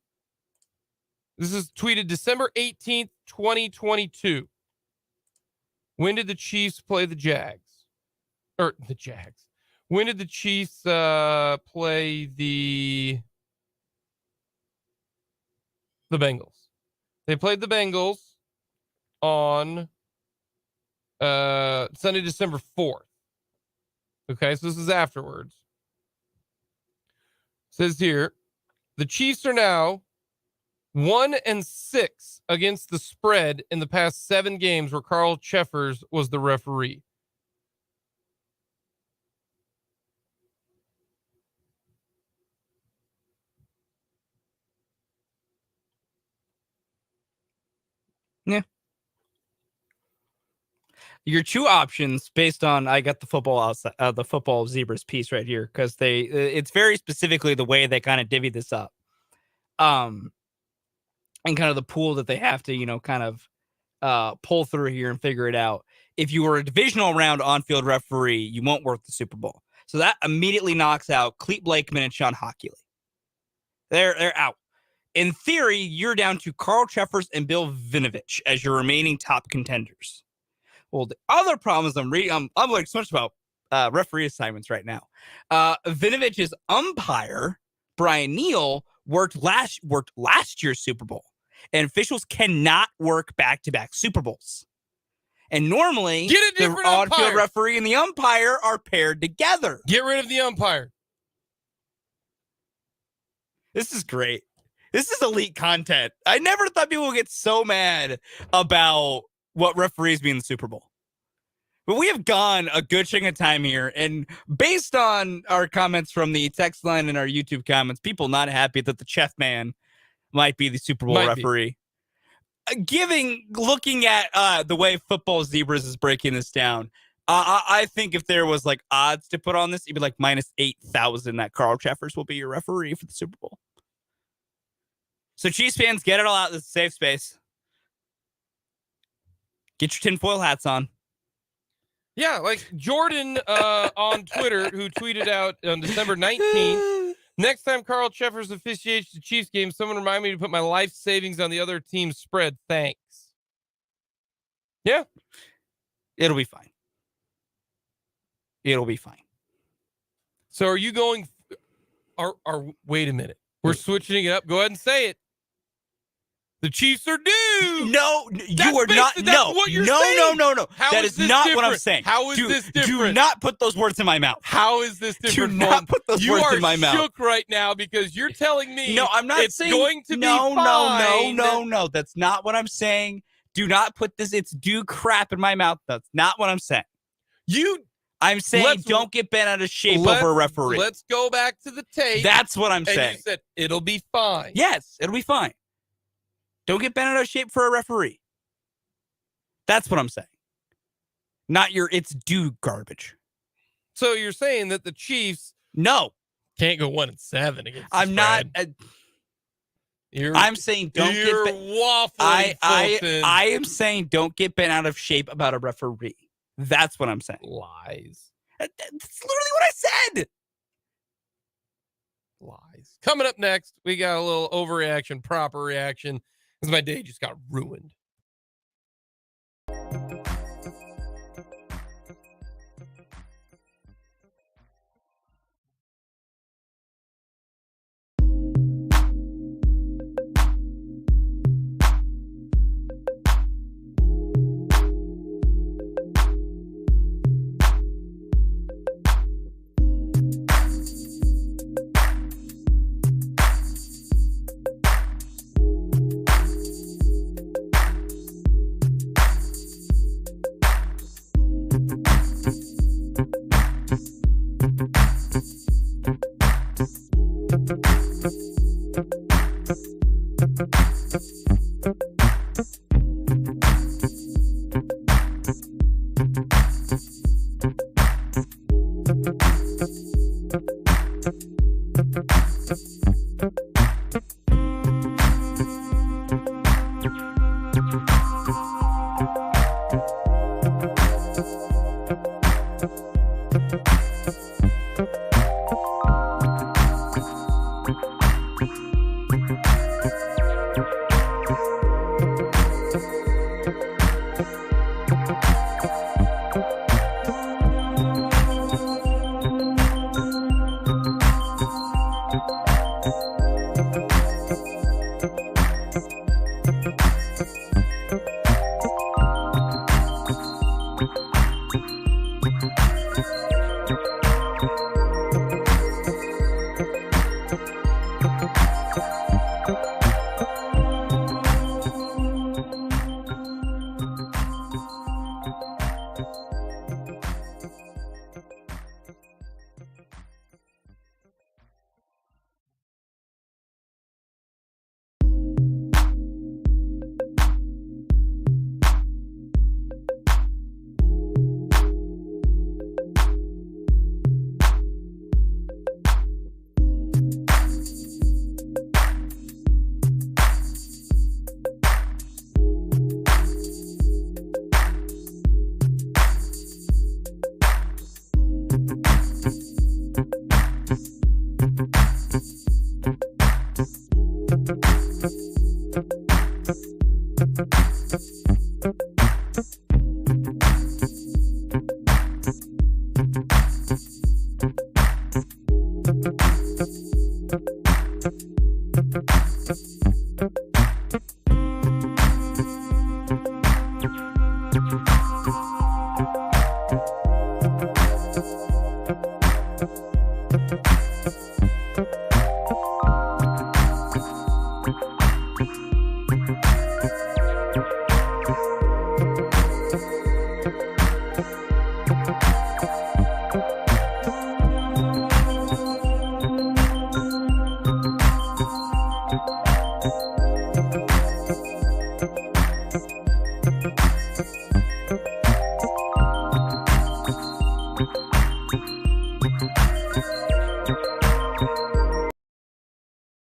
This is tweeted December 18th, 2022. When did the Chiefs play the Jags? Or the Jags. When did the Chiefs play the Bengals? They played the Bengals on Sunday, December 4th. Okay, so this is afterwards. It says here, the Chiefs are now 1-6 against the spread in the past 7 games where Carl Cheffers was the referee. Yeah. Your 2 options based on I got the football outside the Football Zebras piece right here because it's very specifically the way they kind of divvy this up. And kind of the pool that they have to, kind of pull through here and figure it out. If you were a divisional round on-field referee, you won't work the Super Bowl. So that immediately knocks out Clete Blakeman and Sean Hockley. They're out. In theory, you're down to Carl Cheffers and Bill Vinovich as your remaining top contenders. Well, the other problem is I'm learning so much about referee assignments right now. Vinovich's umpire, Brian Neal, worked last year's Super Bowl. And officials cannot work back-to-back Super Bowls. And normally, the on-field referee and the umpire are paired together. Get rid of the umpire. This is great. This is elite content. I never thought people would get so mad about what referees mean in the Super Bowl. But we have gone a good chunk of time here. And based on our comments from the text line and our YouTube comments, people not happy that the Chef Man might be the Super Bowl referee. Looking at the way Football Zebras is breaking this down, I think if there was like odds to put on this, it'd be like minus 8,000 that Carl Cheffers will be your referee for the Super Bowl. So Chiefs fans, get it all out. This is a safe space. Get your tinfoil hats on. Yeah, like Jordan on Twitter, who tweeted out on December 19th, next time Carl Cheffers officiates the Chiefs game, someone remind me to put my life savings on the other team's spread. Thanks. Yeah. It'll be fine. It'll be fine. So are you going, wait a minute. We're switching it up. Go ahead and say it. The Chiefs are due. No, you are not. No, what you're no, saying. No. That is not different? what I'm saying. How is this different? Do not put those words in my mouth. How is this different? Do not put those words in my mouth. You are shook right now because you're telling me no, I'm not it's saying, going to be fine. No. That's not what I'm saying. Do not put this. It's do crap in my mouth. That's not what I'm saying. I'm saying don't get bent out of shape over a referee. Let's go back to the tape. That's what I'm saying. And you said it'll be fine. Yes, it'll be fine. Don't get bent out of shape for a referee. That's what I'm saying. Not your it's due garbage. So you're saying that the Chiefs can't go 1-7 against I'm not I'm saying don't get waffling, Fulton. I am saying don't get bent out of shape about a referee. That's what I'm saying. Lies. That's literally what I said. Lies. Coming up next, we got a little overreaction, proper reaction, because my day just got ruined.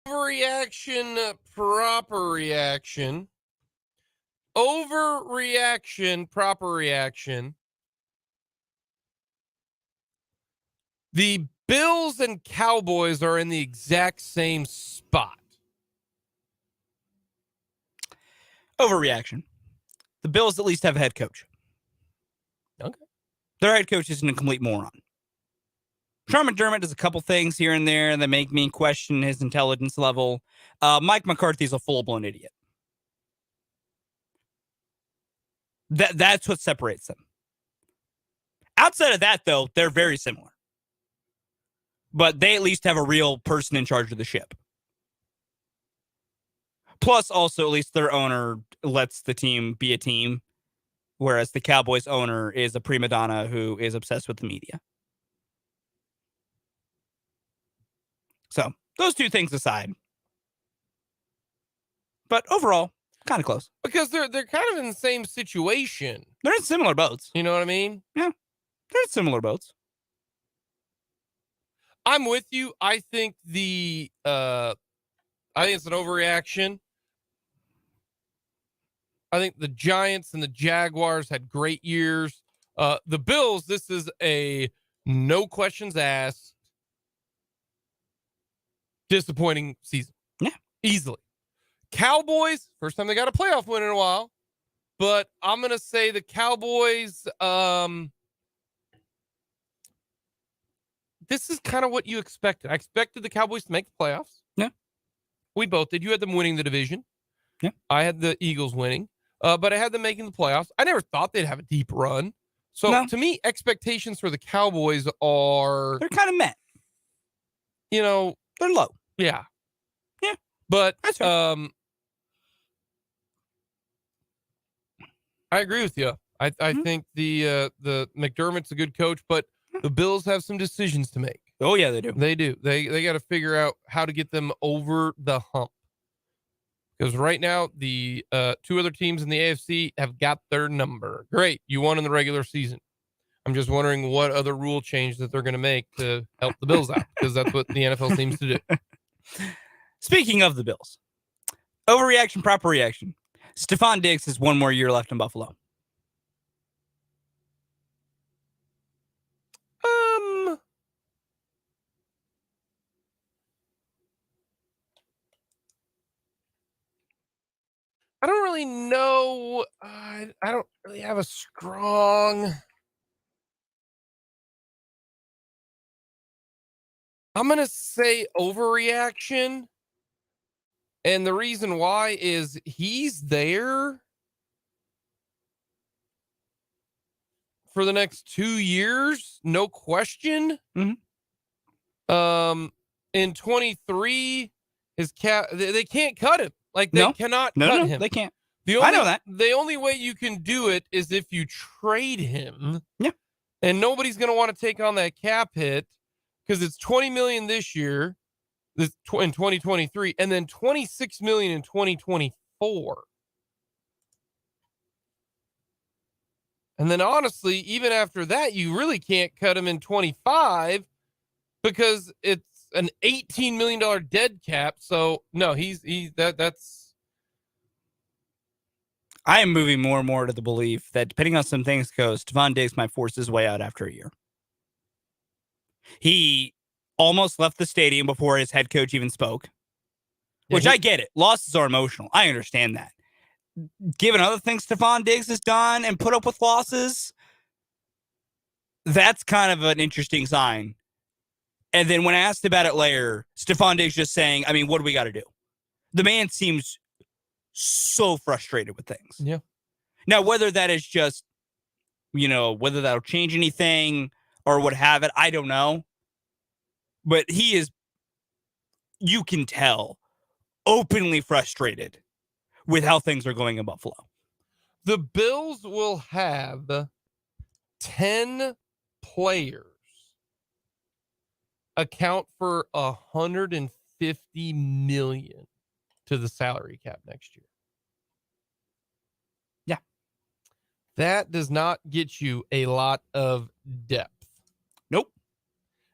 Overreaction, proper reaction. Overreaction, proper reaction. The Bills and Cowboys are in the exact same spot. Overreaction. The Bills at least have a head coach. Okay. Their head coach isn't a complete moron. Sean McDermott does a couple things here and there that make me question his intelligence level. Mike McCarthy's a full-blown idiot. That's what separates them. Outside of that, though, they're very similar. But they at least have a real person in charge of the ship. Plus, also, at least their owner lets the team be a team, whereas the Cowboys owner is a prima donna who is obsessed with the media. So, those two things aside. But overall, kind of close. Because they're kind of in the same situation. They're in similar boats. You know what I mean? Yeah. They're in similar boats. I'm with you. I think the I think it's an overreaction. I think the Giants and the Jaguars had great years. The Bills, this is a no questions asked, disappointing season. Yeah. Easily. Cowboys, first time they got a playoff win in a while. But I'm going to say the Cowboys, this is kind of what you expected. I expected the Cowboys to make the playoffs. Yeah. We both did. You had them winning the division. Yeah. I had the Eagles winning. But I had them making the playoffs. I never thought they'd have a deep run. So No. to me, expectations for the Cowboys are, They're kind of met. They're low. Yeah. Yeah. But That's right. I agree with you. I think the McDermott's a good coach, but the Bills have some decisions to make. Oh yeah, they do. They do. They got to figure out how to get them over the hump. Because right now, the two other teams in the AFC have got their number. Great. You won in the regular season. I'm just wondering what other rule change that they're going to make to help the Bills out, because that's what the NFL seems to do. Speaking of the Bills, overreaction, proper reaction. Stephon Diggs has one more year left in Buffalo. I don't really know. I don't really have a strong. I'm going to say overreaction. And the reason why is he's there for the next 2 years. No question. Mm-hmm. In 23, his cap, they can't cut him. Like they cannot cut him. They can't. I know that. The only way you can do it is if you trade him. Yeah. And nobody's going to want to take on that cap hit because it's $20 million this year, in 2023, and then $26 million in 2024. And then honestly, even after that, you really can't cut him in 25 because it's an $18 million dead cap. So no, that's. I am moving more and more to the belief that depending on some things goes, Stephon Diggs might force his way out after a year. He almost left the stadium before his head coach even spoke, which I get it. Losses are emotional. I understand that. Given other things Stephon Diggs has done and put up with losses, that's kind of an interesting sign. And then when asked about it later, Stephon Diggs just saying, I mean, what do we got to do? The man seems so frustrated with things. Yeah. Now, whether that is just, whether that'll change anything or what have it, I don't know. But he is, you can tell, openly frustrated with how things are going in Buffalo. The Bills will have 10 players account for $150 million to the salary cap next year. Yeah. That does not get you a lot of depth. Nope.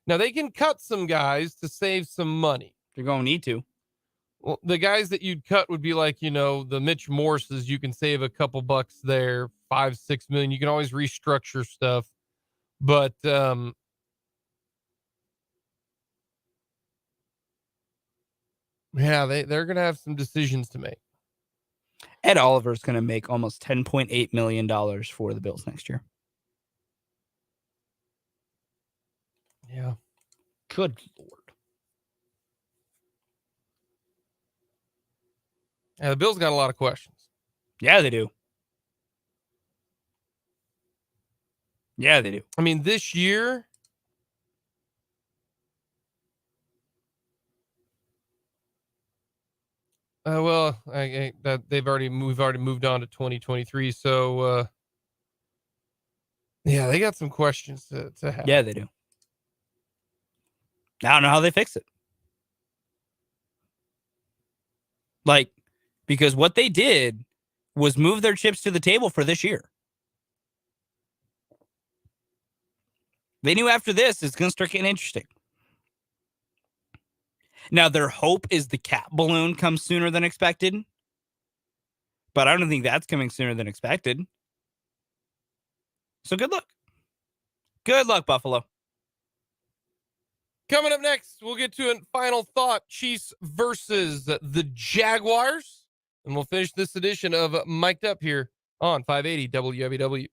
Now they can cut some guys to save some money. They're going to need to. Well, the guys that you'd cut would be like, the Mitch Morses. You can save a couple bucks there, 5-6 million. You can always restructure stuff. But yeah, they're going to have some decisions to make. Ed Oliver's going to make almost $10.8 million for the Bills next year. Yeah. Good Lord. Yeah, the Bills got a lot of questions. Yeah, they do. Yeah, they do. I mean, this year, we've already moved on to 2023. So, yeah, they got some questions to have. Yeah, they do. I don't know how they fix it. Because what they did was move their chips to the table for this year. They knew after this it's going to start getting interesting. Now, their hope is the cap balloon comes sooner than expected, but I don't think that's coming sooner than expected. So good luck. Good luck, Buffalo. Coming up next, we'll get to a final thought. Chiefs versus the Jaguars. And we'll finish this edition of Mic'd Up here on 580 WWW.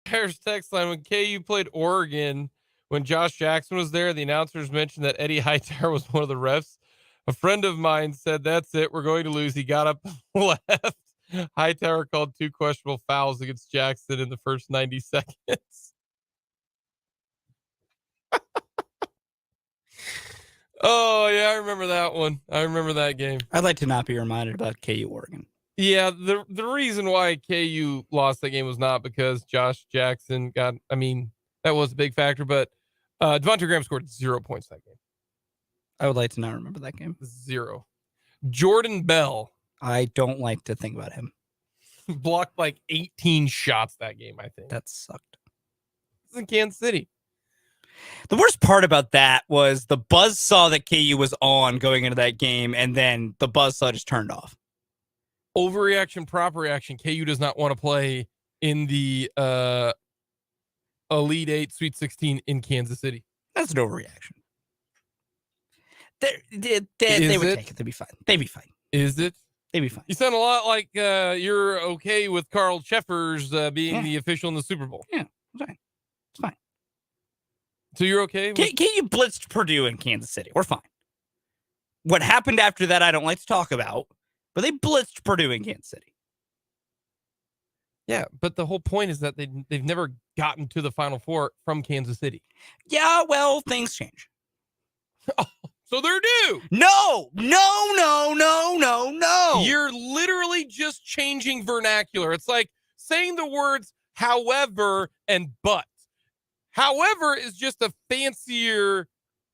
Harris text line, when KU played Oregon, when Josh Jackson was there, the announcers mentioned that Eddie Hightower was one of the refs. A friend of mine said, "That's it, we're going to lose." He got up and left. Hightower called 2 questionable fouls against Jackson in the first 90 seconds. Oh, yeah, I remember that one. I remember that game. I'd like to not be reminded about KU Oregon. Yeah, the reason why KU lost that game was not because Josh Jackson got, I mean, that was a big factor, but Devontae Graham scored 0 points that game. I would like to not remember that game. 0. Jordan Bell. I don't like to think about him. Blocked like 18 shots that game, I think. That sucked. It's in Kansas City. The worst part about that was the buzzsaw that KU was on going into that game, and then the buzzsaw just turned off. Overreaction, proper reaction. KU does not want to play in the Elite 8 Sweet 16 in Kansas City. That's an overreaction. They would take it. They'd be fine. They'd be fine. Is it? They'd be fine. You sound a lot like you're okay with Carl Cheffers being the official in the Super Bowl. Yeah, it's fine. It's fine. So you're okay? KU blitzed Purdue in Kansas City. We're fine. What happened after that, I don't like to talk about, but they blitzed Purdue in Kansas City. Yeah, but the whole point is that they've never gotten to the Final Four from Kansas City. Yeah, well, things change. So they're due. No. You're literally just changing vernacular. It's like saying the words however and but. However is just a fancier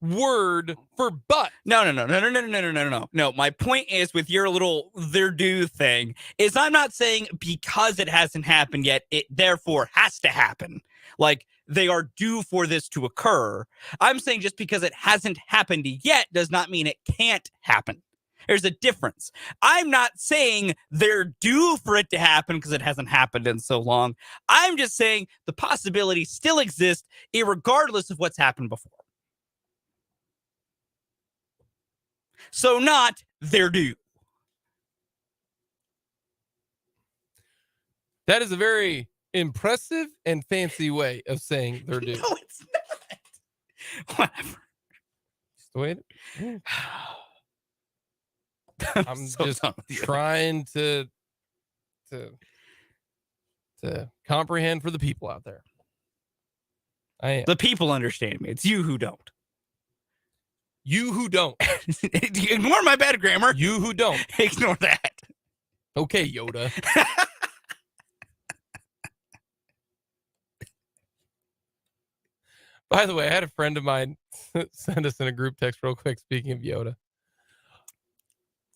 word for but. No. No, my point is with your little they're due thing is I'm not saying because it hasn't happened yet, it therefore has to happen. Like they are due for this to occur. I'm saying just because it hasn't happened yet does not mean it can't happen. There's a difference. I'm not saying they're due for it to happen because it hasn't happened in so long. I'm just saying the possibility still exists irregardless of what's happened before. So not they're due. That is a very impressive and fancy way of saying they're due. No, it's not. Whatever. Just the way it, I'm so just done with you. trying to comprehend for the people out there. I am. The people understand me. It's you who don't. You who don't. Ignore my bad grammar. You who don't. Ignore that. Okay, Yoda. By the way, I had a friend of mine send us in a group text real quick, speaking of Yoda.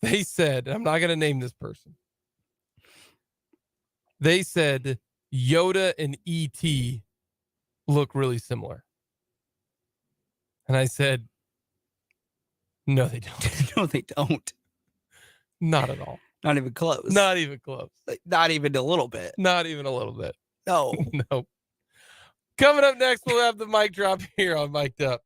They said, I'm not going to name this person. They said Yoda and E.T. look really similar. And I said, no, they don't. No, they don't. Not at all. Not even close. Not even close. Not even a little bit. Not even a little bit. No. No. Coming up next, we'll have the mic drop here on Mic'd Up.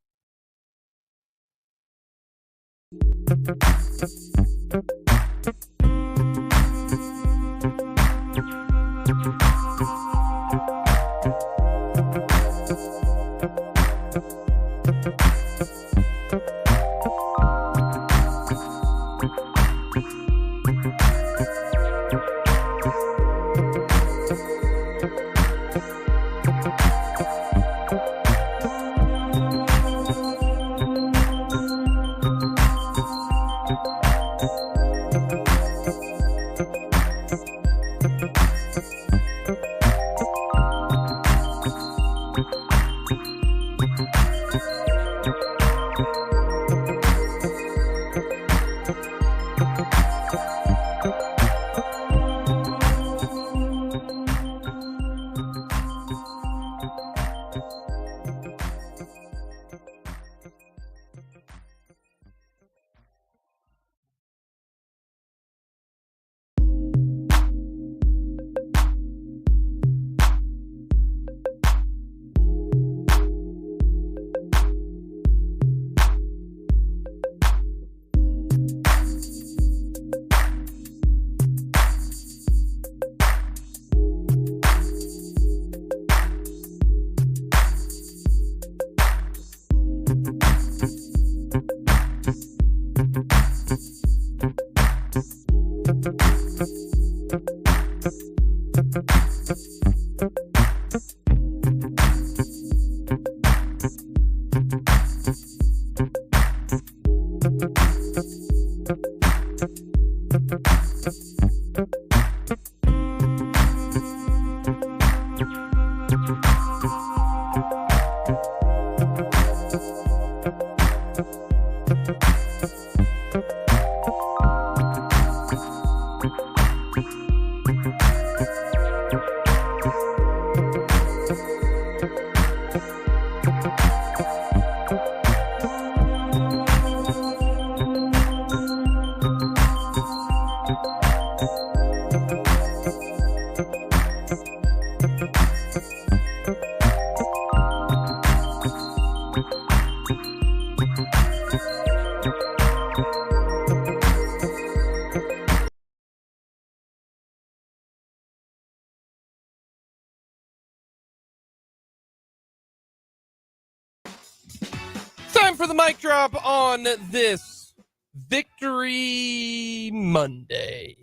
Time for the mic drop on this Victory Monday.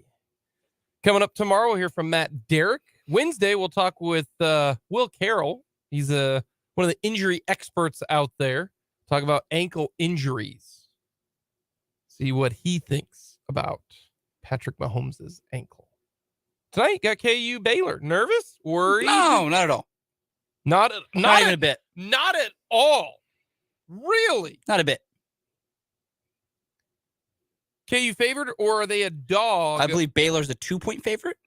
Coming up tomorrow, we'll hear from Matt Derrick Wednesday, we'll talk with Will Carroll. He's one of the injury experts out there. Talk about ankle injuries. See what he thinks about Patrick Mahomes' ankle. Tonight, got KU Baylor. Nervous? Worried? No, not at all. Not even a bit. Not at all. Really? Not a bit. KU favored, or are they a dog? I believe Baylor's a 2-point favorite.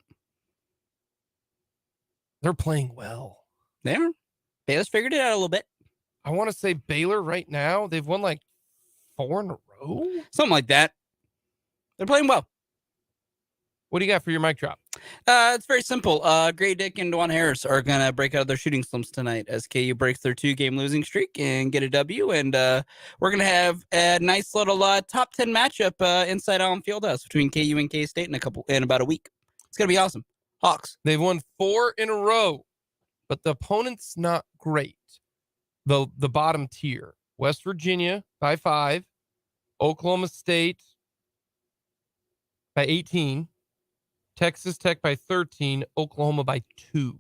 They're playing well. They are. Baylor's figured it out a little bit. I want to say Baylor right now, they've won like 4 in a row. Something like that. They're playing well. What do you got for your mic drop? It's very simple. Gray Dick and Dwan Harris are going to break out of their shooting slumps tonight as KU breaks their 2-game losing streak and get a W. And we're going to have a nice little top 10 matchup inside Allen Fieldhouse between KU and K-State in about a week. It's going to be awesome. Hawks. They've won 4 in a row, but the opponent's not great. The bottom tier. West Virginia by 5. Oklahoma State by 18. Texas Tech by 13, Oklahoma by 2.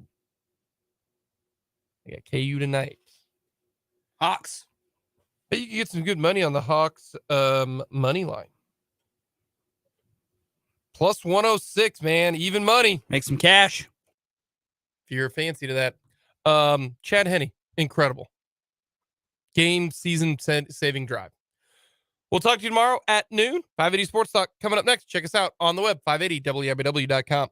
I got KU tonight. Hawks. But you can get some good money on the Hawks money line. Plus 106, man. Even money. Make some cash. If you're fancy to that. Chad Henne, incredible. Game season saving drive. We'll talk to you tomorrow at noon. 580 Sports Talk coming up next. Check us out on the web, 580wibw.com.